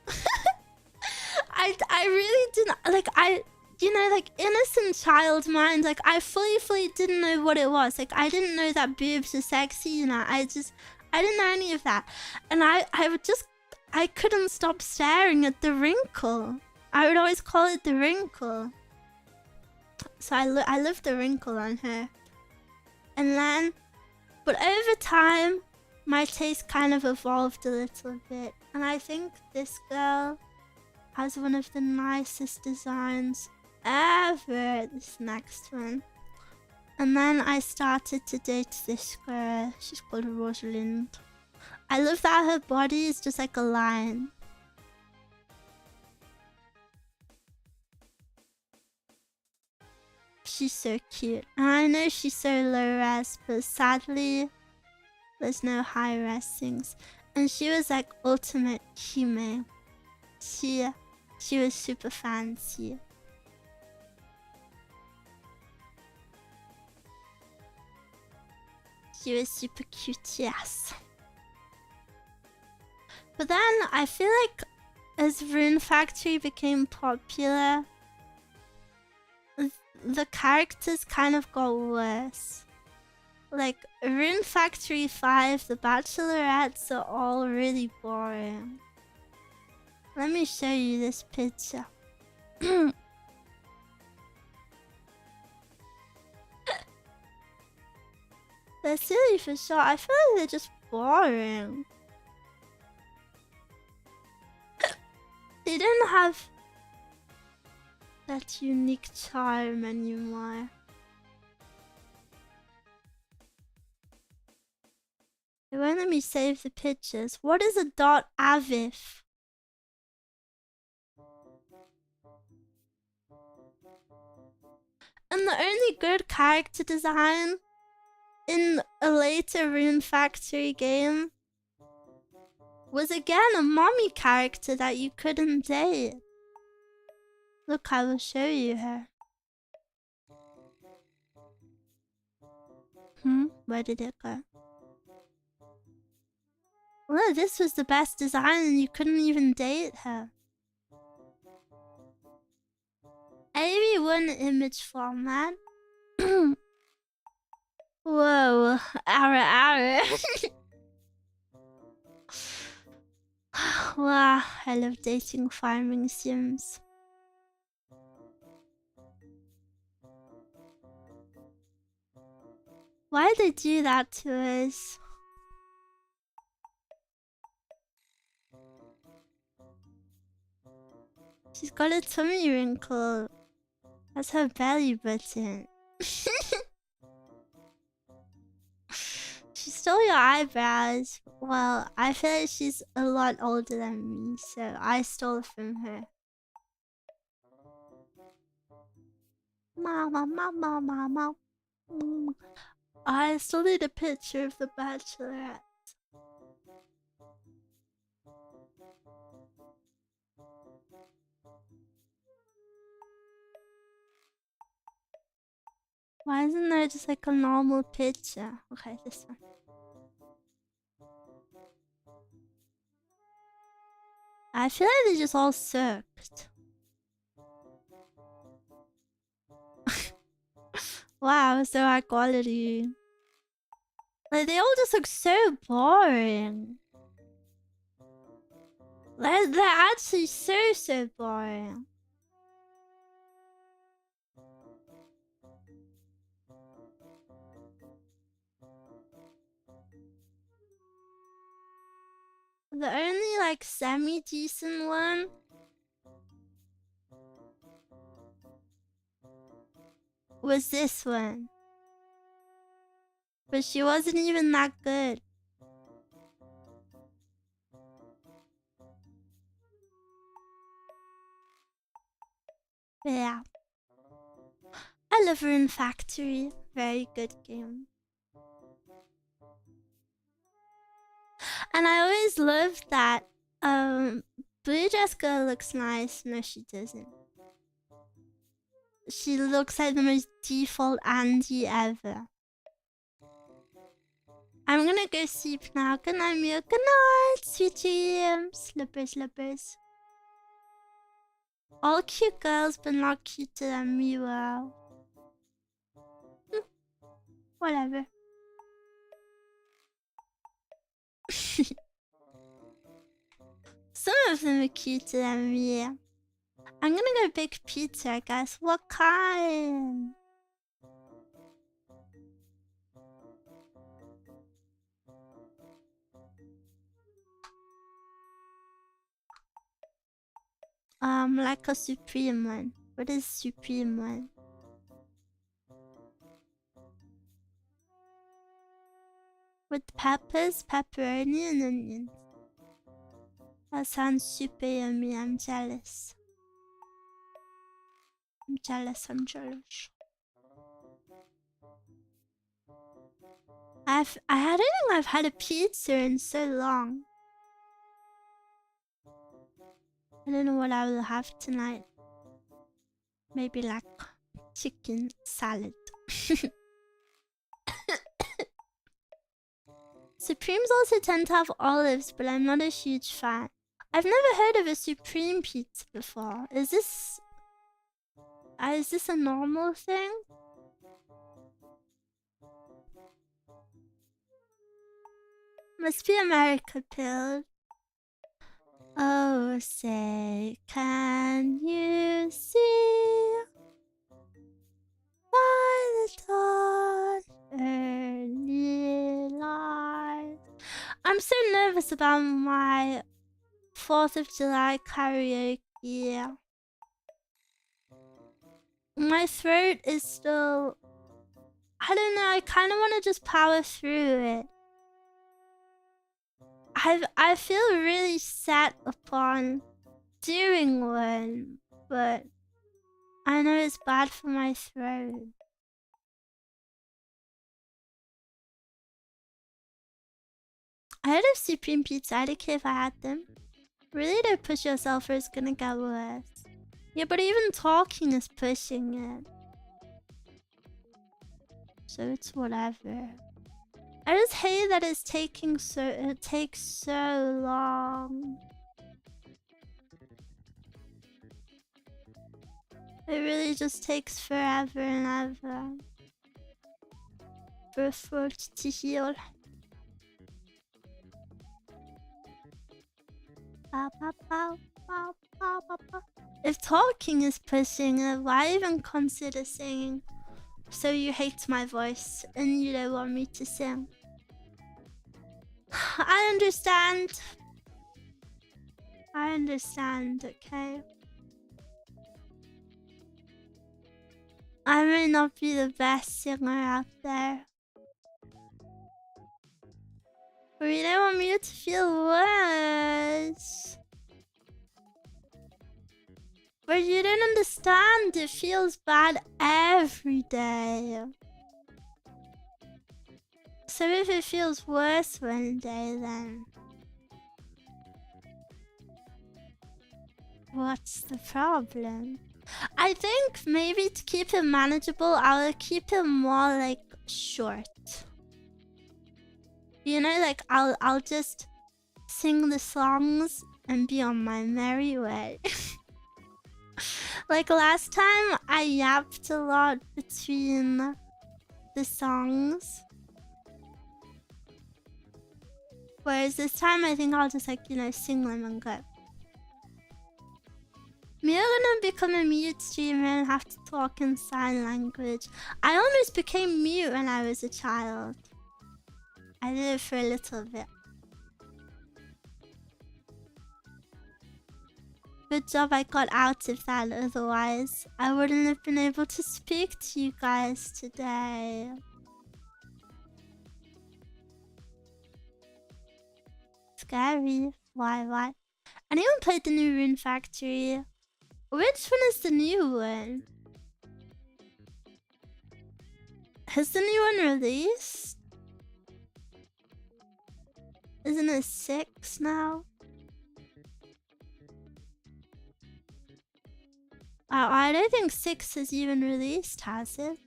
I really didn't, like, like innocent child mind, like I fully didn't know what it was. Like I didn't know that boobs are sexy, you know. I didn't know any of that. And I couldn't stop staring at the wrinkle. I would always call it the wrinkle. So I loved the wrinkle on her. And then, but over time, my taste kind of evolved a little bit. And I think this girl has one of the nicest designs ever, this next one. And then I started to date this girl. She's called Rosalind. I love that her body is just like a line. She's so cute. And I know she's so low res, but sadly, there's no high res things. And she was like ultimate hime. She was super fancy. She was super cute, yes. But then I feel like as Rune Factory became popular, the characters kind of got worse. Like Rune Factory 5, the bachelorettes are all really boring. Let me show you this picture. They're silly for sure. I feel like they're just boring. They don't have that unique charm anymore. It won't let me save the pictures. What is a .avif? And the only good character design in a later Rune Factory game was again a mommy character that you couldn't date. Look, I will show you her. Where did it go? Well, this was the best design and you couldn't even date her. AV1 image format. Whoa, arrow. Wow, I love dating farming sims. Why'd they do that to us? She's got a tummy wrinkle. That's her belly button. She stole your eyebrows. Well, I feel like she's a lot older than me, so I stole from her. Mama. I still need a picture of the Bachelorette. Why isn't there just like a normal picture? Okay, this one. I feel like they just all sucked. Wow, so high quality. Like, they all just look so boring. Like, they're actually so boring. The only, like, semi-decent one was this one. But she wasn't even that good. But yeah. I love Rune Factory. Very good game. And I always loved that Blue Dress Girl looks nice. No, she doesn't. She looks like the most default Andy ever. I'm gonna go sleep now. Good night, Miwa. Good night, sweet dreams. Slippers. All cute girls, but not cuter than Miwa. Whatever. Some of them are cuter than me. I'm gonna go bake pizza, I guess. What kind? Like a supreme one. What is supreme one? With peppers, pepperoni, and onions. That sounds super yummy. I'm jealous. I'm jealous. I don't think I've had a pizza in so long. I don't know what I will have tonight. Maybe like chicken salad. Supremes also tend to have olives, but I'm not a huge fan. I've never heard of a Supreme pizza before. Is this a normal thing? Must be America Pill. Oh, say, can you see by the dawn early light? I'm so nervous about my 4th of July karaoke. My throat is still... I don't know, I kind of want to just power through it. I feel really set upon doing one, but I know it's bad for my throat. I had a Supreme Pizza. I'd okay if I had them. Really don't push yourself or it's gonna get worse. Yeah, but even talking is pushing it. So it's whatever. I just hate that it takes so long. It really just takes forever and ever for a throat to heal. If talking is pushing it, why even consider singing? So you hate my voice and you don't want me to sing. I understand. I understand, okay? I may not be the best singer out there, but you don't want me to feel worse. But you don't understand, it feels bad every day. So if it feels worse one day, then what's the problem? I think maybe to keep it manageable, I'll keep it more like short. You know, like I'll just sing the songs and be on my merry way. Like last time, I yapped a lot between the songs. Whereas this time, I think I'll just like, you know, sing them and go. We're gonna become a mute streamer and have to talk in sign language. I almost became mute when I was a child. I did it for a little bit. Good job I got out of that, otherwise I wouldn't have been able to speak to you guys today. Scary. Why? Anyone played the new Rune Factory? Which one is the new one? Has the new one released? Isn't it 6 now? I don't think 6 has even released, has it?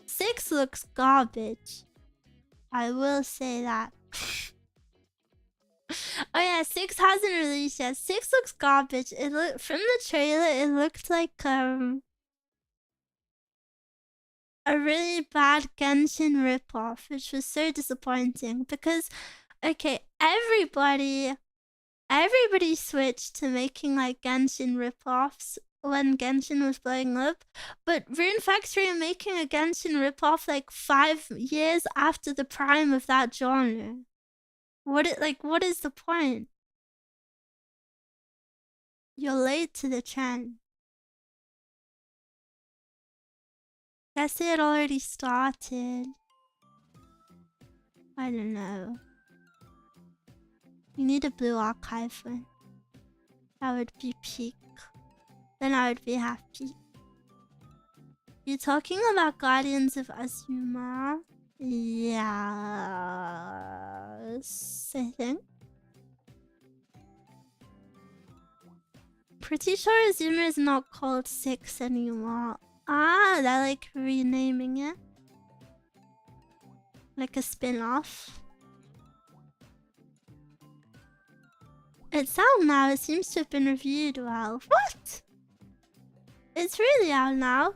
6 looks garbage. I will say that. Oh yeah, 6 hasn't released yet. 6 looks garbage. It looked from the trailer, it looked like a really bad Genshin ripoff, which was so disappointing because okay, everybody switched to making like Genshin ripoffs when Genshin was blowing up, but Rune Factory are making a Genshin ripoff like 5 years after the prime of that genre. What is the point? You're late to the trend. Guess it already started. I don't know. You need a blue archive one. That would be peak. Then I would be happy. You're talking about Guardians of Azuma? Yes, I think. Pretty sure Azuma is not called 6 anymore. Ah, they're like renaming it. Like a spin-off. It's out now. It seems to have been reviewed well. What? It's really out now.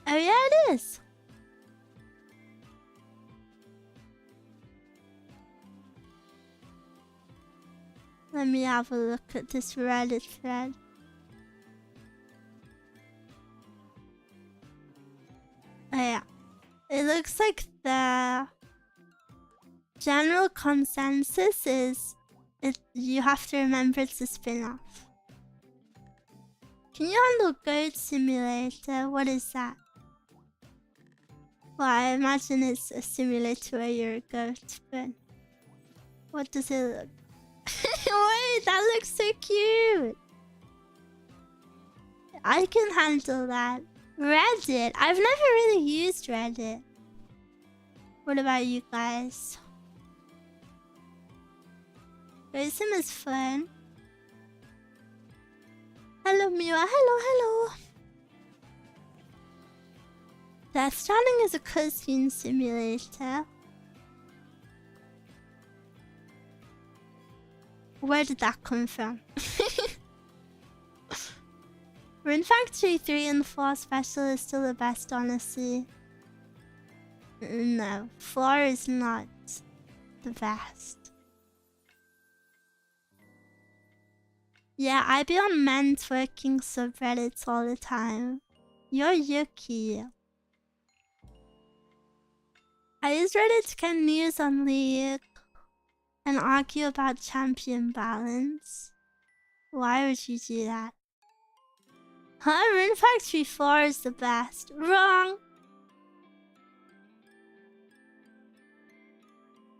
Oh yeah, it is. Let me have a look at this Reddit thread. Oh yeah. It looks like the general consensus is you have to remember it's a spin-off. Can you handle Goat Simulator? What is that? Well, I imagine it's a simulator where you're a goat, but... What does it look? Wait, that looks so cute! I can handle that. Reddit. I've never really used Reddit. What about you guys? Sim is fun. Hello, Miwa. Hello. Death Stranding is a cutscene simulator. Where did that come from? Rune Factory 3 and 4 Special is still the best, honestly. No, 4 is not the best. Yeah, I be on men twerking subreddits all the time. You're Yuki. I use Reddit to get news on League and argue about champion balance. Why would you do that? Huh? Rune Factory 4 is the best. Wrong!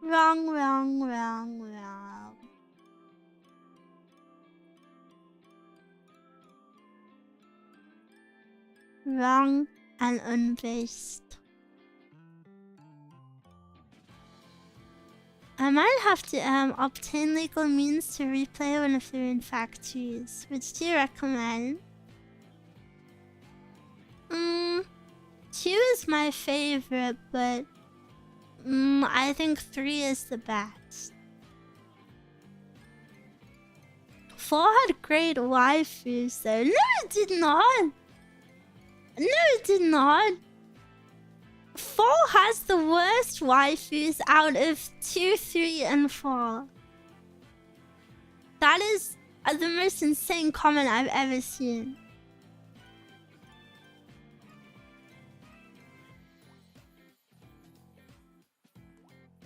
Wrong. Wrong and unbased. I might have to obtain legal means to replay one of the Rune Factories. Which do you recommend? 2 is my favorite, but I think 3 is the best. 4 had great waifus though. No, it did not! No, it did not! 4 has the worst waifus out of 2, 3, and 4. That is the most insane comment I've ever seen.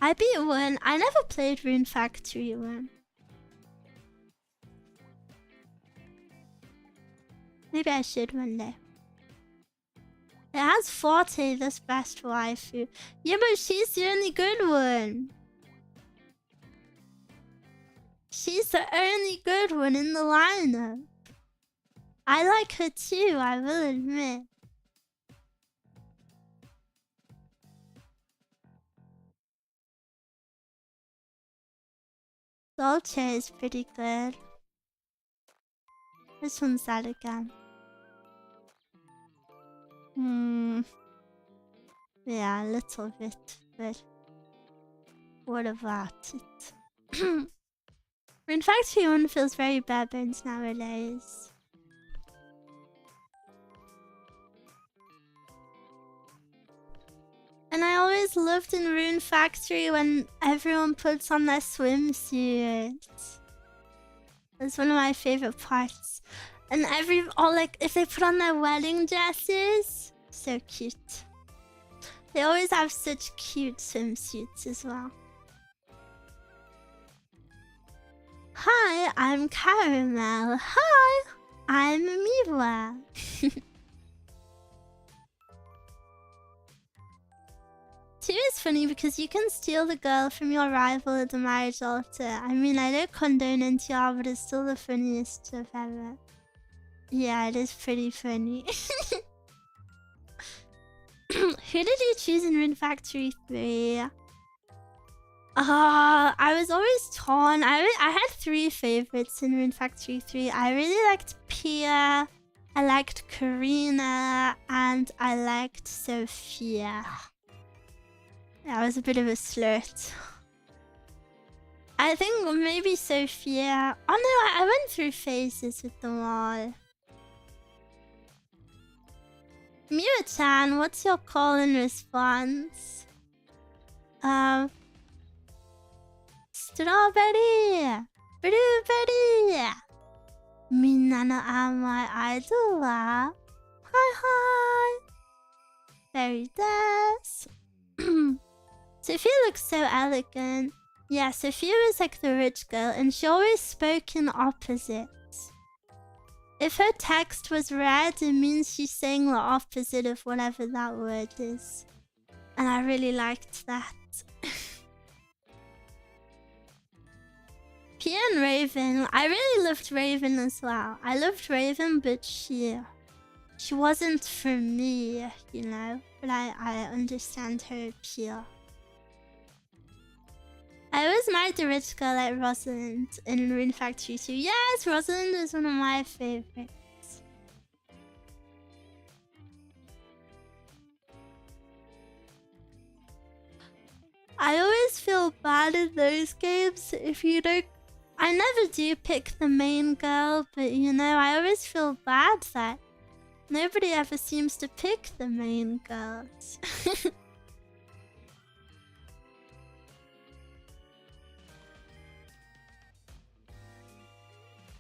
I beat 1. I never played Rune Factory 1. Maybe I should one day. It has Forte, this best waifu. Yeah, but she's the only good one. She's the only good one in the lineup. I like her too, I will admit. Dolce is pretty good. Which one's that again? Yeah, a little bit, but what about it? In fact, Fiona feels very bare bones nowadays. And I always loved in Rune Factory when everyone puts on their swimsuits. That's one of my favorite parts. And if they put on their wedding dresses, so cute. They always have such cute swimsuits as well. Hi, I'm Caramel. Hi, I'm Miwa. Two is funny because you can steal the girl from your rival at the marriage altar. I mean, I don't condone NTR, but it's still the funniest stuff ever. Yeah, it is pretty funny. Who did you choose in Rune Factory 3? I was always torn. I had 3 favorites in Rune Factory 3. I really liked Pia, I liked Karina, and I liked Sophia. I was a bit of a slut. I think maybe Sophia... Oh no, I went through phases with them all. Miwa-chan, what's your call and response? Strawberry! Blueberry! Minna no amai idol wa? Hi hi! Very nice. Sophia looks so elegant. Yeah, Sophia was like the rich girl and she always spoke in opposites. If her text was red, it means she's saying the opposite of whatever that word is. And I really liked that. Pia and Raven. I really loved Raven as well. I loved Raven, but she wasn't for me, you know. But I understand her appeal. I always married the rich girl like Rosalind in Rune Factory 2. Yes, Rosalind is one of my favorites. I always feel bad in those games if you don't... I never do pick the main girl, but you know, I always feel bad that nobody ever seems to pick the main girls.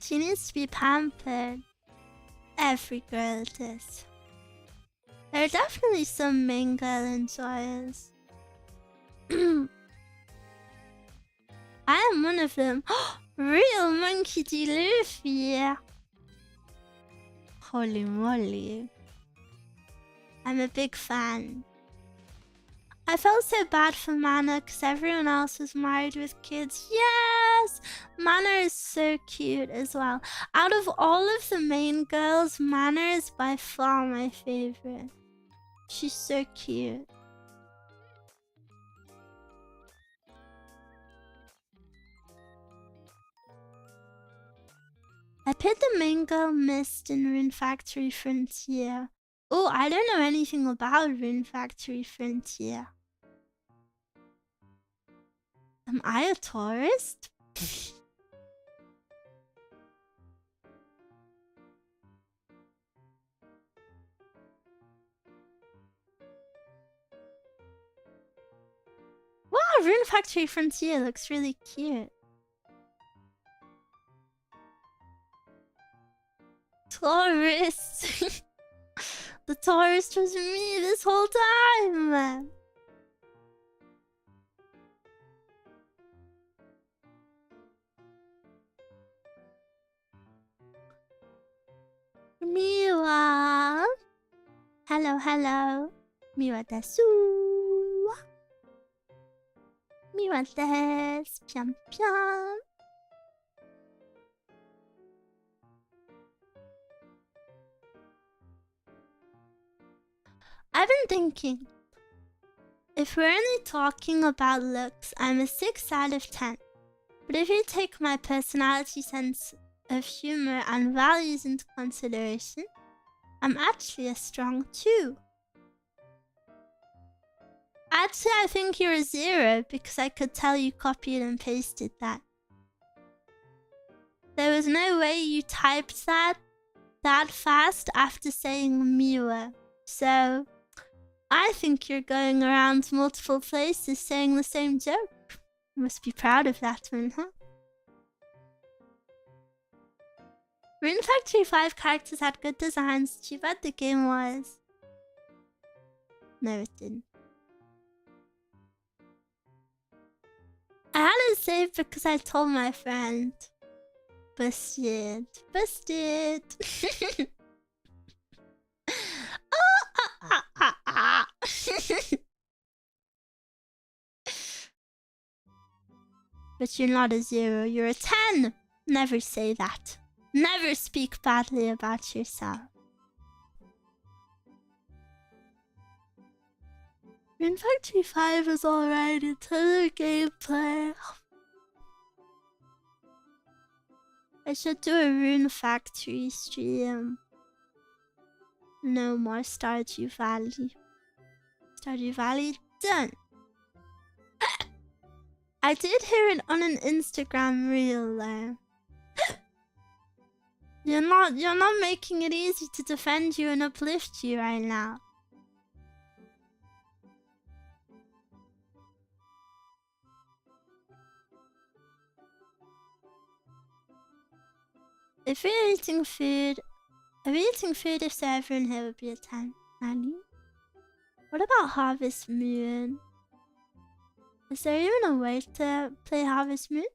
She needs to be pampered. Every girl does. There are definitely some main girl enjoyers. I am one of them. Real Monkey D. Luffy. Holy moly. I'm a big fan. I felt so bad for Mana because everyone else was married with kids. Yes! Mana is so cute as well. Out of all of the main girls, Mana is by far my favorite. She's so cute. I put the main girl Mist in Rune Factory Frontier. Oh, I don't know anything about Rune Factory Frontier. Am I a tourist? Wow, Rune Factory Frontier looks really cute. Tourist. The tourist was me this whole time. Miwa. Hello, hello. Miwa desuuuuu. Miwa desu. Piam piam. I've been thinking, if we're only talking about looks, I'm a 6 out of 10. But if you take my personality, sense of humor, and values into consideration, I'm actually a strong 2. Actually, I think you're a 0 because I could tell you copied and pasted that. There was no way you typed that fast after saying Miwa. So I think you're going around multiple places saying the same joke. You must be proud of that one, huh? Rune Factory 5 characters had good designs. Too bad the game was. No, it didn't. I had it saved because I told my friend. Busted. Busted. But you're not a 0, you're a 10! Never say that. Never speak badly about yourself. Rune Factory 5 is alright in terms of gameplay. I should do a Rune Factory stream. No more Stardew Valley. Stardew Valley done. I did hear it on an Instagram reel though. You're not making it easy to defend you and uplift you right now. If we're eating food, if so everyone here would be a 10. Nani? What about Harvest Moon? Is there even a way to play Harvest Moon?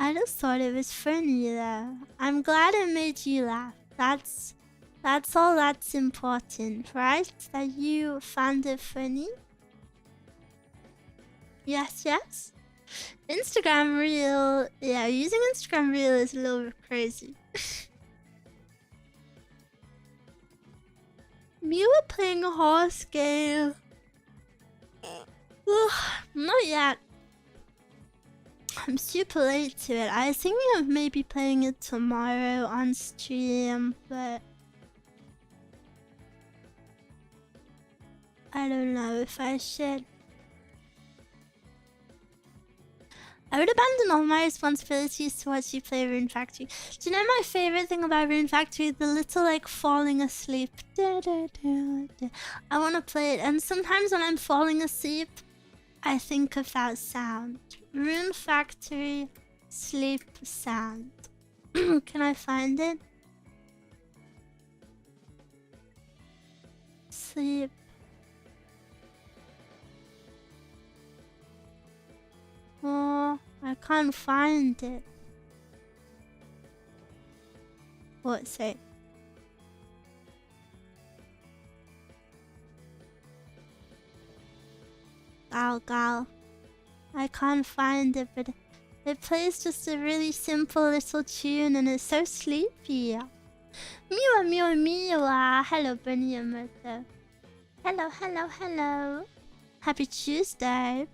I just thought it was funny though. I'm glad it made you laugh. That's all that's important, right? That you found it funny. Yes, yes. Instagram Reel, yeah, using Instagram Reel is a little bit crazy. Miwa playing a horse game. Not yet. I'm super late to it. I was thinking of maybe playing it tomorrow on stream, but I don't know if I should. I would abandon all my responsibilities to watch you play Rune Factory. Do you know my favorite thing about Rune Factory? The little like falling asleep. Da, da, da, da. I want to play it, and sometimes when I'm falling asleep, I think of that sound. Rune Factory sleep sound. Can I find it? Sleep. Oh, I can't find it. What's it? Gal. I can't find it, but it plays just a really simple little tune and it's so sleepy. Miwa. Hello, Bunny and Murtha. Hello. Happy Tuesday.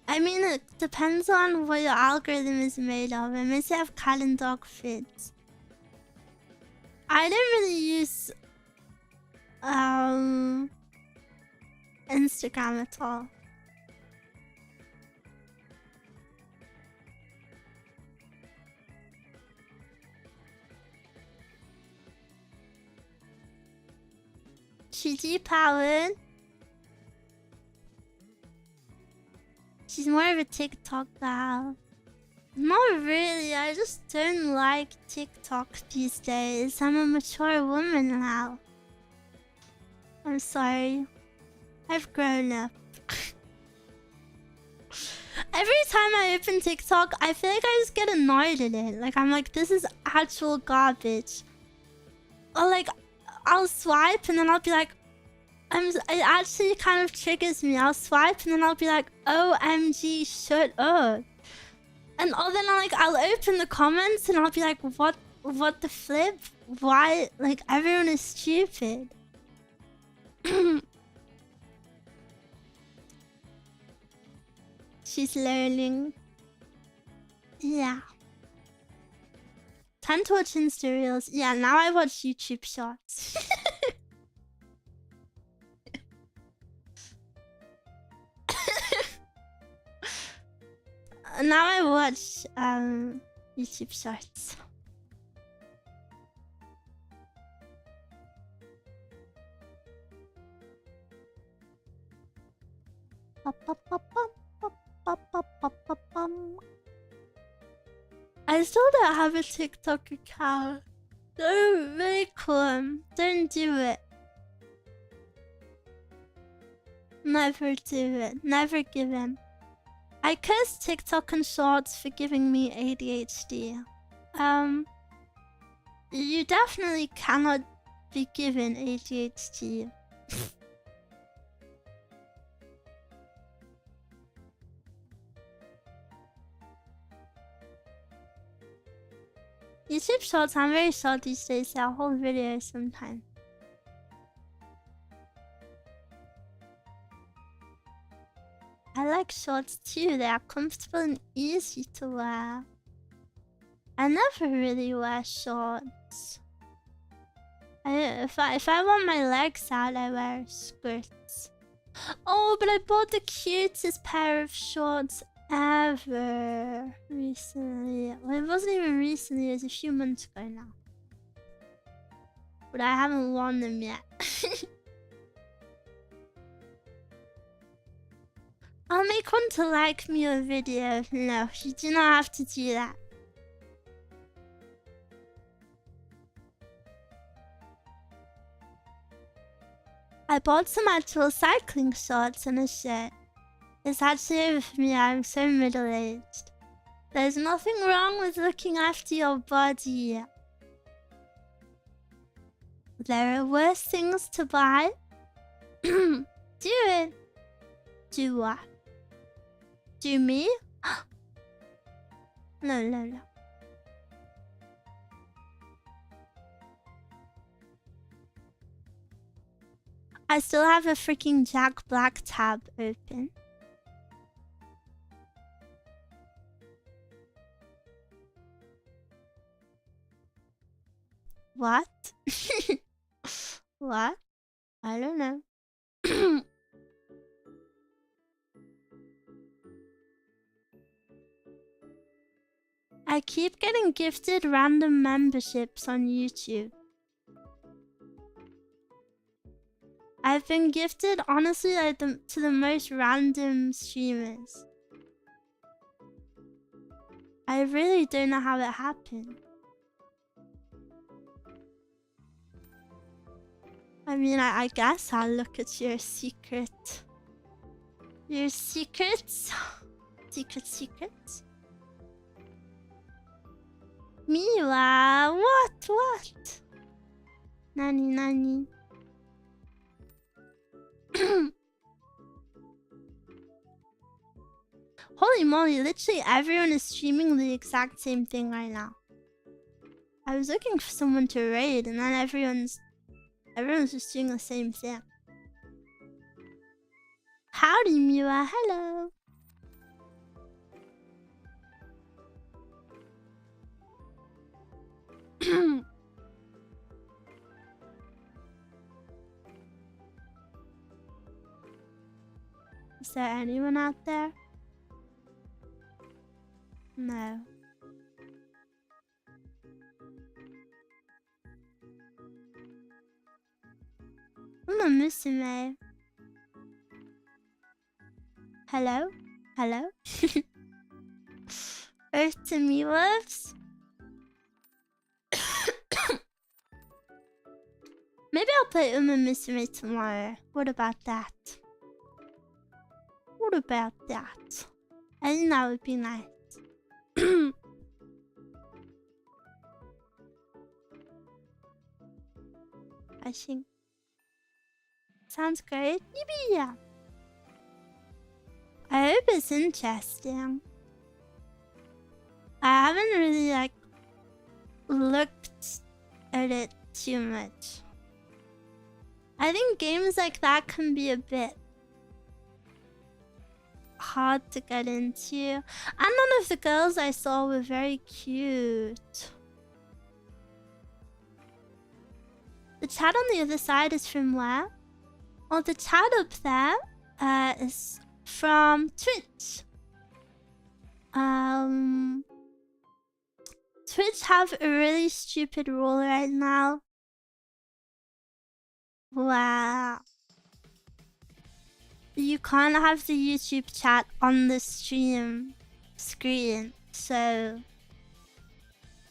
I mean, it depends on what your algorithm is made of. It must have cat and dog fits. I don't really use Instagram at all. She depowered. She's more of a TikTok gal. Not really, I just don't like TikTok these days. I'm a mature woman now. I'm sorry. I've grown up. Every time I open TikTok, I feel like I just get annoyed at it. Like, I'm like, this is actual garbage. Or like, I'll swipe and then I'll be like, it actually kind of triggers me. I'll swipe and then I'll be like, OMG, shut up. And then I'll open the comments and I'll be like, what the flip? Why? Like, everyone is stupid. She's learning. Yeah. Time to watch Insta Reels. Yeah, now I watch YouTube Shorts. Now I watch YouTube Shorts. I still don't have a TikTok account. Don't make one. Don't do it. Never do it. Never give in. I curse TikTok and Shorts for giving me ADHD. You definitely cannot be given ADHD. YouTube Shorts, I'm very short these days, so I'll hold videos sometimes. I like shorts too, they are comfortable and easy to wear. I never really wear shorts. If I want my legs out, I wear skirts. Oh, but I bought the cutest pair of shorts ever recently. Well, it wasn't even recently, it was a few months ago now. But I haven't worn them yet. I'll make one to like me a video. No, you do not have to do that. I bought some actual cycling shorts and a shirt. It's actually with me. I'm so middle-aged. There's nothing wrong with looking after your body. There are worse things to buy. Do it. Do what? Do me? No. I still have a freaking Jack Black tab open. What? What? I don't know. I keep getting gifted random memberships on YouTube. I've been gifted, honestly, like to the most random streamers. I really don't know how it happened. I mean, I guess I'll look at your secret. Your secrets? Secrets? Miwa, what? Nani? Holy moly, literally everyone is streaming the exact same thing right now. I was looking for someone to raid and then everyone's just doing the same thing. Howdy, Miwa, hello. Is there anyone out there? No. Musume. Hello? Earth to Miwas? Maybe I'll play Musume tomorrow. What about that? I think that would be nice. I think. Sounds great. Yeah. I hope it's interesting. I haven't really looked at it too much. I think games like that can be a bit hard to get into. And none of the girls I saw were very cute. The chat on the other side is from where? Oh, the chat up there is from Twitch. Twitch have a really stupid rule right now. Wow. You can't have the YouTube chat on the stream screen, so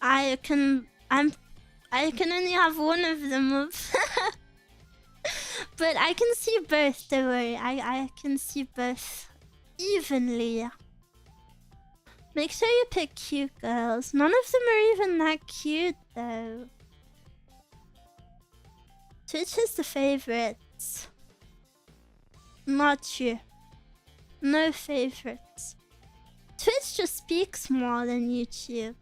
I can only have one of them up. But I can see both, don't worry. I can see both evenly. Make sure you pick cute girls. None of them are even that cute, though. Twitch is the favorites. Not true. No favorites. Twitch just speaks more than YouTube.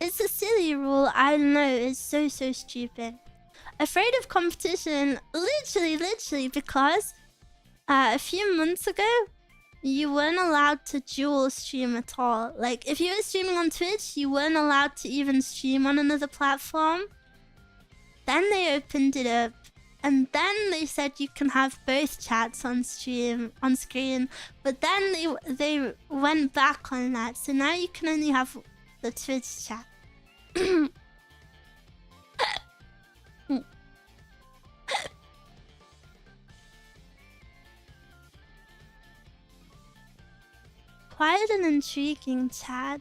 It's a silly rule, I know, it's so stupid. Afraid of competition, literally, because a few months ago, you weren't allowed to dual stream at all. Like, if you were streaming on Twitch, you weren't allowed to even stream on another platform. Then they opened it up, and then they said you can have both chats on screen. But then they went back on that, so now you can only have the Twitch chat. Quite an intriguing chat.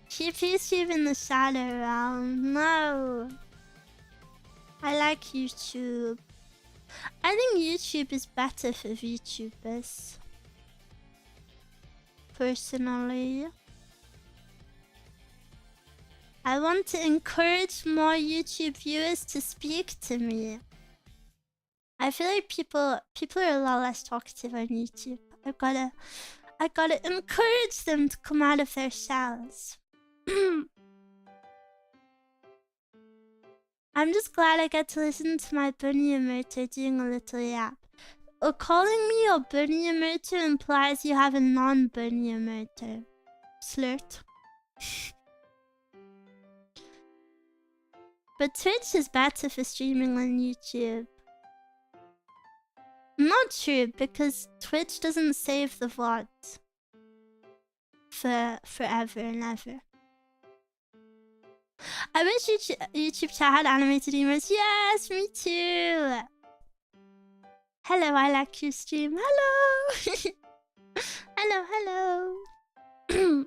TP in the shadow realm. No. I like YouTube. I think YouTube is better for VTubers. Personally. I want to encourage more YouTube viewers to speak to me. I feel like people are a lot less talkative on YouTube. I gotta encourage them to come out of their shells. I'm just glad I get to listen to my bunny emoter doing a little yap. Calling me your bunny emoter implies you have a non-bunny emoter. Slirt. But Twitch is better for streaming than YouTube. Not true, because Twitch doesn't save the VODs for forever and ever. I wish YouTube chat had animated emotes. Yes, me too. Hello, I like your stream. Hello. hello.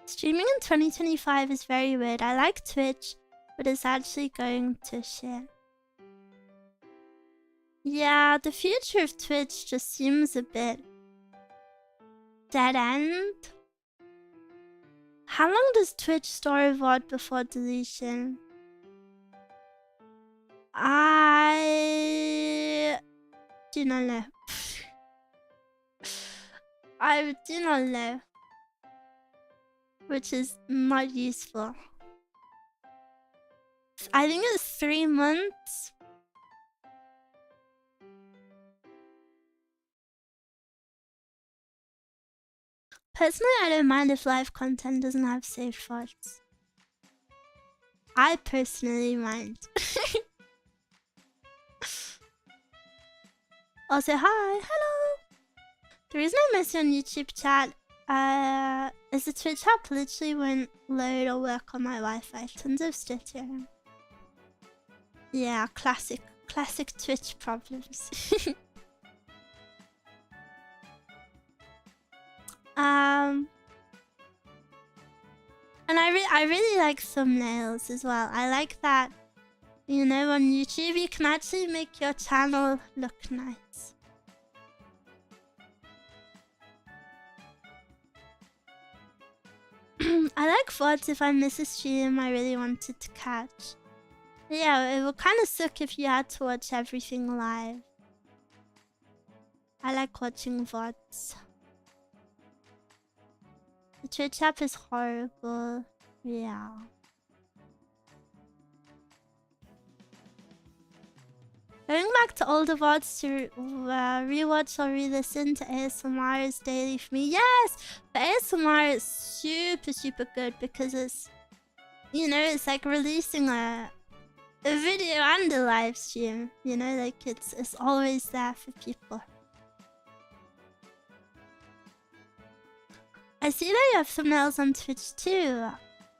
Streaming in 2025 is very weird. I like Twitch, but it's actually going to shit. Yeah, the future of Twitch just seems a bit dead end. How long does Twitch store a VOD before deletion? I do not know. I do not know. Which is not useful. I think it's 3 months. Personally, I don't mind if live content doesn't have saved VODs. I personally mind. Also, hi, hello. The reason I miss you on YouTube chat is the Twitch app literally won't load or work on my Wi-Fi. Tons of stitching. Yeah, classic Twitch problems. And I really like thumbnails as well. I like that, you know, on YouTube you can actually make your channel look nice. I like VODs if I miss a stream I really wanted to catch. Yeah, it would kind of suck if you had to watch everything live. I like watching VODs. The Twitch app is horrible. Yeah. Going back to older VODs to rewatch or re-listen to ASMR is daily for me. Yes! But ASMR is super good because it's, you know, it's like releasing a video and a live stream. You know, like it's always there for people. I see that you have thumbnails on Twitch too.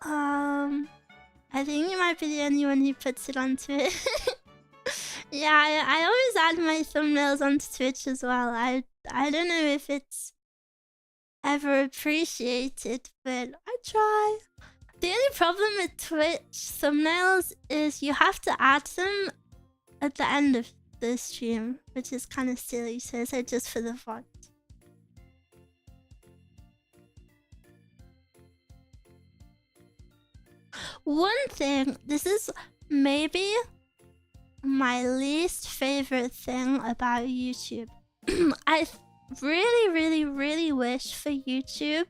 I think you might be the only one who puts it on Twitch. Yeah, I always add my thumbnails onto Twitch as well. I don't know if it's ever appreciated, but I try. The only problem with Twitch thumbnails is you have to add them at the end of the stream, which is kind of silly, so it's just for the VOD. One thing, this is maybe my least favorite thing about YouTube. I really wish for YouTube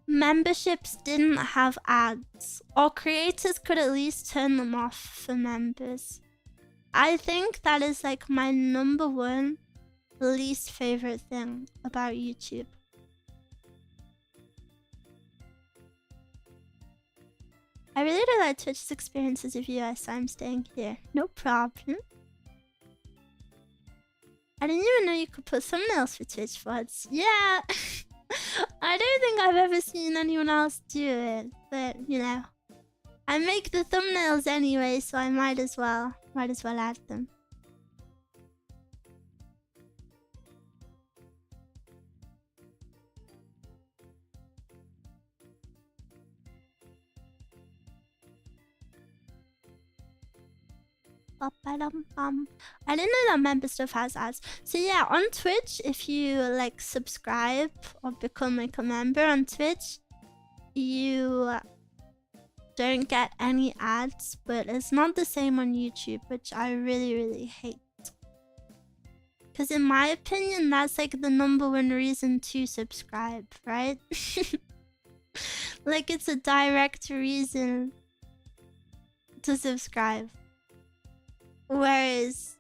memberships didn't have ads, or creators could at least turn them off for members. I think that is like my #1 least favorite thing about YouTube. I really don't like Twitch's experience as a viewer, so I'm staying here. No problem. I didn't even know you could put thumbnails for Twitch VODs. Yeah! I don't think I've ever seen anyone else do it, but you know. I make the thumbnails anyway, so I might as well add them. I didn't know that member stuff has ads. So yeah, on Twitch, if you like subscribe or become like a member on Twitch, you don't get any ads, but it's not the same on YouTube, which I really hate. Because in my opinion, that's like the #1 reason to subscribe, right? Like it's a direct reason to subscribe. Whereas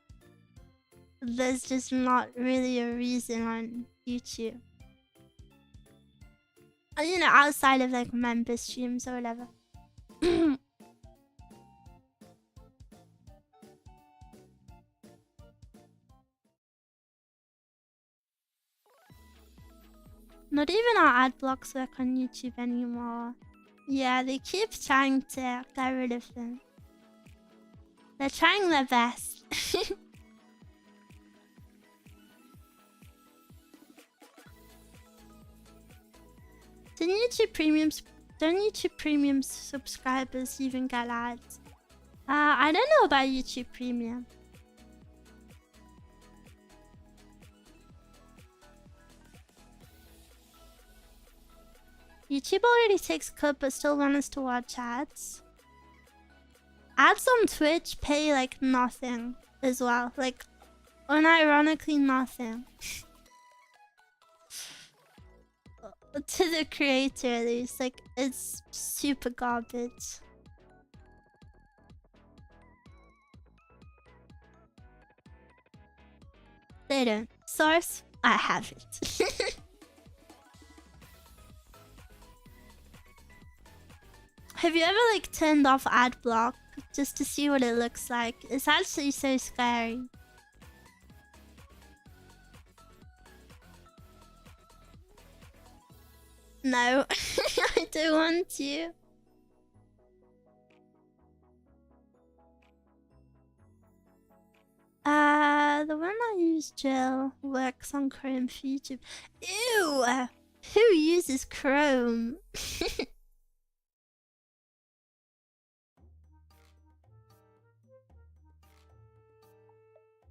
there's just not really a reason on YouTube. You know, outside of like member streams or whatever. Not even our ad blocks work on YouTube anymore. Yeah, they keep trying to get rid of them. They're trying their best. Don't YouTube Premium subscribers even get ads? I don't know about YouTube Premium. YouTube already takes a cut but still want us to watch ads. Ads on Twitch pay like nothing as well. Like, unironically nothing. To the creator at least. Like, it's super garbage. They don't. Source? I have it. Have you ever like turned off ad block just to see what it looks like? It's actually so scary. No, I don't want to. The one I use, Jill, works on Chrome for YouTube. Ew! Who uses Chrome?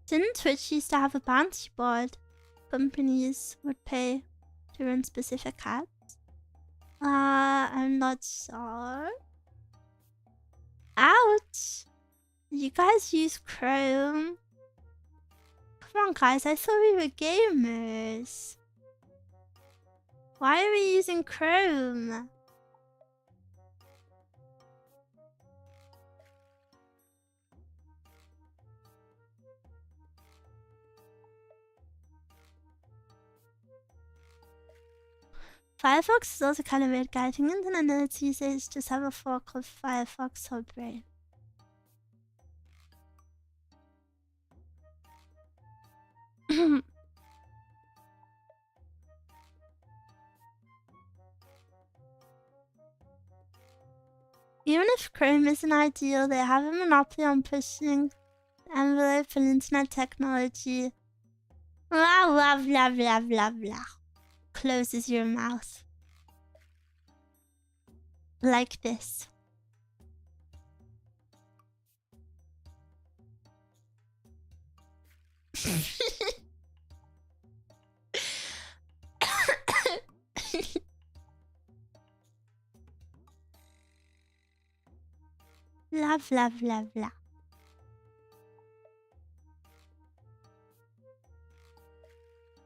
Didn't Twitch used to have a bounty board? Companies would pay to run specific ads? I'm not sure. Ouch! You guys use Chrome? Come on, guys, I thought we were gamers. Why are we using Chrome? Firefox is also kind of weird, guy. I think internet nerds these days just have a fork called Firefox or Brave. Even if Chrome isn't ideal, they have a monopoly on pushing the envelope in internet technology. Blah blah blah blah blah blah. Closes your mouth. Like this. Blah blah blah blah.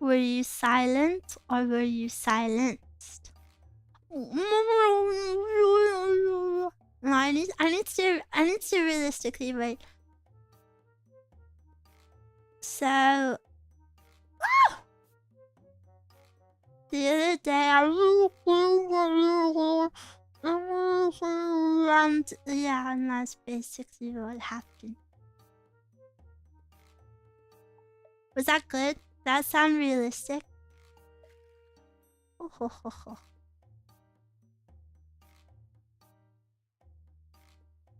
Were you silent or were you silenced? No, I need to realistically wait. So the other day and that's basically what happened. Was that good? That sound realistic?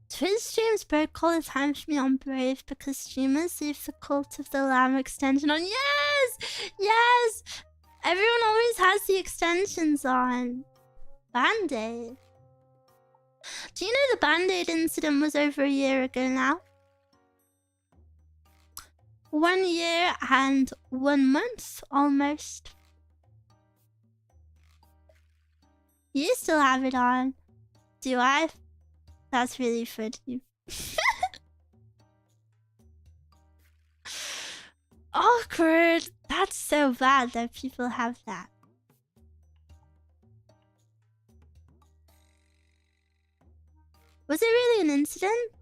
Twitch streams broke all the time for me on Brave because streamers leave the Cult of the Lamb extension on. Yes! Yes! Everyone always has the extensions on. Band-Aid. Do you know the Band-Aid incident was over a year ago now? 1 year and 1 month, almost. You still have it on. Do I? That's really funny. Awkward. That's so bad that people have that. Was it really an incident?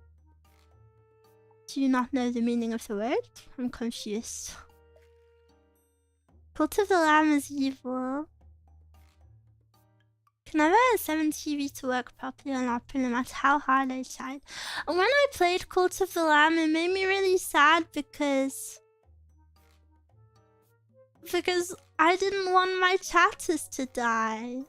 Do you not know the meaning of the word? I'm confused. Cult of the Lamb is evil. Can never get 7 TV to work properly on Opera no matter how hard I tried. And when I played Cult of the Lamb, it made me really sad because I didn't want my chatters to die.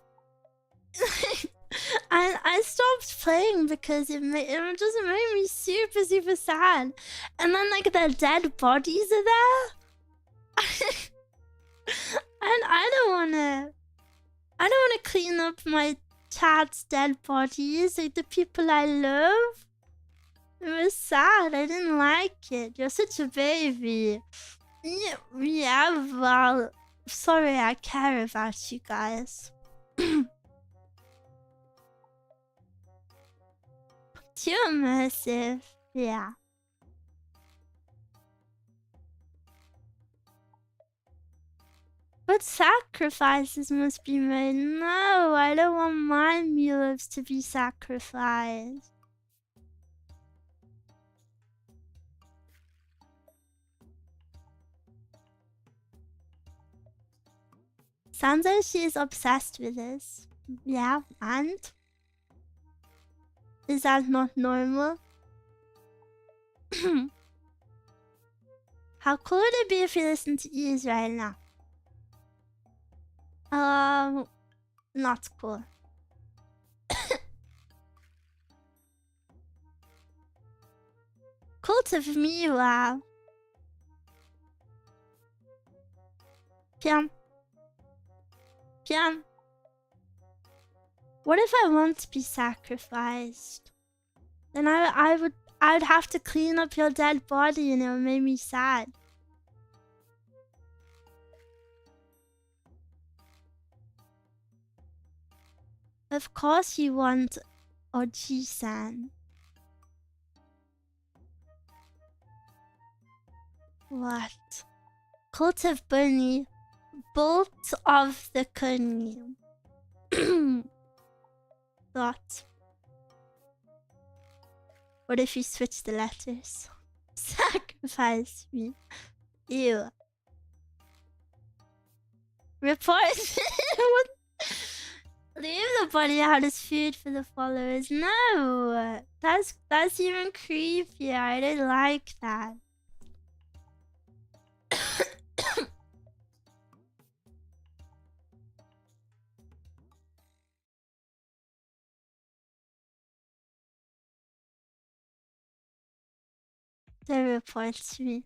I stopped playing because it just made me super, super sad. And then like their dead bodies are there. And I don't wanna clean up my chat's dead bodies, like the people I love. It was sad, I didn't like it. You're such a baby. Yeah, well, sorry, I care about you guys. Too immersive, yeah. But sacrifices must be made. No, I don't want my Miwas to be sacrificed. Sounds like she is obsessed with this. Yeah, and? Is that not normal? How cool would it be if you listened to ease right now? Not cool. Cult of Miwa. Piam. Piam. What if I want to be sacrificed? Then I'd have to clean up your dead body and it would make me sad. Of course you want Oji-san. What? Cult of Bunny. Bolt of the Kunny. What? What if you switch the letters? Sacrifice me. Ew. Report. What? Leave the body out as food for the followers. No, that's even creepier. I don't like that. Don't report me.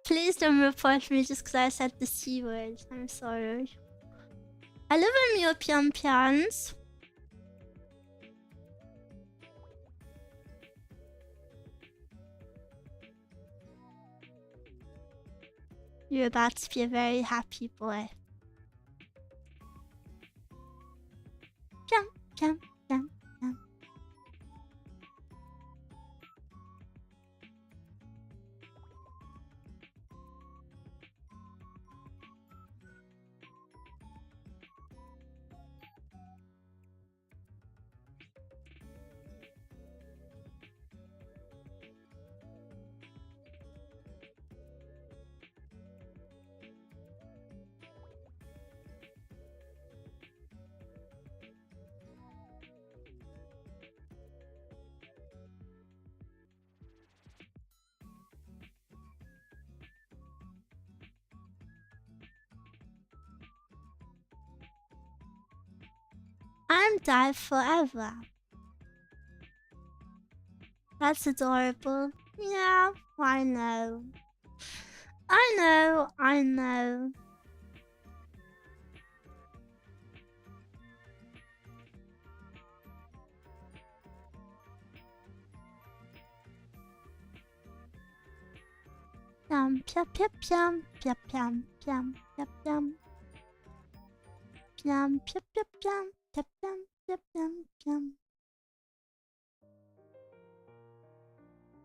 Please don't report me just because I said the C word. I'm sorry. I live in your pians. You're about to be a very happy boy. Piam, piam, piam, piam. I'm die forever. That's adorable. Yeah, I know. I know, I know. Piam, piam, piam, piam, piam, piam, piam, piam, piam. Piam, piam, piam, piam, piam, piam, piam, piam.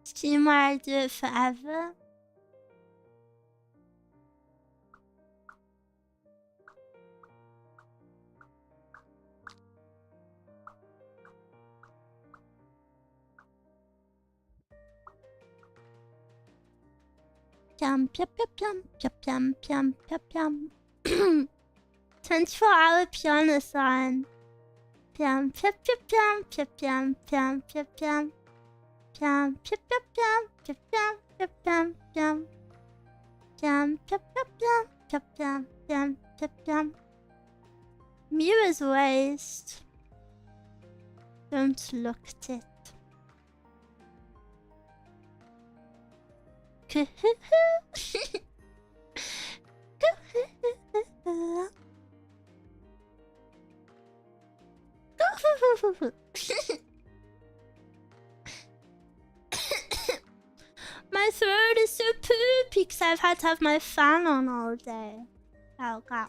Streamer, I'll do it forever. Piam, piam, piam, piam, piam, piam, piam, piam. 24-hour piano-thon. Piam, piam, piam, piam, piam, piam, piam, piam. Piam, piam, piam, piam, piam, piam, piam, piam. Piam, piam, piam, piam, piam, piam, piam, piam. Miwa's waist. Don't look at it. My throat is so poopy because I've had to have my fan on all day. Oh god.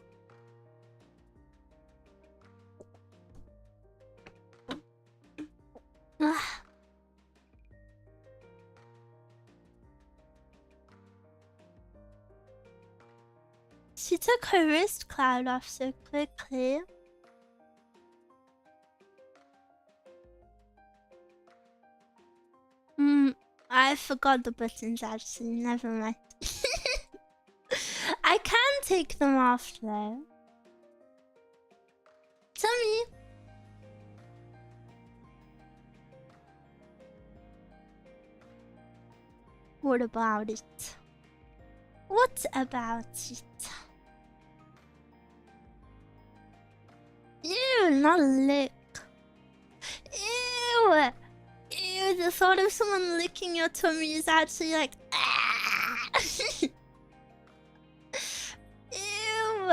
She took her wrist cloud off so quickly. I forgot the buttons actually, never mind. I can take them off though. Tell me. What about it? What about it? Ew, not a lick. Ew! Ew, the thought of someone licking your tummy is actually like... Ah! Ew!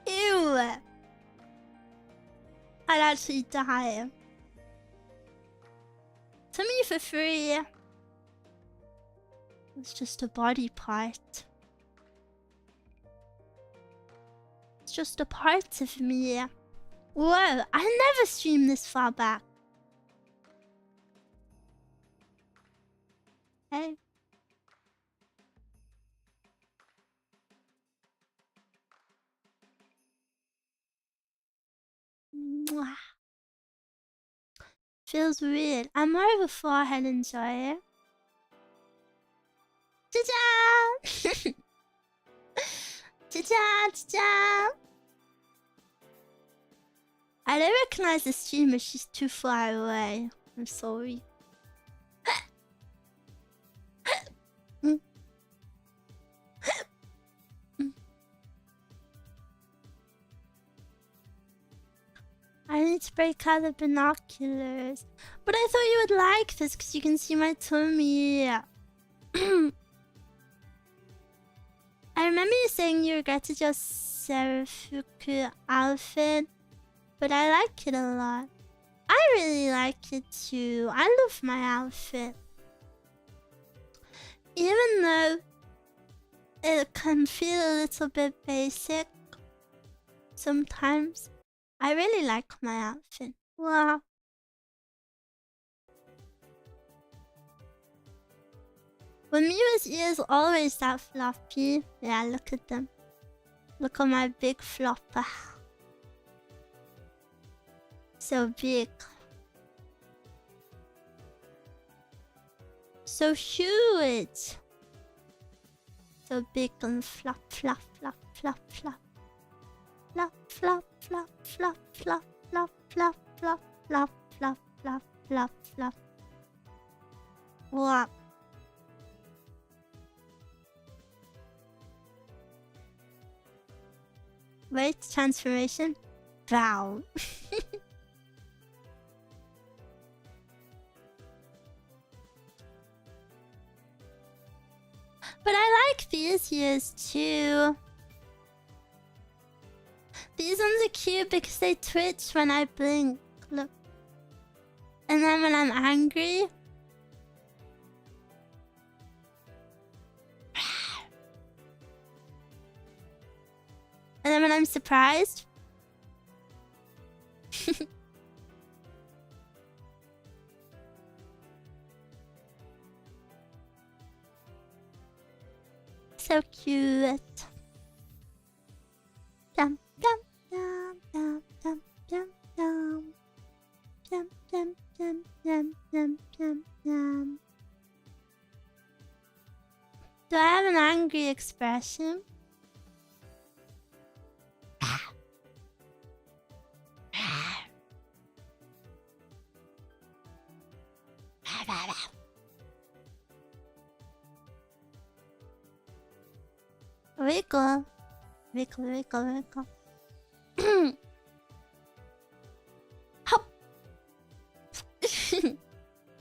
Ew! I'd actually die. Tummy for free. It's just a body part. It's just a part of me. Whoa, I never streamed this far back. Hey. Mwah. Feels weird. I'm more of a forehead enjoyer. Cha-cha! Cha-cha! Cha-cha! I don't recognize the streamer, she's too far away. I'm sorry. I need to break out the binoculars. But I thought you would like this because you can see my tummy. I remember you saying you regretted your Serafuku outfit. But I like it a lot. I really like it too. I love my outfit. Even though it can feel a little bit basic sometimes, I really like my outfit. Wow. But Miwa's ears always that floppy. Yeah, look at them. Look at my big flopper. So big. So huge. So big and flop, flop, flop, flop, flop. Flop, flop, flop, flop, flop, flop, flop, flop, flop, flop, flop, flop, flop. Wow. Wait, transformation? Wow. But I like these ears too. These ones are cute because they twitch when I blink. Look. And then when I'm angry, then when I'm surprised. So cute. Dum dum dum dum dum dum dum. Dum dum dum dum dum dum dum. Do I have an angry expression? Wiggle. Wiggle, wiggle, wiggle. Hop.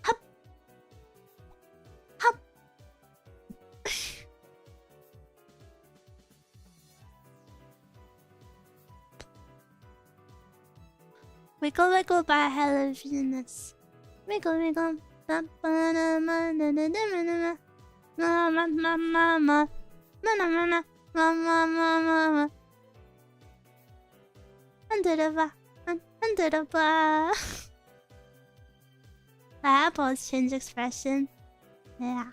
Hop. Hop. Wiggle, wiggle by Hello Venus. Wiggle, wiggle. Under the bar. The apples change expression. Yeah.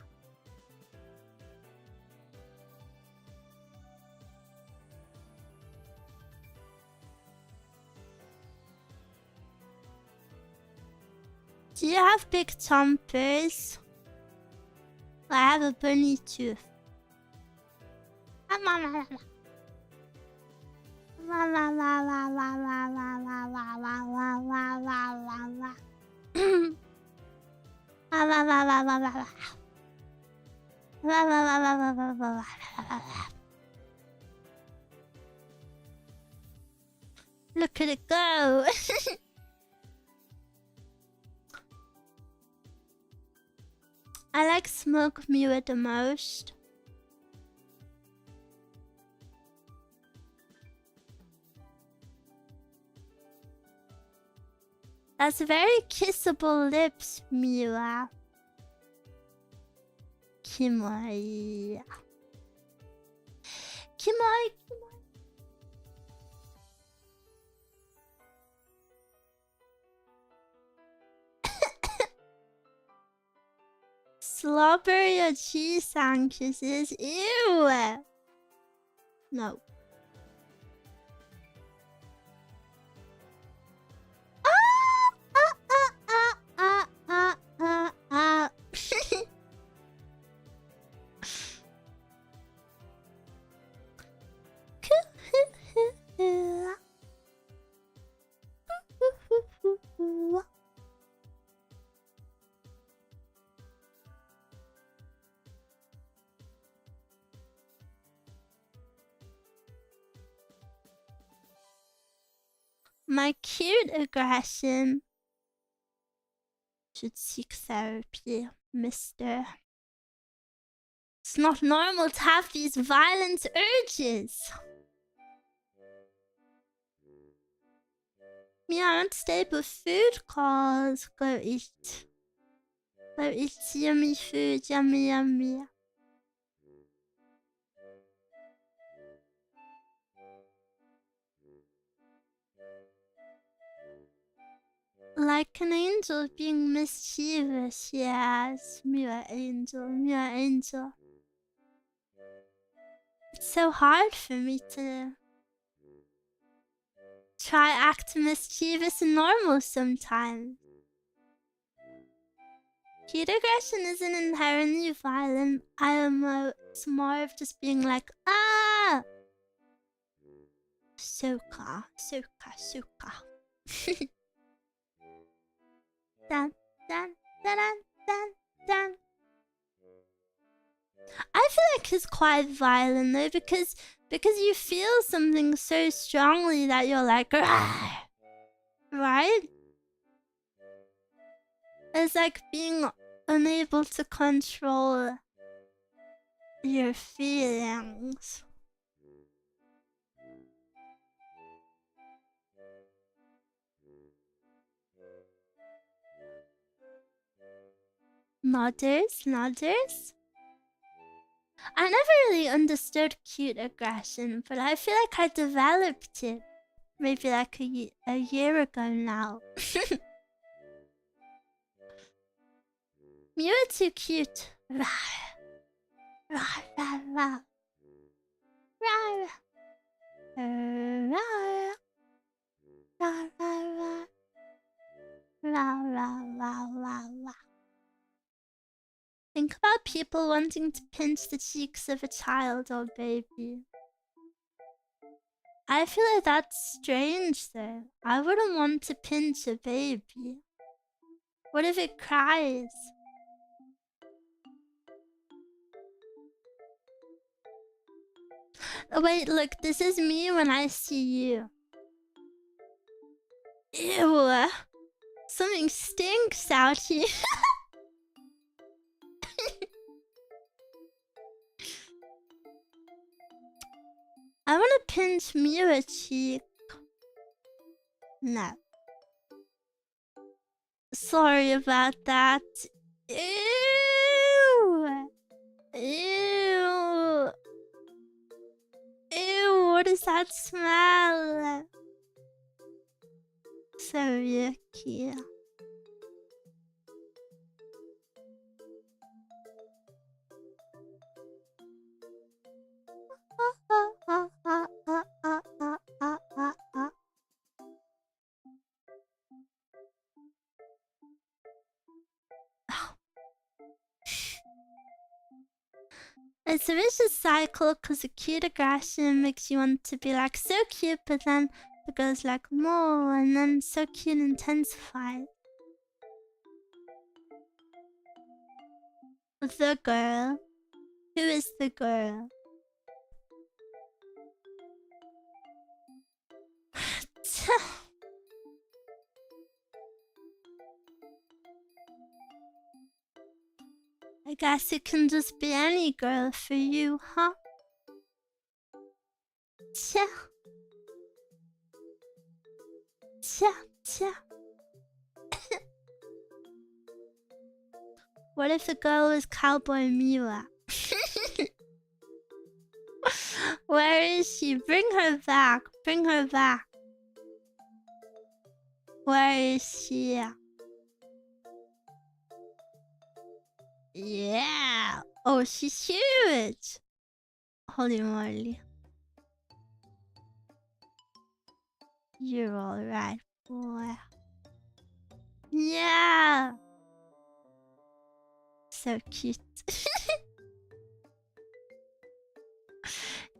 Do you have big chompers? I have a bunny tooth. La la la la la la la la la la la la la la la la la la la. La la la la la la la. La la la la la la la la. Look at it go. I like smoke Miwa the most. That's very kissable lips, Miwa. Kimoi. Kimoi, Kimoi. Slobber your cheese and kisses. Ew. No. My cute aggression should seek therapy, mister. It's not normal to have these violent urges. Me, I want stable food calls. Go eat. Go eat yummy food, yummy, yummy. Like an angel being mischievous, yes. Miwa angel, Miwa angel. It's so hard for me to try act mischievous and normal sometimes. Cute aggression isn't inherently violent. It's more of just being like, ah! Soka, soka, soka. Dun, dun, dun, dun, dun. I feel like it's quite violent though, because you feel something so strongly that you're like, ah! Right? It's like being unable to control your feelings. Nodders, nodders. I never really understood cute aggression, but I feel like I developed it maybe like a year ago now. Miwa too cute. Rawr. Rawr, rawr, rawr. Rawr. Rawr. Rawr, rawr, rawr. Rawr, rawr, rawr, rawr, rawr. Think about people wanting to pinch the cheeks of a child or baby. I feel like that's strange though. I wouldn't want to pinch a baby. What if it cries? Oh wait, look, this is me when I see you. Ew. Something stinks out here. I want to pinch Miwa cheek. No. Sorry about that. Ew. Ew. Ew, what is that smell? So yucky. It's a vicious cycle because the cute aggression makes you want to be like so cute, but then it goes like more, and then so cute intensifies. The girl. Who is the girl? I guess it can just be any girl for you, huh? Tja. Tja, tja. What if the girl was Cowboy Miwa? Where is she? Bring her back. Bring her back. Where is she? Yeah. Oh, she's huge. Holy moly. You're alright, boy. Yeah. So cute.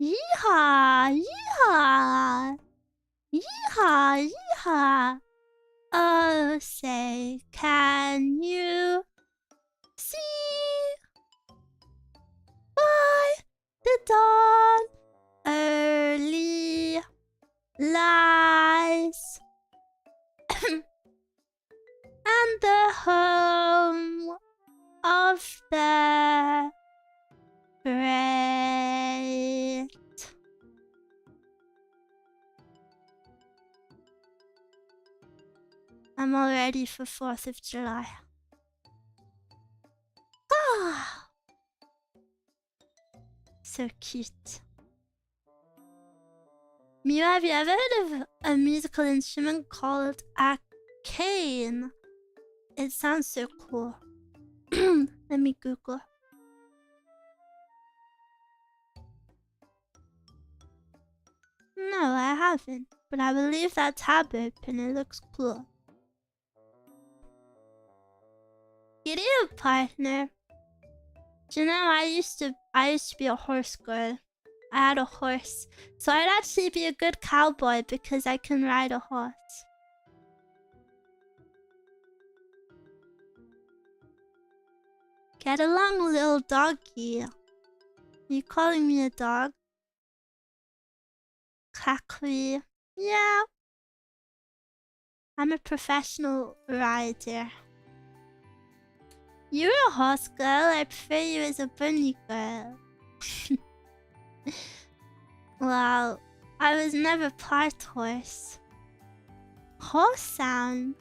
Yeehaw! Yeehaw! Yeehaw! Yeehaw! Oh, say, can you see by the dawn early lies and the home of the great? I'm all ready for 4th of July. Ah, so cute. Miwa, have you ever heard of a musical instrument called a cane? It sounds so cool. Let me Google. No, I haven't, but I will leave that tab open. It looks cool. Giddy up, partner. Do you know I used to be a horse girl. I had a horse, so I'd actually be a good cowboy because I can ride a horse. Get along, little doggy. Are you calling me a dog? Cackly. Yeah. I'm a professional rider. You're a horse girl. I prefer you as a bunny girl. Well, I was never part horse. Horse sound?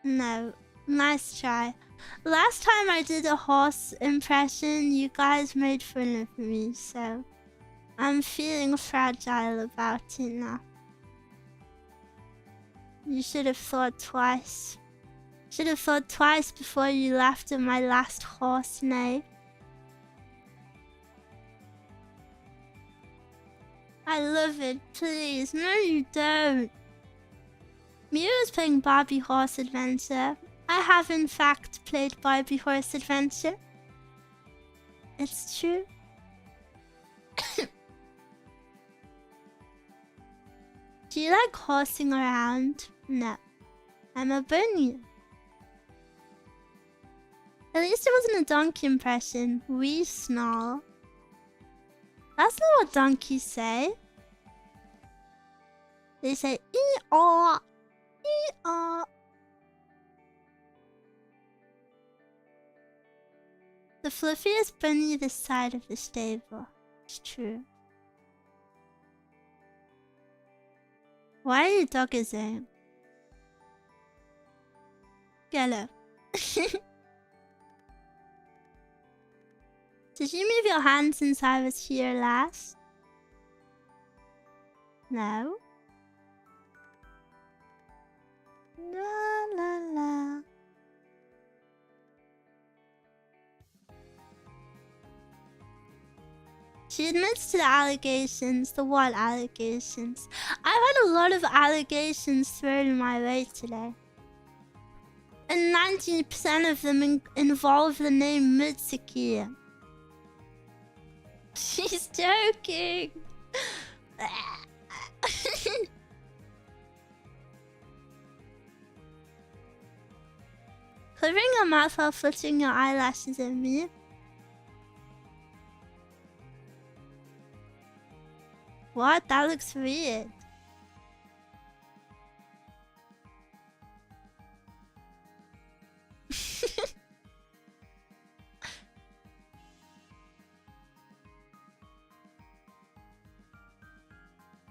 No. Nice try. Last time I did a horse impression, you guys made fun of me, so I'm feeling fragile about it now. You should have thought twice. Should have thought twice before you laughed at my last horse neigh. I love it, please. No, you don't. Miwa's playing Barbie Horse Adventure. I have in fact played Barbie Horse Adventure. It's true. Do you like horsing around? No. I'm a bunny. At least it wasn't a donkey impression. We snarl. That's not what donkeys say. They say ee-aw, ee-aw. The fluffiest bunny this side of the stable. It's true. Why are you dogizing? Hello. Did you move your hand since I was here last? No? La la la. She admits to the allegations. The what allegations? I've had a lot of allegations thrown my way today. And 90% of them involve the name Mitsuki. She's joking. Covering your mouth while flipping your eyelashes at me. What? That looks weird.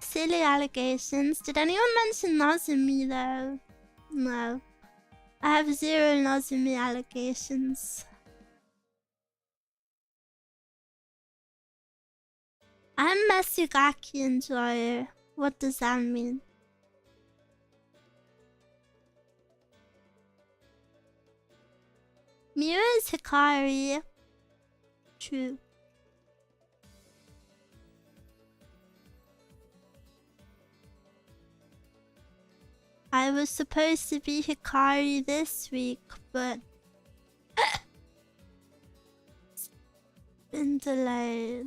Silly allegations. Did anyone mention Nozumi though? No. I have 0 Nozumi allegations. I'm Mesugaki enjoyer. What does that mean? Miwa is Hikari. True. I was supposed to be Hikari this week, but it's been delayed.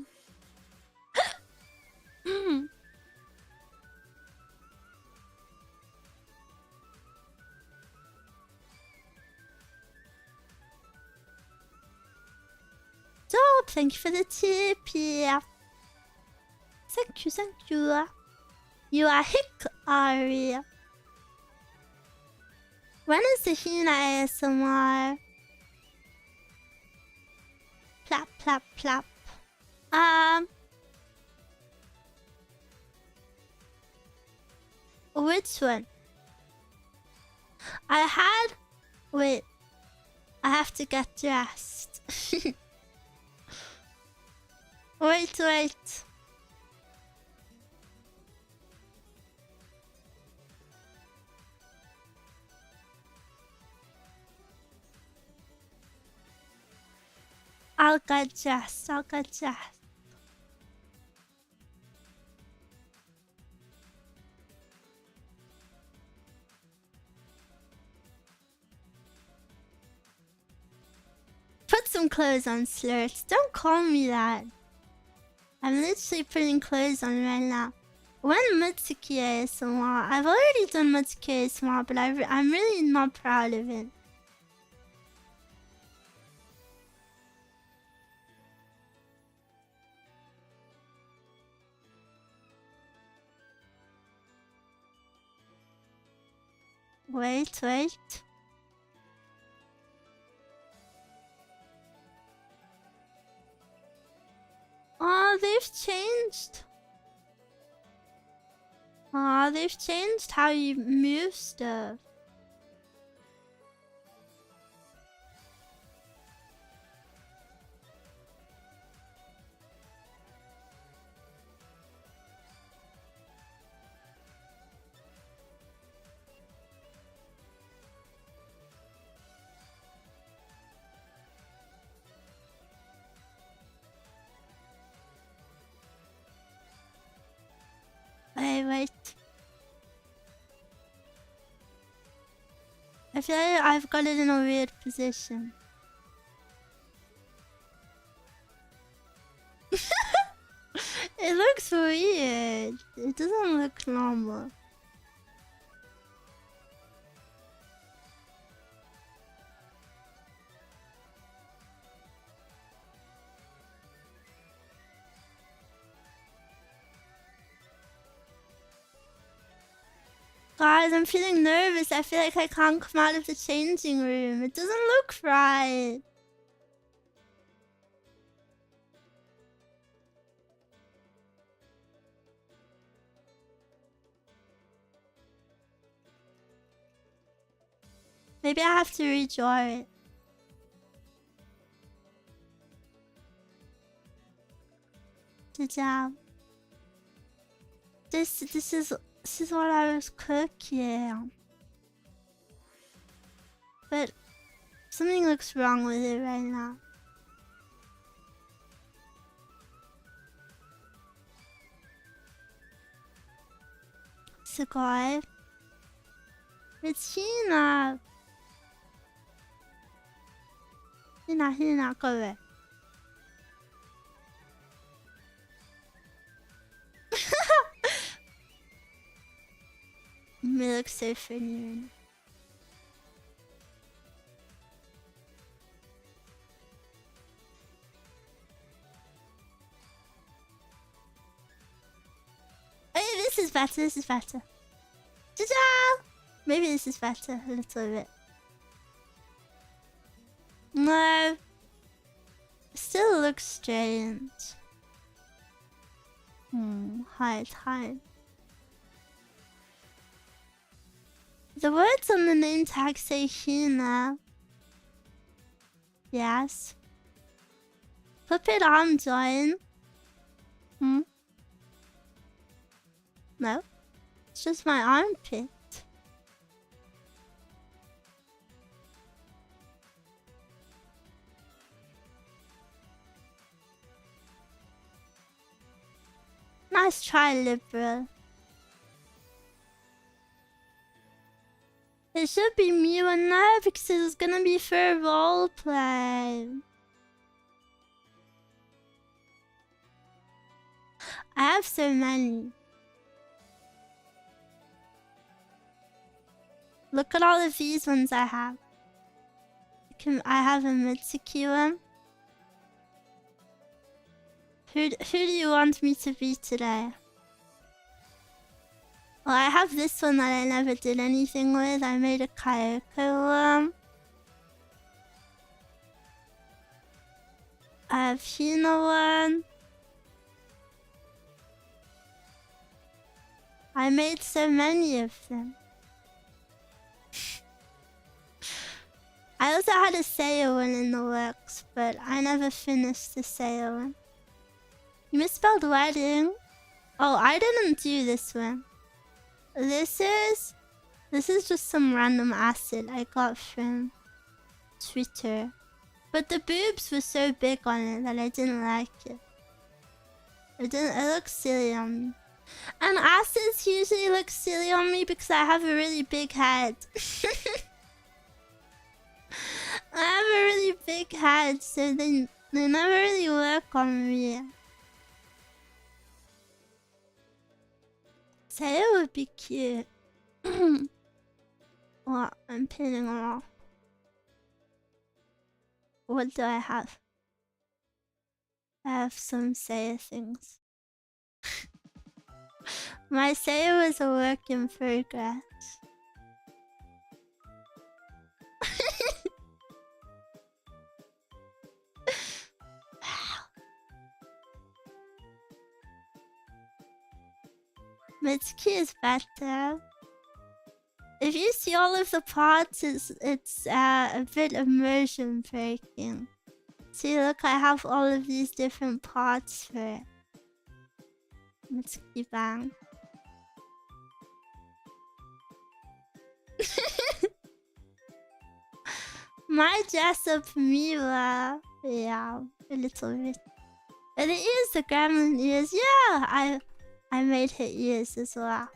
Dope, thank you for the tip. Yeah. Thank you, thank you. You are Hikari. When is the Hina ASMR? Plap, plap, plap. Which one? I had... Wait. I have to get dressed. Wait. I'll get dressed. Put some clothes on, Slurts. Don't call me that. I'm literally putting clothes on right now. When Mitsuki ASMR? I've already done Mitsuki ASMR, but I'm really not proud of it. Wait. Oh, they've changed. Oh, they've changed how you move stuff. wait. I feel like I've got it in a weird position. It looks weird. It doesn't look normal. Guys, I'm feeling nervous. I feel like I can't come out of the changing room. It doesn't look right. Maybe I have to redraw it. Good job. This is what I was cooking. But something looks wrong with it right now. Sugoi. It's Hina. Hina, 各位。It looks so funny. Oh, this is better. This is better. Ta-da! Maybe this is better a little bit. No. It still looks strange. Hide. The words on the name tag say Hina. Yes. Puppet arm join. No. It's just my armpit. Nice try, liberal. It should be Miwa now because it's gonna be for roleplay. I have so many. Look at all of these ones I have. I have a Mitsuki one. Who do you want me to be today? Well, I have this one that I never did anything with. I made a Kayako one. I have Hina one. I made so many of them. I also had a Seiya one in the works, but I never finished the Seiya one. You misspelled wedding? Oh, I didn't do this one. This is just some random acid I got from Twitter. But the boobs were so big on it that I didn't like it. It looks silly on me. And acids usually look silly on me because I have a really big head. I have a really big head, so they never really work on me. Say it would be cute. What? I'm pinning them off. What do I have? I have some Seiya things. My Seiya was a work in progress. Mitsuki is better. If you see all of the parts, it's a bit immersion breaking. See, look, I have all of these different parts for it. Mitsuki bang. My dress up Miwa. Yeah, a little bit. But it is the gremlin ears. Yeah, I made her ears as well,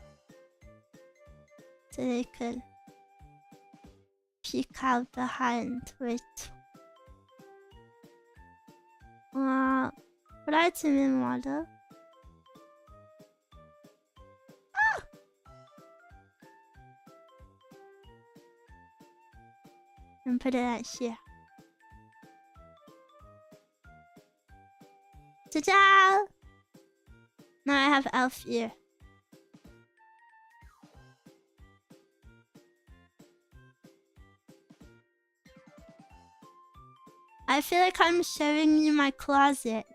so they could peek out behind. Wait. Write him in water. And put it right here. Ta-da! Now I have elf ear. I feel like I'm showing you my closet.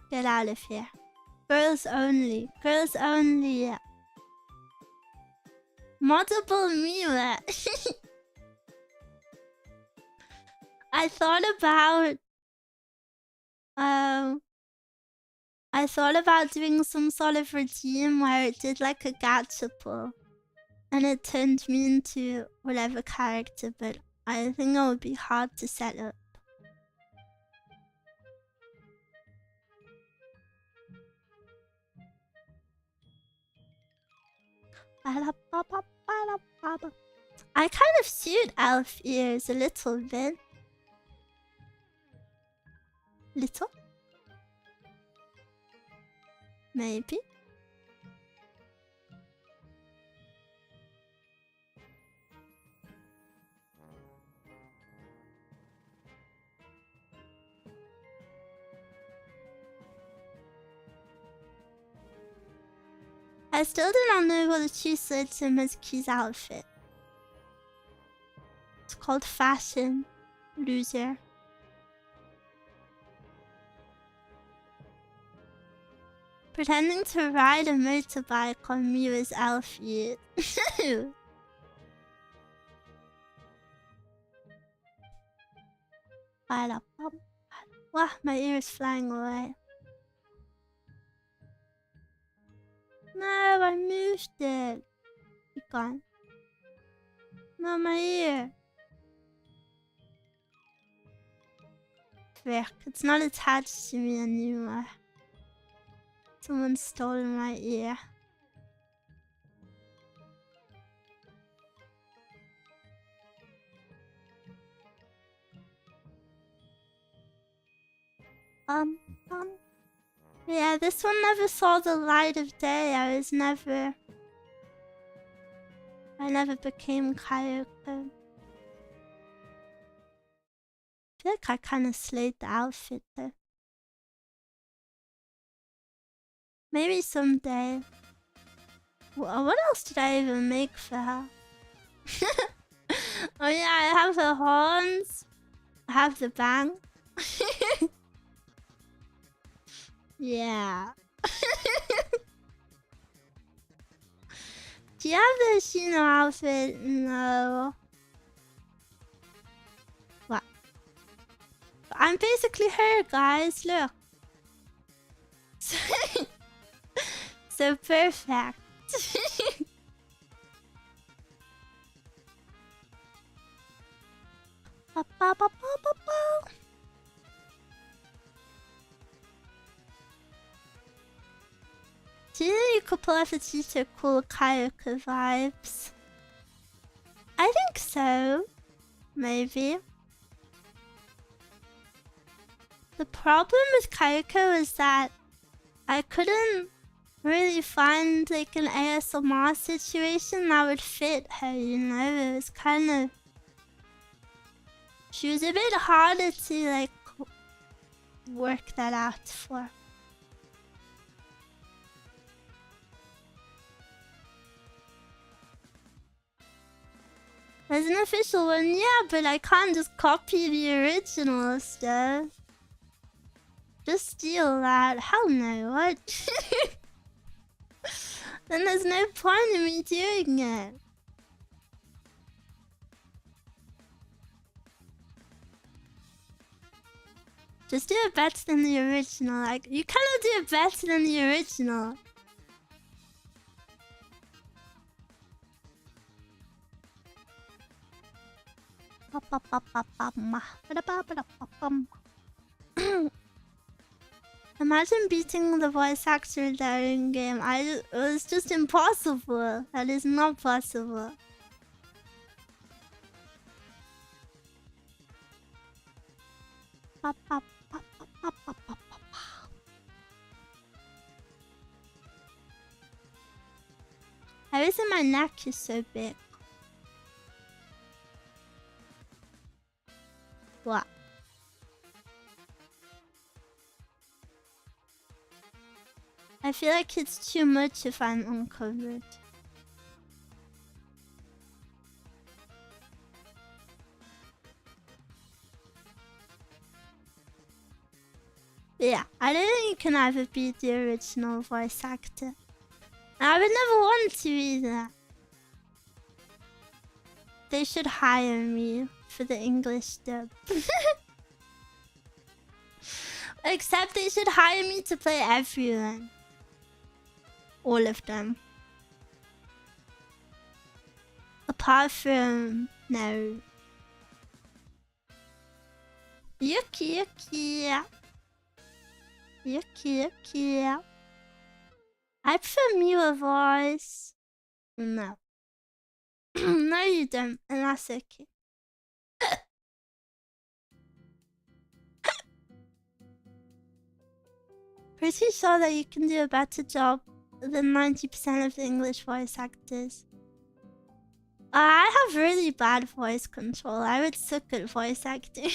Get out of here. Girls only. Girls only. Multiple Miwa. I thought about doing some sort of routine where it did like a gacha pull. And it turned me into whatever character, but I think it would be hard to set up. I kind of suit elf ears a little bit. Little? Maybe. I still do not know what to choose him as Key's outfit. It's called fashion. Loser. Pretending to ride a motorbike on Miwa's elf ear. Wow, my ear is flying away. No, I moved it. Be gone. No, my ear. Frick, it's not attached to me anymore. Someone stole my ear. Yeah, this one never saw the light of day. I never became Kayoko. I feel like I kind of slayed the outfit though. Maybe someday. What else did I even make for her? Oh yeah, I have the horns. I have the bang. Yeah. Do you have the Shino outfit? No. What? I'm basically her, guys. Look. So perfect. Do you think you could pull off a teacher cool Kayoko vibes? I think so. Maybe. The problem with Kayoko is that I couldn't really find like an ASMR situation that would fit her, you know? It was kind of... She was a bit harder to like work that out for. There's an official one, yeah, but I can't just copy the original stuff. Just steal that. Hell no, what? Then there's no point in me doing it. Just do it better than the original. Like, you cannot do it better than the original. Imagine beating the voice actor there in game. It was just impossible. That is not possible. Pop, pop, pop, pop, pop, pop, pop, pop. How is it my neck is so big? What? I feel like it's too much if I'm uncovered. Yeah, I don't think you can ever be the original voice actor. I would never want to either. They should hire me for the English dub. Except they should hire me to play everyone. All of them. Apart from... no. Yuki, Yuki. Yuki, Yuki. I prefer Miwa voice. No. No, you don't, and that's okay. Pretty sure that you can do a better job than 90% of the English voice actors. I have really bad voice control. I would suck at voice acting.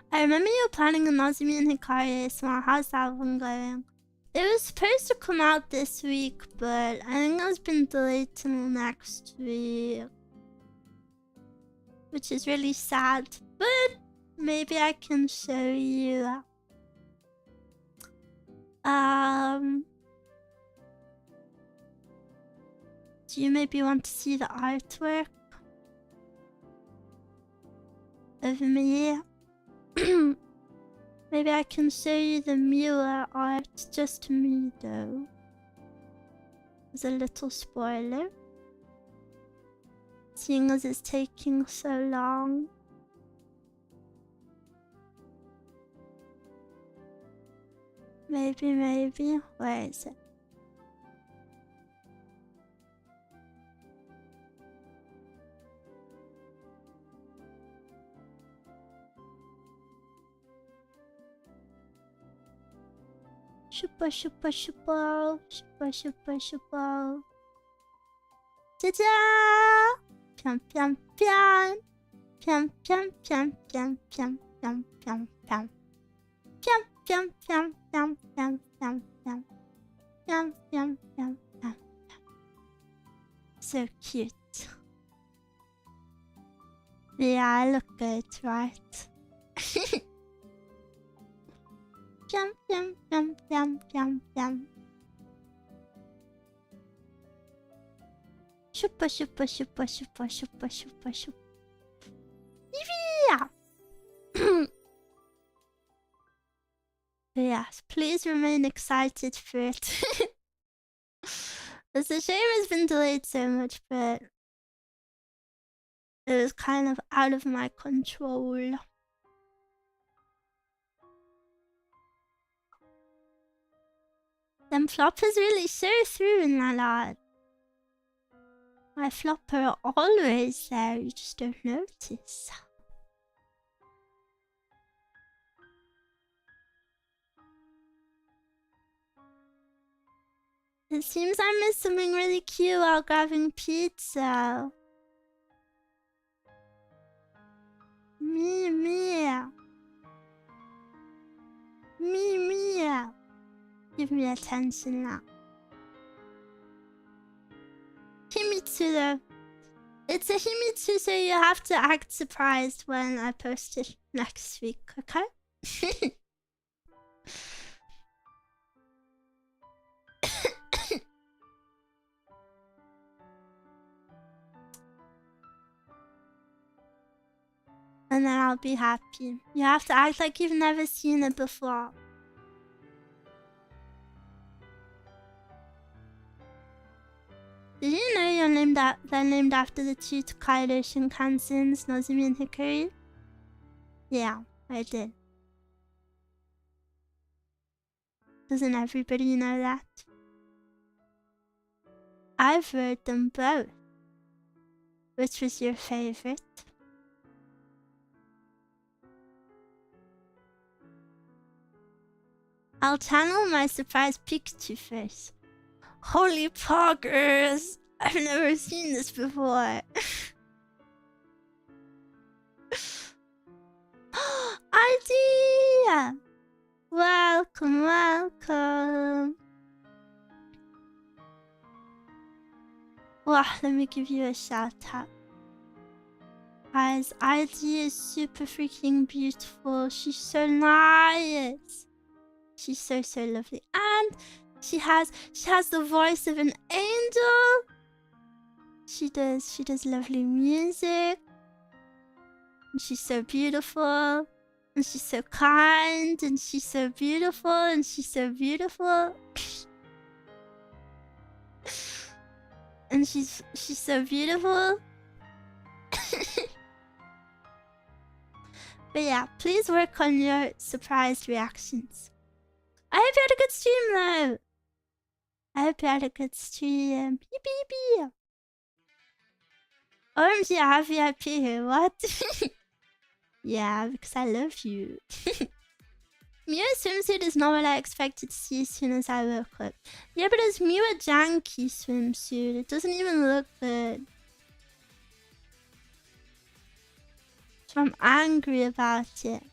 I remember you were planning a Nozumi and Hikari ASMR. How's that one going? It was supposed to come out this week, but I think it's been delayed till next week. Which is really sad, but maybe I can show you. Do you maybe want to see the artwork of me? Maybe I can show you the Miwa art, just me though. As a little spoiler. Seeing as it's taking so long. Maybe. Where is it? Shupa. Ta-da! Piam. Piam. So cute. Yeah, I look good, right? Piam. Shupa. Yeah. Yes, please remain excited for it. It's a shame it's been delayed so much, but it was kind of out of my control. Them floppers really show through in that art. My flopper are always there, you just don't notice. It seems I missed something really cute while grabbing pizza. Mia. Give me attention now. Himitsu though. It's a Himitsu, so you have to act surprised when I post it next week, okay? And then I'll be happy. You have to act like you've never seen it before. Did you know they're named after the two Tokaido Shinkansens, Nozumi and Hikari? Yeah, I did. Doesn't everybody know that? I've read them both. Which was your favorite? I'll channel my surprise Pikachu first. Holy poggers! I've never seen this before. Idea! Welcome, welcome. Wow, let me give you a shout out. Guys, ID is super freaking beautiful. She's so nice. She's so lovely. And she has the voice of an angel. She does lovely music. And she's so beautiful. And she's so kind. And she's so beautiful. And she's so beautiful. And she's so beautiful. But yeah, please work on your surprised reactions. I hope you had a good stream though. I hope you had a good stream. Beep beep beep. OMG, I have VIP here. What? Yeah, because I love you. Miwa swimsuit is not what I expected to see as soon as I woke up. Yeah, but it's Miwa janky swimsuit. It doesn't even look good. So I'm angry about it.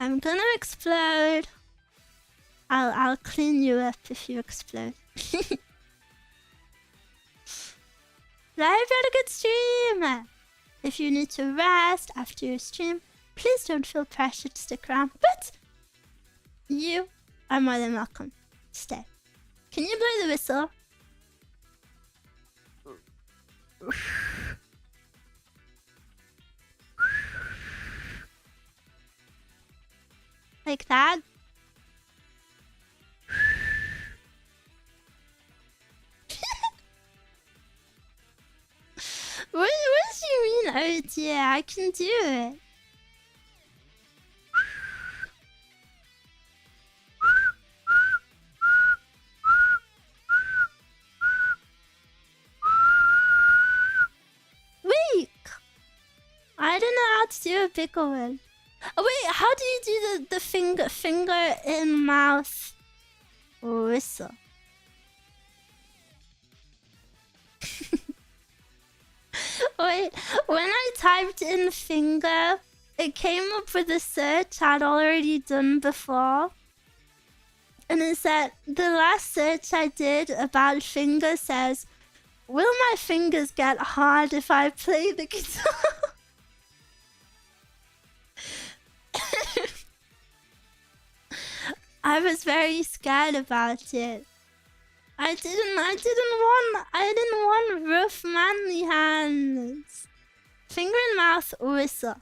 I'm gonna explode. I'll clean you up if you explode. But I hope you had a good stream. If you need to rest after your stream, please don't feel pressured to stick around. But you are more than welcome to stay. Can you blow the whistle? Like that? What does she mean? Oh dear, I can do it. Wait! I don't know how to do a bigger one. Oh wait, how do you do the finger in mouth whistle? Wait, when I typed in finger, it came up with a search I'd already done before. And it said, the last search I did about finger says, will my fingers get hard if I play the guitar? I was very scared about it. I didn't want rough manly hands. Finger and mouth whistle.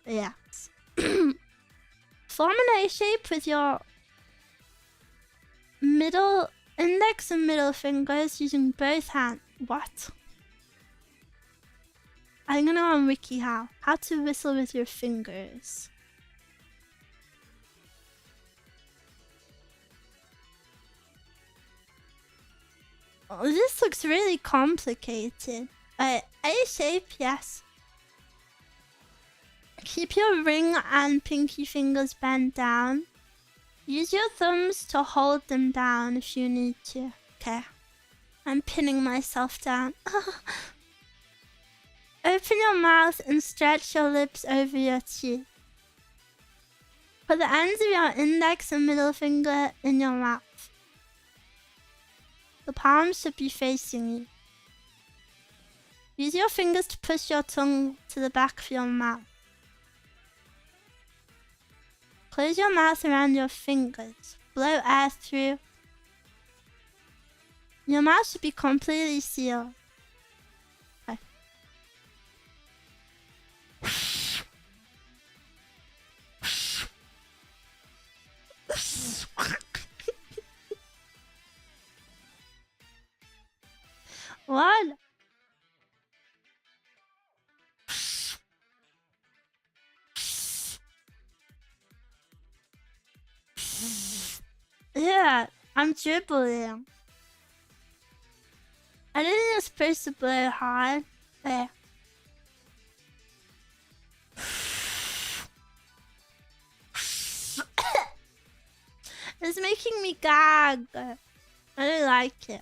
Yes. Form an A shape with your middle index and middle fingers using both hands. What? I'm gonna on WikiHow. How to whistle with your fingers. Oh, this looks really complicated. A shape, yes. Keep your ring and pinky fingers bent down. Use your thumbs to hold them down if you need to. Okay. I'm pinning myself down. Open your mouth and stretch your lips over your teeth. Put the ends of your index and middle finger in your mouth. The palms should be facing you. Use your fingers to push your tongue to the back of your mouth. Close your mouth around your fingers. Blow air through. Your mouth should be completely sealed. Okay. What? I'm dribbling. I didn't think I was supposed to blow hard. There. It's making me gag. I don't like it.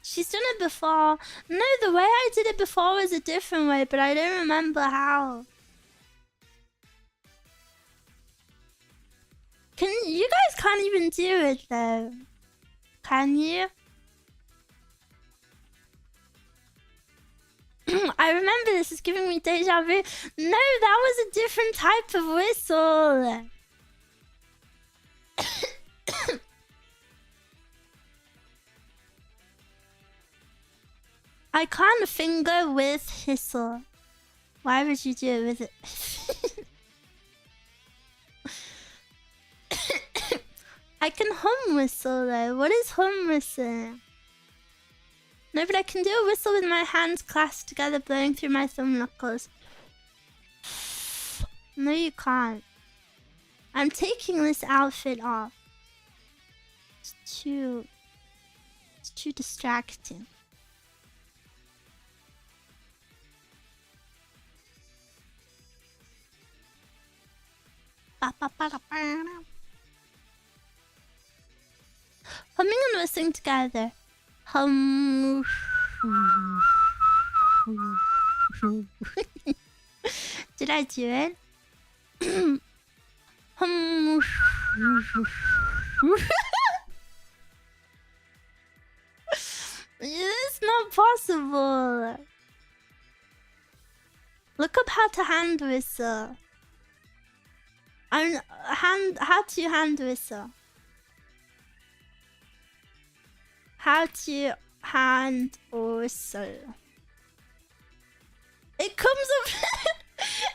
She's done it before. No, the way I did it before was a different way, but I don't remember how. You guys can't even do it though. Can you? I remember this is giving me deja vu. No, that was a different type of whistle. I can't finger with whistle. Why would you do it with it? I can hum whistle though. What is hum whistle? No, but I can do a whistle with my hands clasped together, blowing through my thumb knuckles. No, you can't. I'm taking this outfit off. It's too distracting. Humming and whistling together. Hum. Did I do it? Hum. It's not possible. Look up how to hand whistle. How to hand whistle. How to hand whistle. It comes up.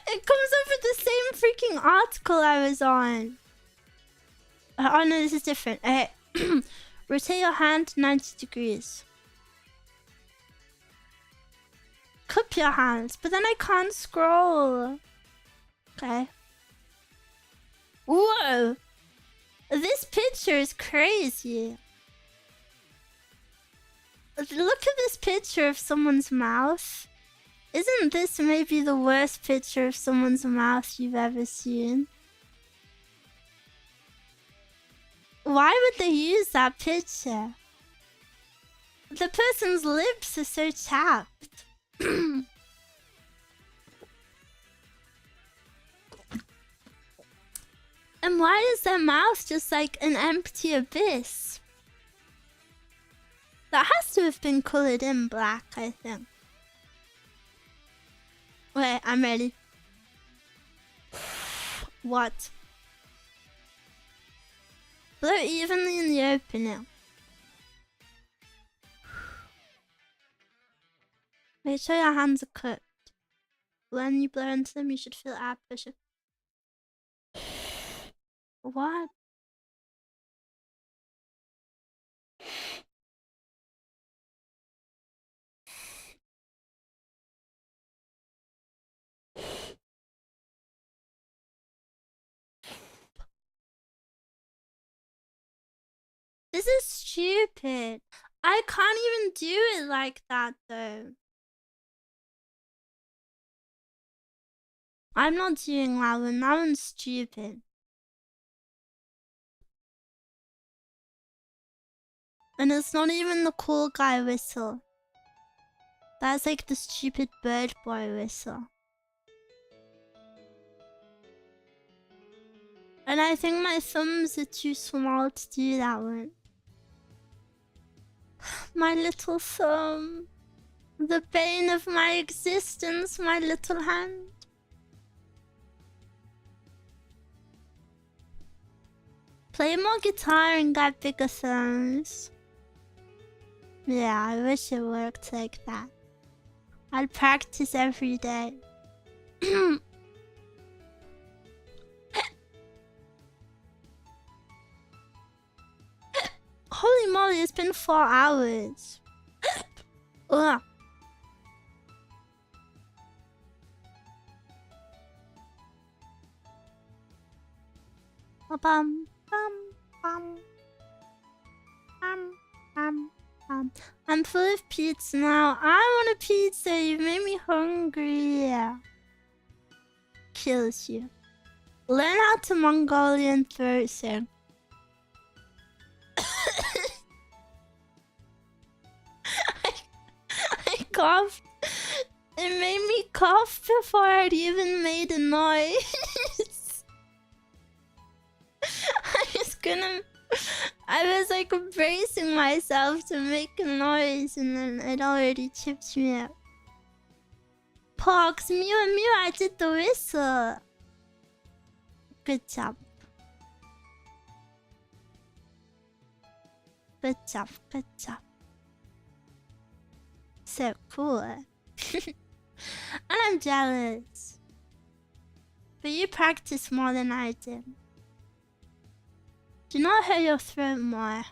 It comes up with the same freaking article I was on. Oh no, this is different. Okay. Rotate your hand 90 degrees. Cup your hands, but then I can't scroll. Okay. Whoa! This picture is crazy. Look at this picture of someone's mouth. Isn't this maybe the worst picture of someone's mouth you've ever seen? Why would they use that picture? The person's lips are so chapped. And why is their mouth just like an empty abyss? That has to have been colored in black, I think. Wait, I'm ready. What? Blow evenly in the opening. Make sure your hands are cooked. When you blow into them, you should feel air pressure. What? This is stupid. I can't even do it like that though. I'm not doing that one. That one's stupid. And it's not even the cool guy whistle. That's like the stupid bird boy whistle. And I think my thumbs are too small to do that one. My little thumb. The bane of my existence, my little hand. Play more guitar and get bigger thumbs. Yeah, I wish it worked like that. I'd practice every day. Holy moly, it's been 4 hours. Ugh. Bum, bum, bum. I'm full of pizza now. I want a pizza. You made me hungry. Kills you. Learn how to Mongolian throat sing. I coughed. It made me cough before I'd even made a noise. I was like bracing myself to make a noise and then it already chipped me out. Pox, Miwa, I did the whistle. Good job. Good job, good job. So cool. And I'm jealous. But you practice more than I did. Do not hurt your throat more.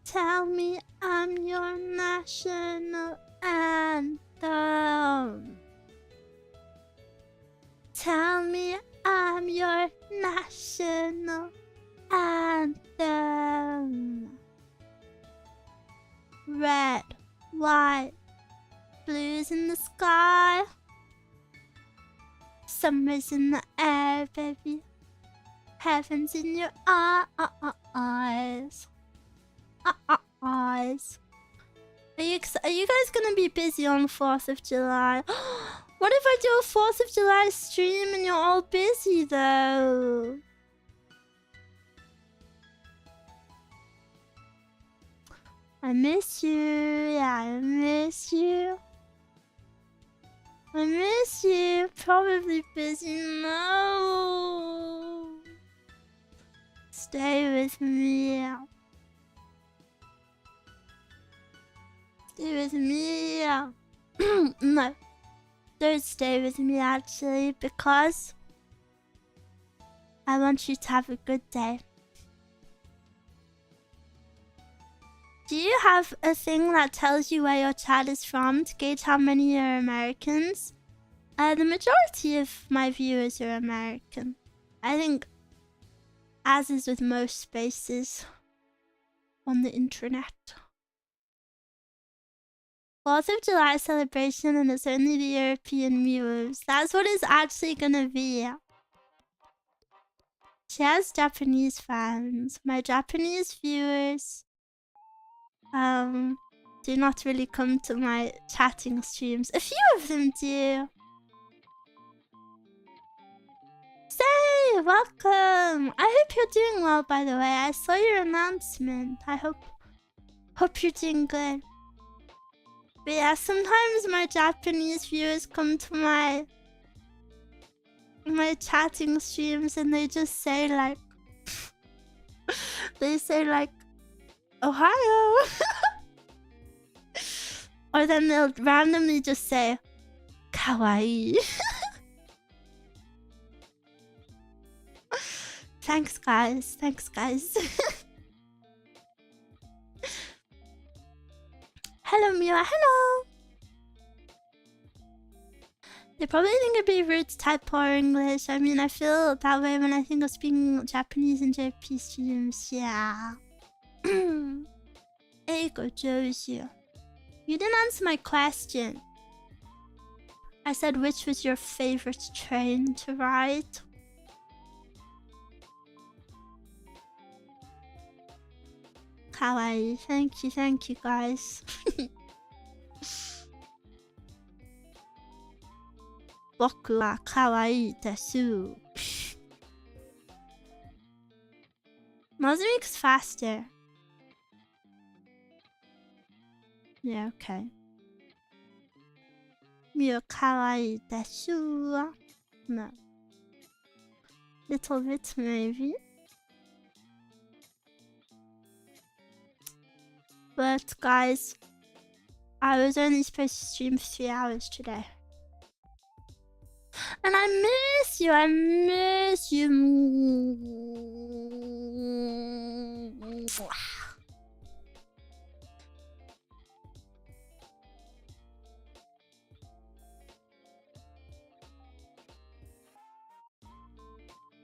Tell me I'm your national anthem. Tell me I'm your national anthem. Red, white, blues in the sky. Summer's in the air, baby. Heaven's in your eyes. Eyes. Are you guys gonna be busy on 4th of July? What if I do a 4th of July stream and you're all busy though? I miss you. Yeah, I miss you. I miss you. Probably busy now. Stay with me. Stay with me. No. Don't stay with me actually, because I want you to have a good day. Do you have a thing that tells you where your chat is from to gauge how many are Americans? The majority of my viewers are American. I think, as is with most spaces on the internet. 4th of July celebration, and it's only the European viewers. That's what it's actually gonna be. She has Japanese fans. My Japanese viewers do not really come to my chatting streams. A few of them do. Say, welcome. I hope you're doing well, by the way. I saw your announcement. I hope you're doing good. But yeah, sometimes my Japanese viewers come to my chatting streams and they just say like they say like Ohio. Or then they'll randomly just say kawaii. Thanks guys. Hello Miwa, hello! They probably think it'd be rude to type poor English. I mean, I feel that way when I think of speaking Japanese in JP streams, yeah. Eigo Joshi. You didn't answer my question. I said, which was your favorite train to ride? Kawaii. Thank you guys. Boku wa kawaii desu. Mozambique's faster. Yeah, okay. Miwa kawaii desu. No. Little bit maybe. But guys, I was only supposed to stream 3 hours today. And I miss you.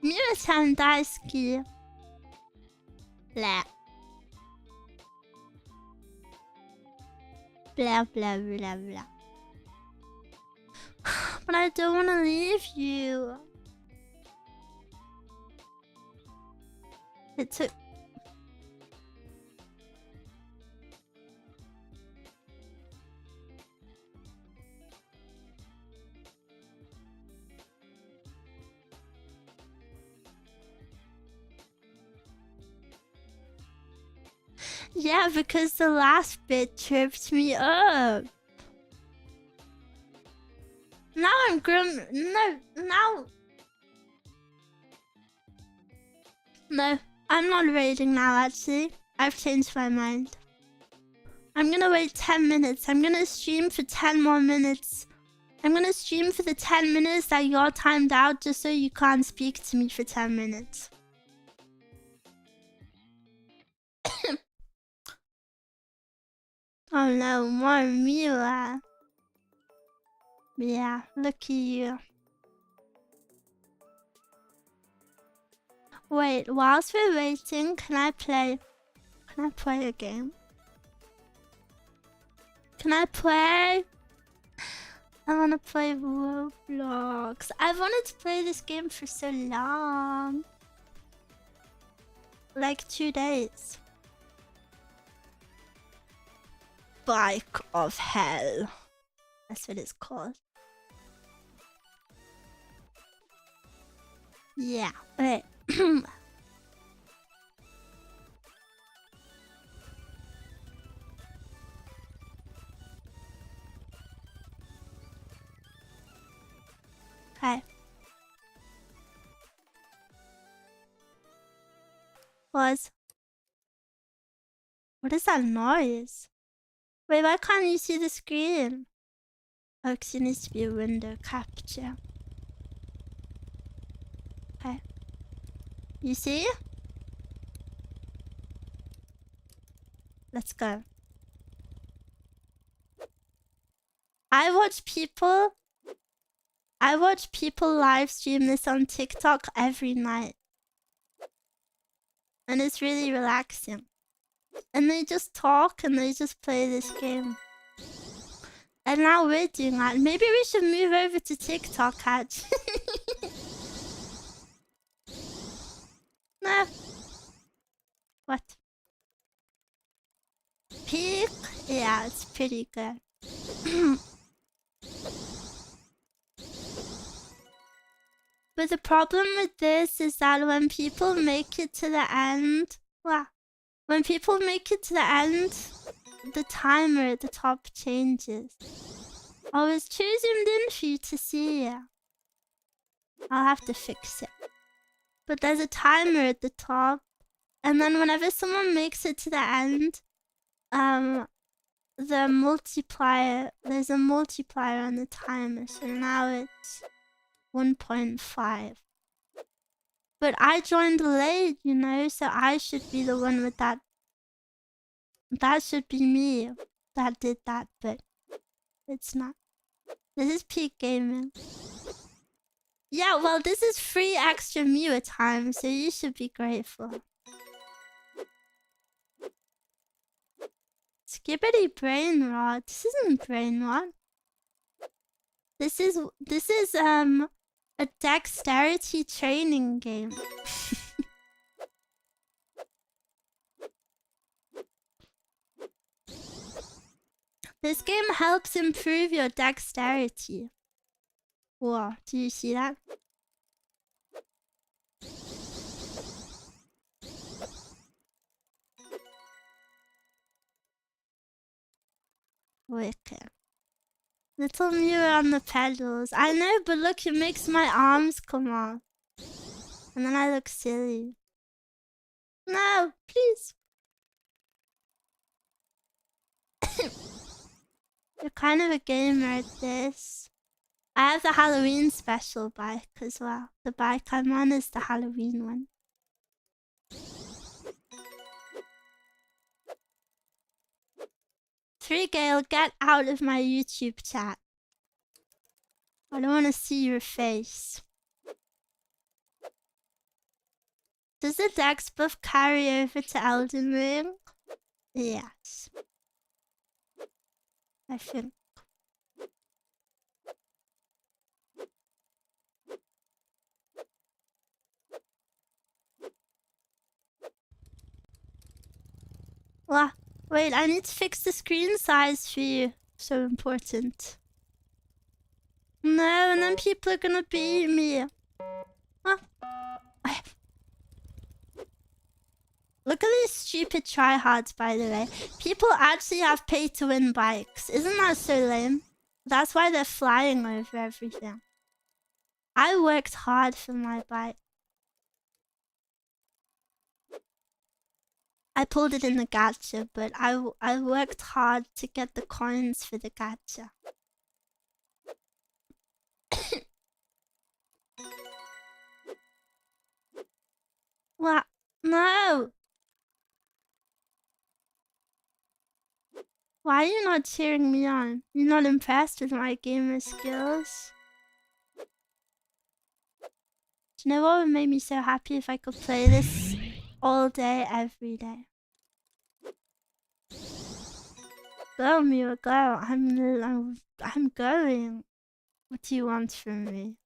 Miwa-chan daisuki. Blah. Blah, blah, blah, blah. But I don't want to leave you. It took... Yeah, because the last bit tripped me up. Now I'm grim. No, I'm not raiding now, actually. I've changed my mind. I'm gonna wait 10 minutes. I'm gonna stream for 10 more minutes. I'm gonna stream for the 10 minutes that you're timed out just so you can't speak to me for 10 minutes. Oh no, more Miwa. Yeah, look at you. Wait, whilst we're waiting, can I play a game? Can I play? I wanna play Roblox. I've wanted to play this game for so long. Like 2 days. Bike of Hell. That's what it's called. Yeah, wait. Okay. What is that noise? Wait, why can't you see the screen? Oh, because it needs to be a window capture. Okay. You see? Let's go. I watch people live stream this on TikTok every night. And it's really relaxing. And they just talk and they just play this game. And now we're doing that. Maybe we should move over to TikTok, actually. No. What? Peak? Yeah, it's pretty good. But the problem with this is that when people make it to the end... Wow. When people make it to the end, the timer at the top changes. I was too zoomed in for you to see it. I'll have to fix it. But there's a timer at the top. And then whenever someone makes it to the end, there's a multiplier on the timer. So now it's 1.5. But I joined late, you know, so I should be the one with that. That should be me that did that, but it's not. This is peak gaming. Yeah, well, this is free extra Miwa time, so you should be grateful. Skibbity brain rot. This isn't brain rot. This is a dexterity training game. This game helps improve your dexterity. Whoa, do you see that? Wicked. Little Miwa on the pedals. I know, but look, it makes my arms come off. And then I look silly. No, please. You're kind of a gamer at this. I have the Halloween special bike as well. The bike I'm on is the Halloween one. Gale, get out of my YouTube chat. I don't want to see your face. Does the Dex buff carry over to Elden Ring? Yes. I think. Well, wait, I need to fix the screen size for you. So important. No, and then people are gonna beat me. Huh? Look at these stupid tryhards, by the way. People actually have pay-to-win bikes. Isn't that so lame? That's why they're flying over everything. I worked hard for my bike. I pulled it in the gacha, but I worked hard to get the coins for the gacha. What? No! Why are you not cheering me on? You're not impressed with my gamer skills? Do you know what would make me so happy if I could play this all day, every day? Go, Miwa, go. I'm going. What do you want from me?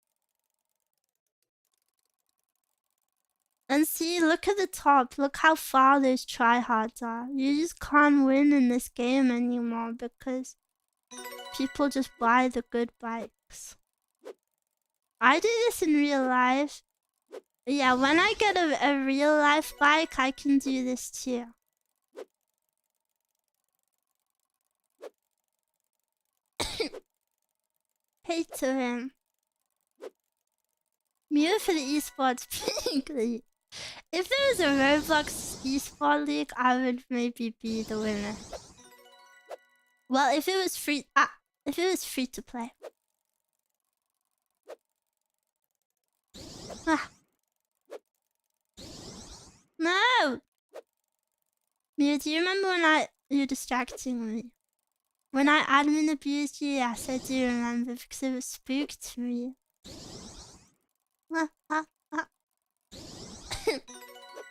And see, look at the top. Look how far those tryhards are. You just can't win in this game anymore because people just buy the good bikes. I do this in real life. Yeah, when I get a real life bike, I can do this too. Hate to him. Mew for the esports league. If there was a Roblox esport league, I would maybe be the winner. Well, if it was free to play. Ah. No! Mew, do you remember when you're distracting me? When I admin abused you, yes, I do remember because it was spooked to me.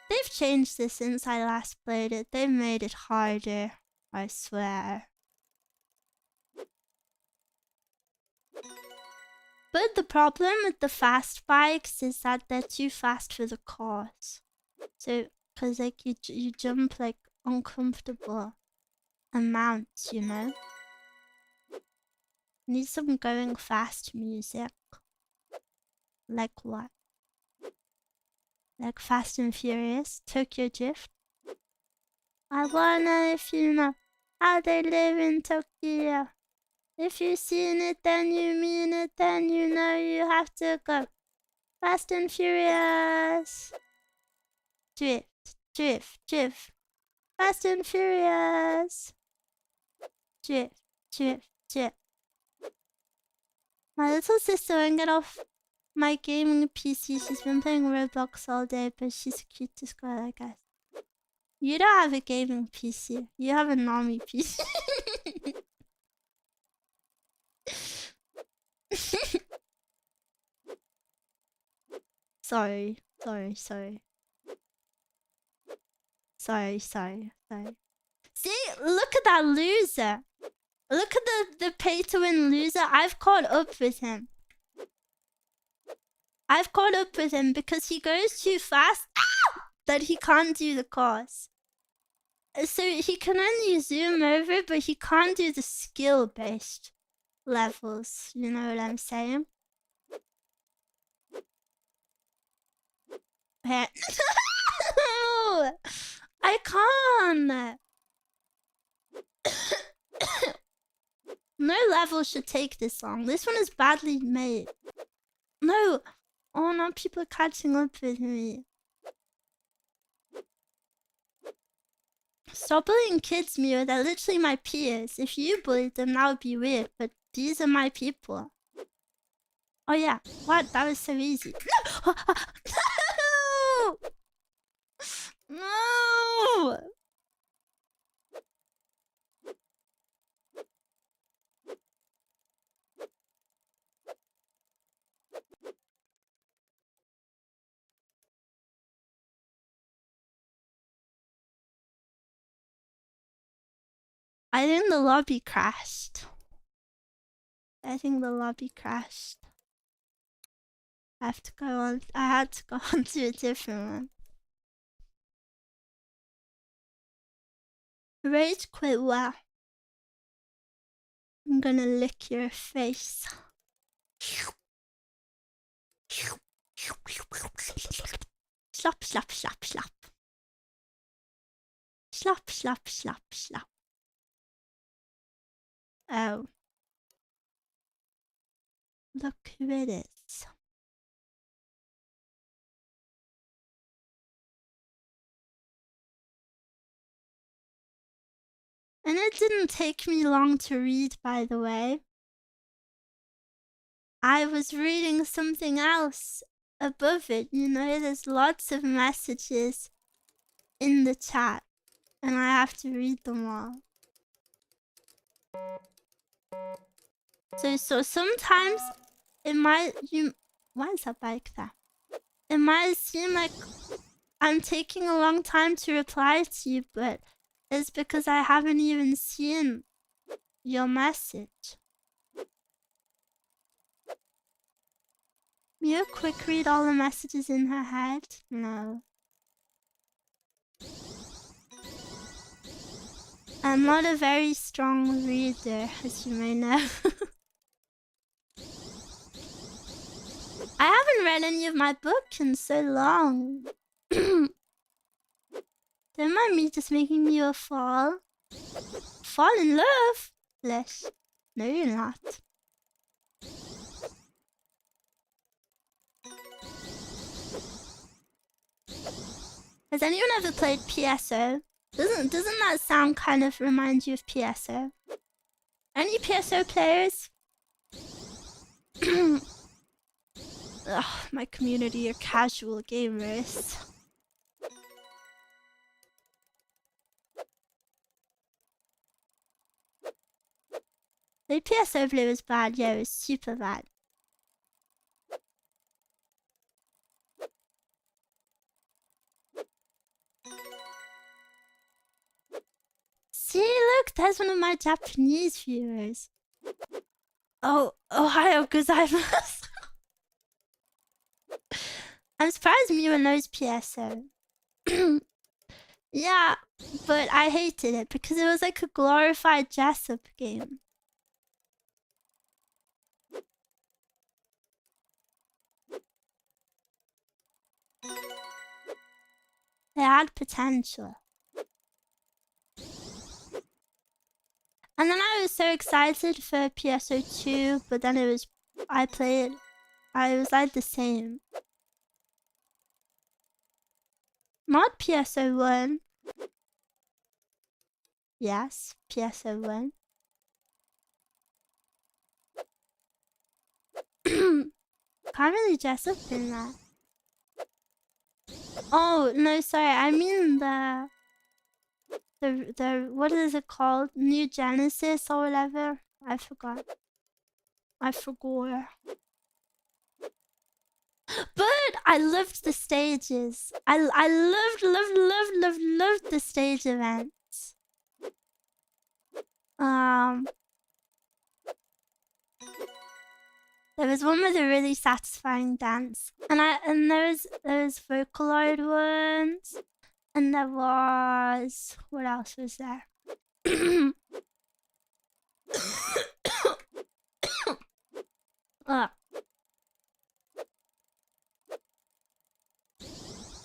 They've changed this since I last played it. They've made it harder, I swear. But the problem with the fast bikes is that they're too fast for the course. So, cause like you jump like uncomfortable amounts, you know? Need some going fast music. Like what? Like Fast and Furious, Tokyo Drift. I wonder if you know how they live in Tokyo. If you've seen it, then you mean it, then you know you have to go. Fast and Furious. Drift, drift, drift. Fast and Furious. Drift, drift, drift. My little sister won't get off my gaming PC. She's been playing Roblox all day, but she's a cutest girl, I guess. You don't have a gaming PC. You have a normie PC. Sorry. See, look at that loser. Look at the pay-to-win loser. I've caught up with him. Because he goes too fast that he can't do the course. So he can only zoom over, but he can't do the skill-based levels. You know what I'm saying? No! I can't! No level should take this long. This one is badly made. No! Oh no, people are catching up with me. Stop bullying kids, Miwa. They're literally my peers. If you bullied them, that would be weird, but these are my people. Oh yeah. What? That was so easy. No! No! I think the lobby crashed. I think the lobby crashed. I have to go on. I had to go on to a different one. Rage quit. Wow. I'm gonna lick your face. Slap, slap, slap, slap. Slap, slap, slap, slap. Oh. Look who it is. And it didn't take me long to read, by the way. I was reading something else above it. You know, there's lots of messages in the chat, and I have to read them all. So sometimes it might why is that bike there? It might seem like I'm taking a long time to reply to you, but it's because I haven't even seen your message. Miwa quick read all the messages in her head? No. I'm not a very strong reader, as you may know. I haven't read any of my book in so long. Don't mind me just making Miwa fall. Fall in love? Flesh. No, you're not. Has anyone ever played PSO? Doesn't that sound kind of remind you of PSO? Any PSO players? Ugh, my community are casual gamers. The PSO blue is bad, yeah, it's super bad. See, look, there's one of my Japanese viewers. Oh, Ohio gozaimasu. I'm surprised Miwa knows PSO. Yeah, but I hated it because it was like a glorified Jessup game. It had potential. And then I was so excited for PSO 2, but then it was, I was like the same. Not PSO 1. Yes, PSO 1. Can't really dress up in that. Oh, no, sorry, I mean the what is it called? New Genesis or whatever? I forgot. But I loved the stages. I loved the stage events. There was one with a really satisfying dance, and there was Vocaloid ones, and there was, what else was there?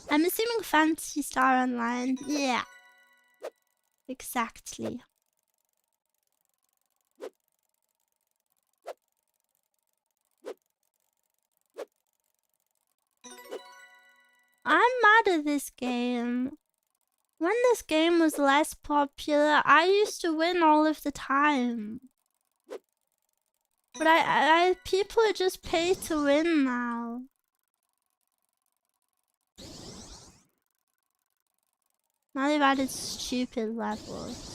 I'm assuming Fantasy Star Online. Yeah. Exactly. I'm mad at this game. When this game was less popular, I used to win all of the time. But people are just paid to win now. Now they've added stupid levels.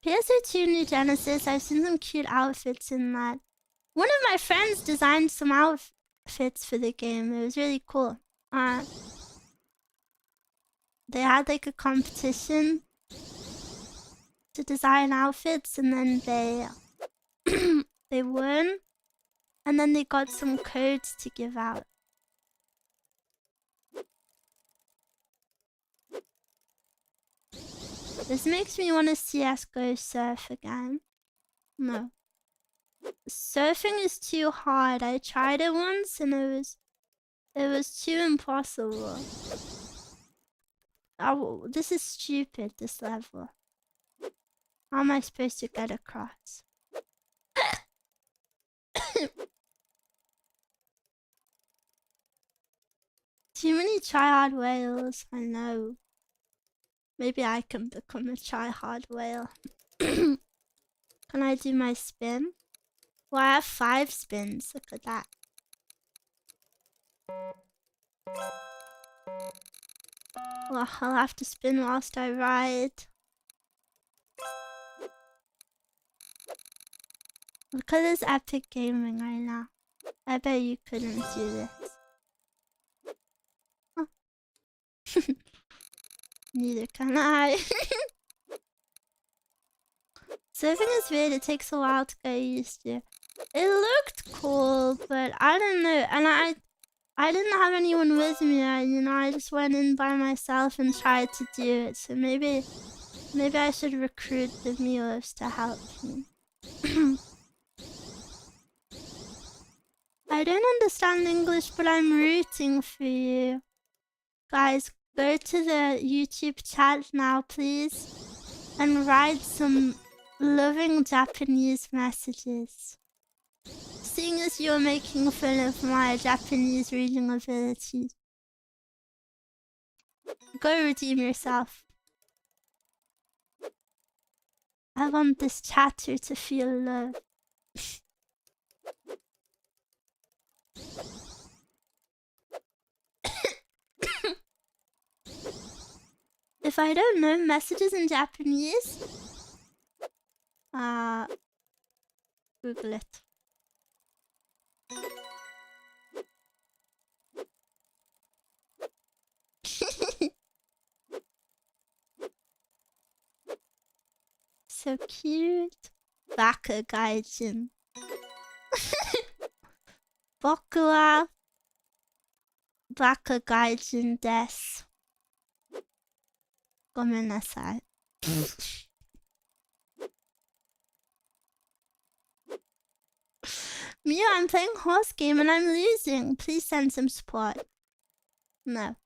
PSO2 New Genesis, I've seen some cute outfits in that. One of my friends designed some outfits. outfits for the game. It was really cool. They had like a competition to design outfits, and then they they won, and then they got some codes to give out. This makes me want to CS:GO surf again. No. Surfing is too hard. I tried it once and it was too impossible. Oh, this is stupid, this level. How am I supposed to get across? Too many tryhard whales, I know. Maybe I can become a tryhard whale. Can I do my spin? Well, I have 5 spins. Look at that. Well, I'll have to spin whilst I ride. Look at this epic gaming right now. I bet you couldn't do this. Oh. Neither can I. Surfing is weird. It takes a while to get used to. It looked cool, but I don't know. And I didn't have anyone with me. I just went in by myself and tried to do it. So maybe I should recruit the Miwas to help me. I don't understand English, but I'm rooting for you. Guys, go to the YouTube chat now, please, and write some loving Japanese messages. Seeing as you're making fun of my Japanese reading abilities. Go redeem yourself. I want this chatter to feel love. If I don't know messages in Japanese, Google it. So cute. Baka gaijin. Boku wa baka gaijin desu. Gomennasai. Miwa, I'm playing horse game and I'm losing. Please send some support. No.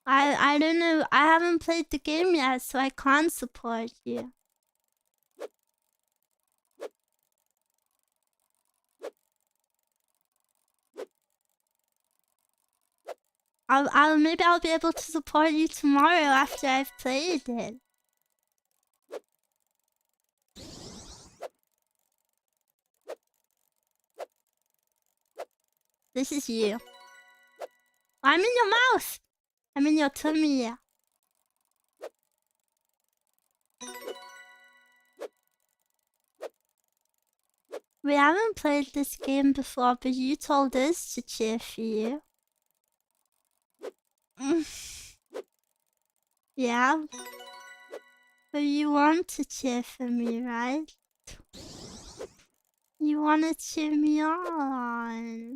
I don't know. I haven't played the game yet, so I can't support you. Maybe I'll be able to support you tomorrow after I've played it. This is you. I'm in your mouth. I'm in your tummy. We haven't played this game before, but you told us to cheer for you. Yeah. But you want to cheer for me, right? You want to cheer me on.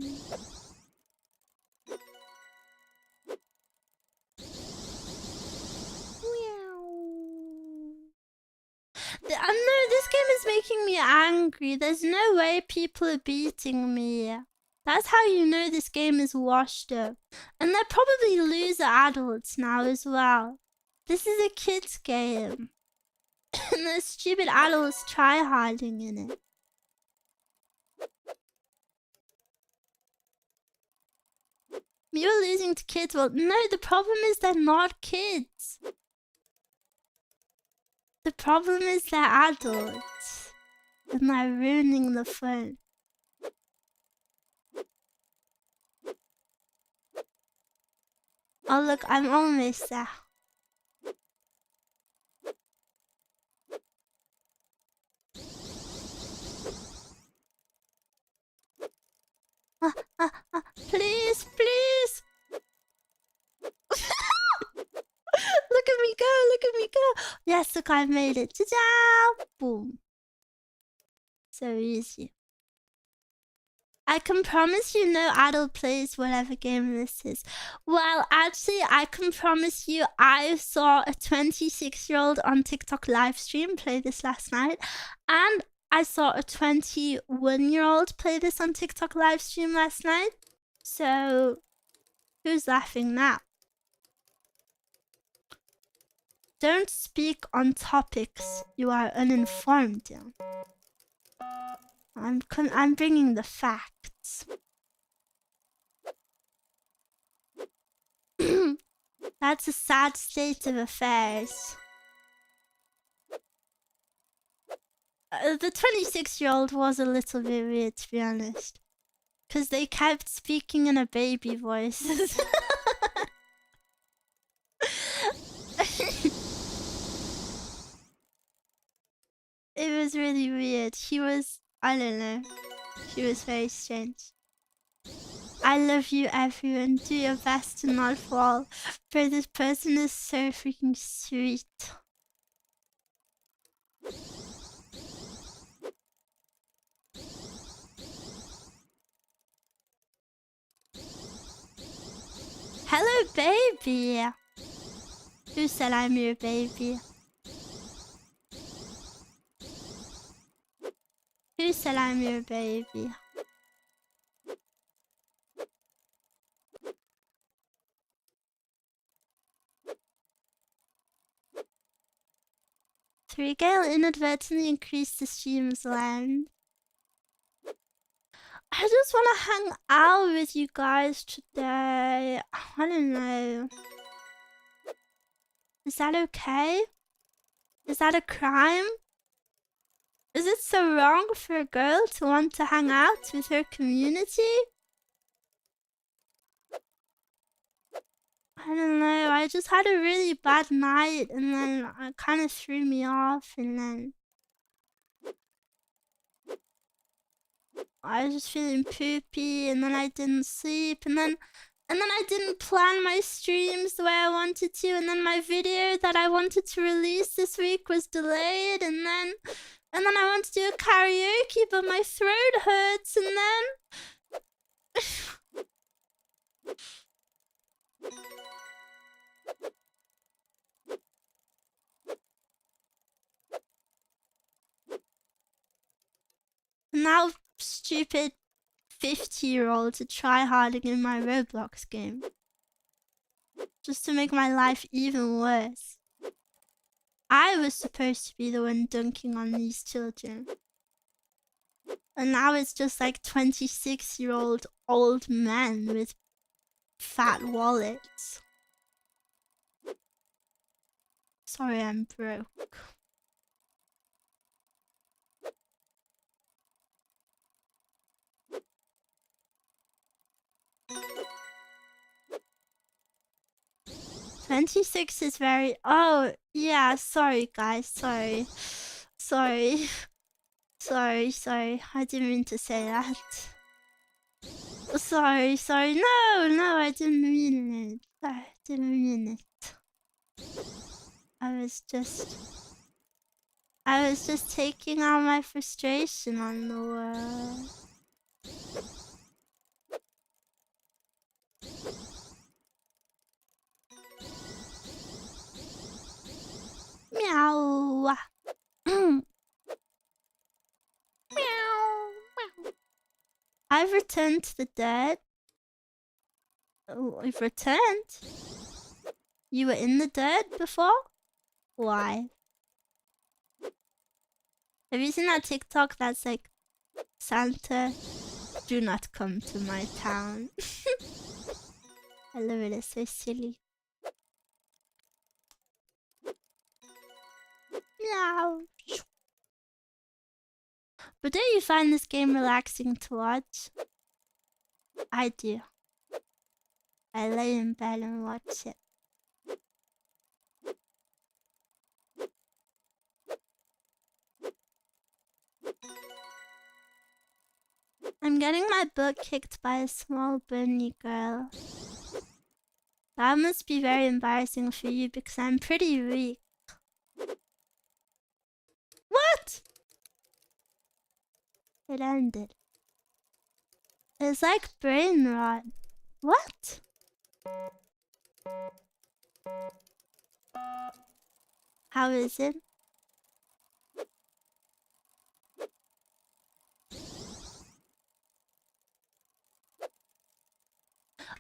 No, this game is making me angry. There's no way people are beating me. That's how you know this game is washed up. And they're probably loser adults now as well. This is a kid's game. And there's stupid adults tryharding in it. You're losing to kids. Well, no, the problem is they're not kids. The problem is they're adults. And they're ruining the fun. Oh look, I'm almost there. Yes, look, I made it. Ta-da! Boom. So easy. I can promise you no adult plays whatever game this is. Well, actually, I can promise you I saw a 26-year-old on TikTok live stream play this last night. And I saw a 21-year-old play this on TikTok live stream last night. So, who's laughing now? Don't speak on topics you are uninformed in. I'm bringing the facts. That's a sad state of affairs. The 26-year-old was a little bit weird, to be honest. Because they kept speaking in a baby voice. It was really weird. He was, I don't know. He was very strange. I love you, everyone. Do your best to not fall. But this person is so freaking sweet. Hello, baby. Who said I'm your baby? Who said I'm your baby? Gale inadvertently increased the stream's length. I just want to hang out with you guys today. I don't know. Is that okay? Is that a crime? Is it so wrong for a girl to want to hang out with her community? I don't know. I just had a really bad night and then it kind of threw me off and then I was just feeling poopy and then I didn't sleep and then I didn't plan my streams the way I wanted to and then my video that I wanted to release this week was delayed and then I wanted to do a karaoke but my throat hurts and then now stupid 50-year-olds are tryharding in my Roblox game. Just to make my life even worse. I was supposed to be the one dunking on these children. And now it's just like 26-year-old old men with fat wallets. Sorry, I'm broke. "26 is very..." Oh, yeah, sorry guys, sorry. Sorry. Sorry. I didn't mean to say that. Sorry. No, I didn't mean it. I didn't mean it. I was just taking out my frustration on the world. Meow. Meow. I've returned to the dead. Oh, I've returned? You were in the dirt before? Why? Have you seen that TikTok that's like, Santa, do not come to my town? I love it, it's so silly. Meow. But don't you find this game relaxing to watch? I do. I lay in bed and watch it. I'm getting my butt kicked by a small bunny girl. That must be very embarrassing for you because I'm pretty weak. It ended. It's like brain rot. What? How is it?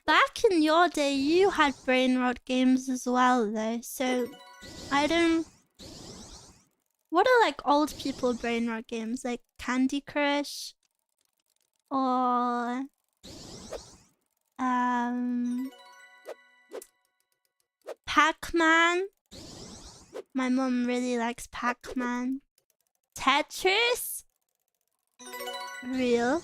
Back in your day, you had brain rot games as well, though, so I don't... What are, like, old people brain rot games? Like Candy Crush? Or... Pac-Man? My mom really likes Pac-Man. Tetris? Real.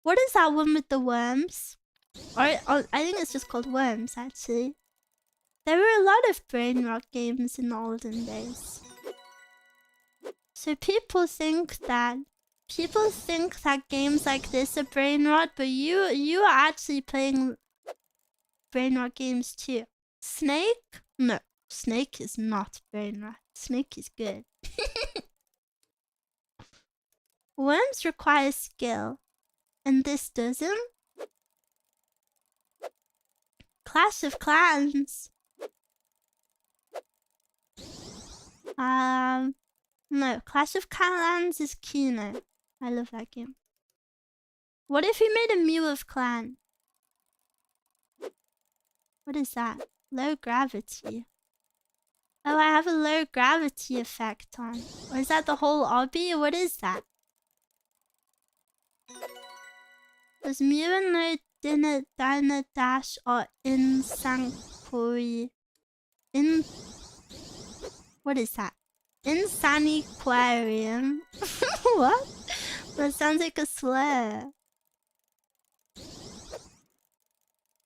What is that one with the worms? Or I think it's just called Worms, actually. There were a lot of brain rot games in the olden days. So people think that games like this are brain rot, but you are actually playing brain rot games too. Snake? No, Snake is not brain rot. Snake is good. Worms require skill, and this doesn't. Clash of Clans. No, Clash of Clans is Kino. I love that game. What if we made a Miwa of Clan? What is that? Low gravity. Oh, I have a low gravity effect on. Or is that the whole obby? What is that? Does Miwa no Dina Dash or Insankoi? What is that? Insaniquarium? What? That sounds like a slur.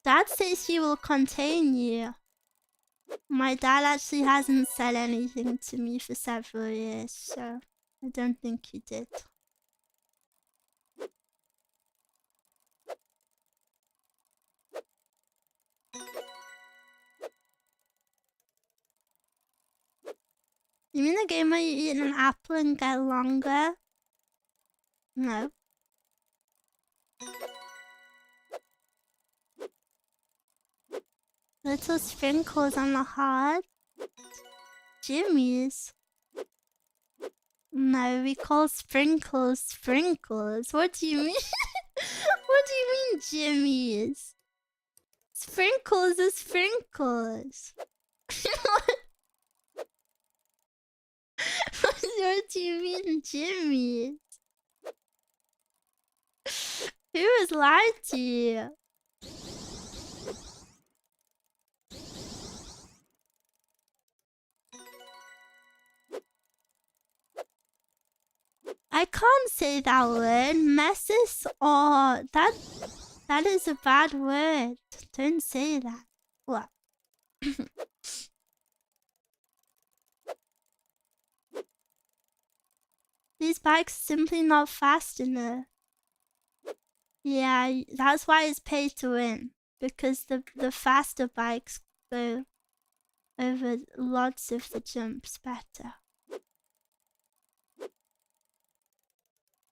Dad says he will contain you. My dad actually hasn't said anything to me for several years, so I don't think he did. You mean the game where you eat an apple and get longer? No. Little sprinkles on the heart? Jimmy's? No, we call sprinkles sprinkles. What do you mean? What do you mean, Jimmy's? Sprinkles are sprinkles. What do you mean, Jimmy's? Who has lied to you? I can't say that word. Messes or that is a bad word. Don't say that. What? These bikes simply not fast enough. Yeah, that's why it's pay to win. Because the faster bikes go over lots of the jumps better.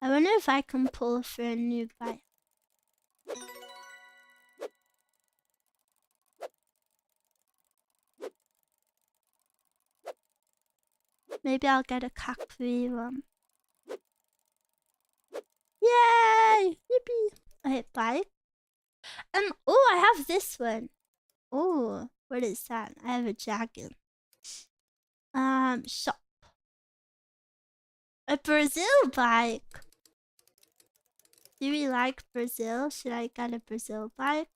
I wonder if I can pull for a new bike. Maybe I'll get a Kakui one. Yay! Yippee! Okay, bike. Oh, I have this one. Oh, what is that? I have a dragon. Shop. A Brazil bike. Do we like Brazil? Should I get a Brazil bike?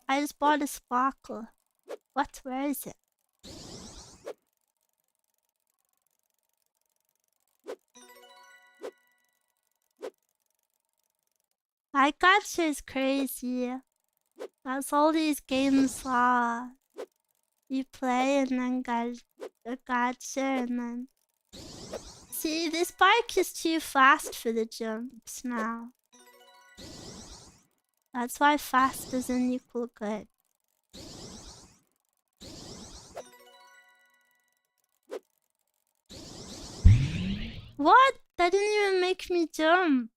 I just bought a sparkle. What? Where is it? I gacha is crazy. That's all these games are. You play and then get a gacha and then... See, this bike is too fast for the jumps now. That's why fast doesn't equal good. What? That didn't even make me jump.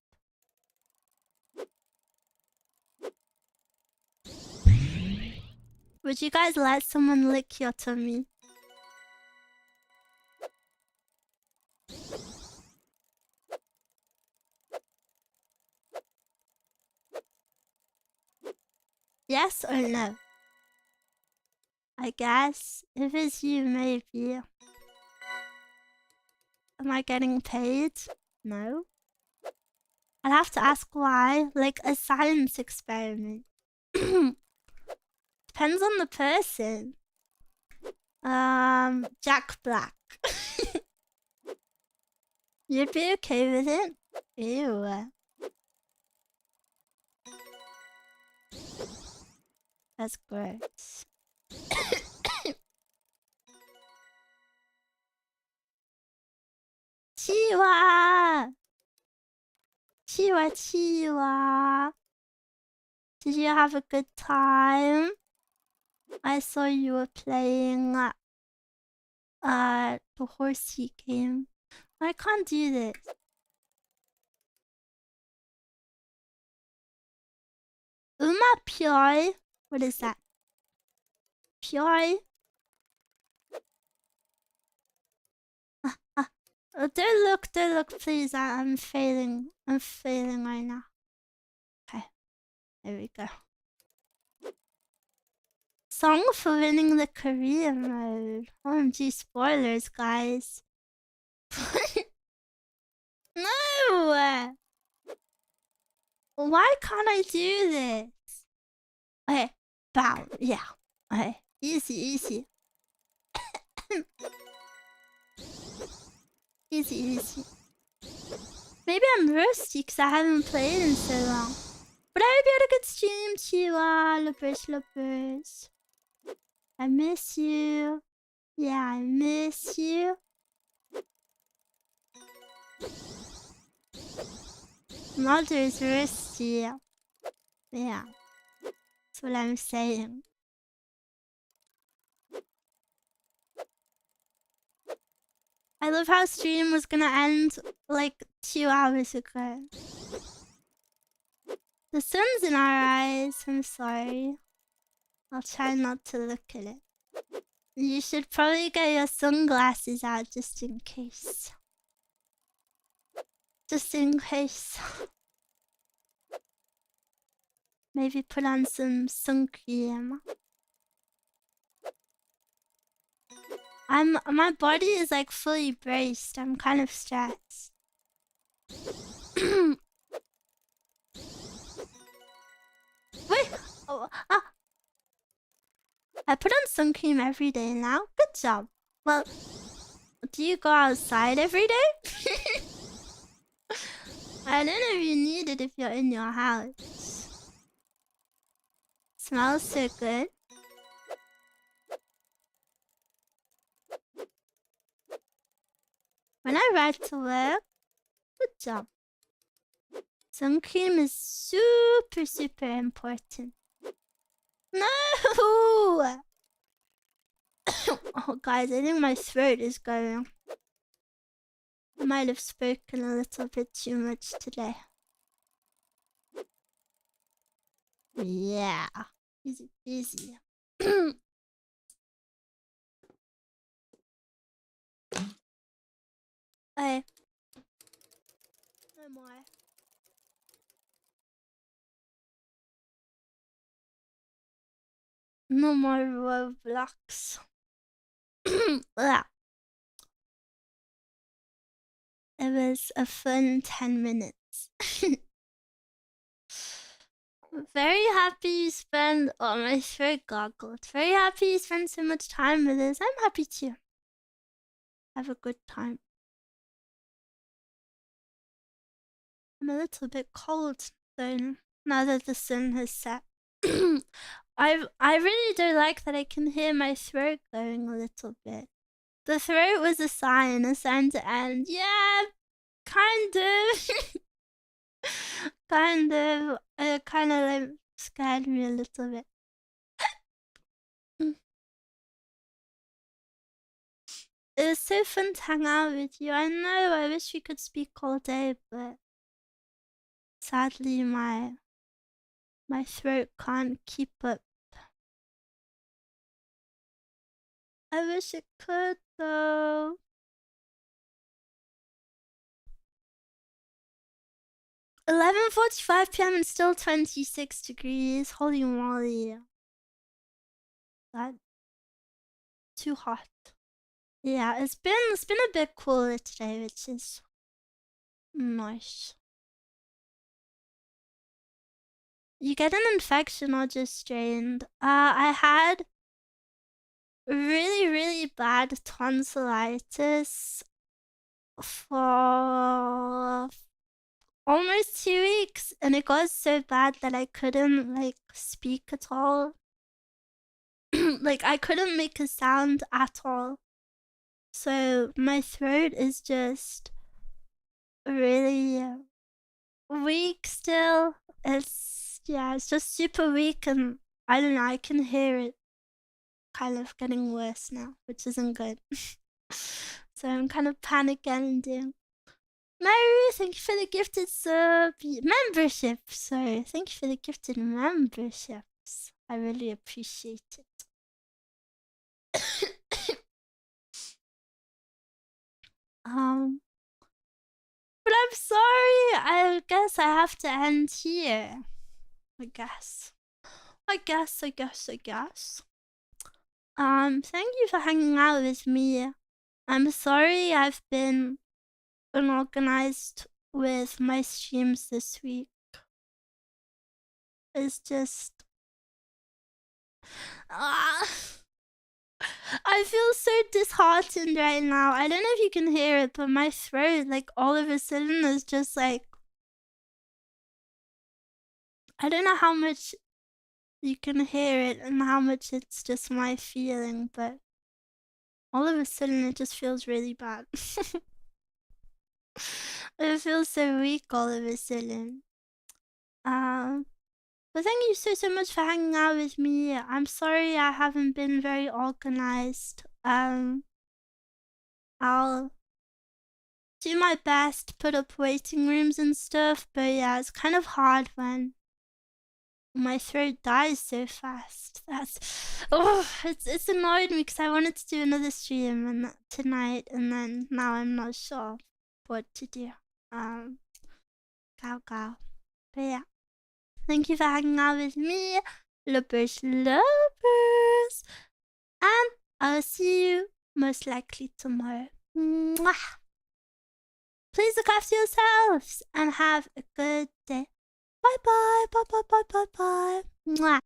Would you guys let someone lick your tummy? Yes or no? I guess if it's you, maybe. Am I getting paid? No. I'd have to ask why, like a science experiment. Depends on the person. Jack Black. You'd be okay with it? Ew. That's gross. Chiwa! Chiwa. Did you have a good time? I saw you were playing the horsey game. I can't do this. Uma Pioi? What is that? Pioi? Don't look, please. I'm failing. I'm failing right now. Okay, there we go. Song for winning the career mode. OMG, spoilers, guys. No! Why can't I do this? Okay, bow. Yeah. Okay, easy. Easy. Maybe I'm rusty because I haven't played in so long. But I hope you had a good stream, Chiwa. Lovers. I miss you. Yeah, I miss you. Mother's rusty. Yeah. That's what I'm saying. I love how stream was gonna end like 2 hours ago. The sun's in our eyes. I'm sorry. I'll try not to look at it. You should probably get your sunglasses out just in case. Just in case. Maybe put on some sun cream. My body is like fully braced. I'm kind of stressed. Wait! Oh, I put on sun cream every day now. Good job. Well, do you go outside every day? I don't know if you need it if you're in your house. Smells so good. When I ride to work, good job. Sun cream is super important. No! Oh, guys, I think my throat is going. I might have spoken a little bit too much today. Yeah. Easy. Hey. No more. No more Roblox. It was a fun 10 minutes. Very happy you spend. Oh, my throat goggled. Very happy you spend so much time with us. I'm happy too. Have a good time. I'm a little bit cold though, now that the sun has set. I really don't like that I can hear my throat going a little bit. The throat was a sign to end. Yeah, kind of. It kind of like scared me a little bit. It was so fun to hang out with you. I know, I wish we could speak all day, but sadly my throat can't keep up. I wish it could though. "11:45 p.m. and still 26 degrees. Holy moly. That's too hot. Yeah, it's been a bit cooler today, which is nice. You get an infection or just strained? I had really bad tonsillitis for almost 2 weeks, and it got so bad that I couldn't like speak at all. Like I couldn't make a sound at all. So my throat is just really weak still. It's just super weak, and I don't know, I can hear it kind of getting worse now, which isn't good. So I'm kind of panicking. Mary, thank you for the gifted membership. Sorry, thank you for the gifted memberships. I really appreciate it. But I'm sorry. I guess I have to end here. I guess. Thank you for hanging out with me. I'm sorry I've been unorganized with my streams this week. It's just... I feel so disheartened right now. I don't know if you can hear it, but my throat, like, all of a sudden is just like... I don't know how much you can hear it and how much it's just my feeling, but all of a sudden it just feels really bad. It feels so weak all of a sudden. But thank you so much for hanging out with me. I'm sorry I haven't been very organized. I'll do my best to put up waiting rooms and stuff, but yeah, it's kind of hard when my throat dies so fast. It's annoyed me because I wanted to do another stream tonight, and then now I'm not sure what to do. But yeah, thank you for hanging out with me, Loopers, and I'll see you most likely tomorrow. Mwah. Please look after yourselves and have a good day. Bye. Mwah.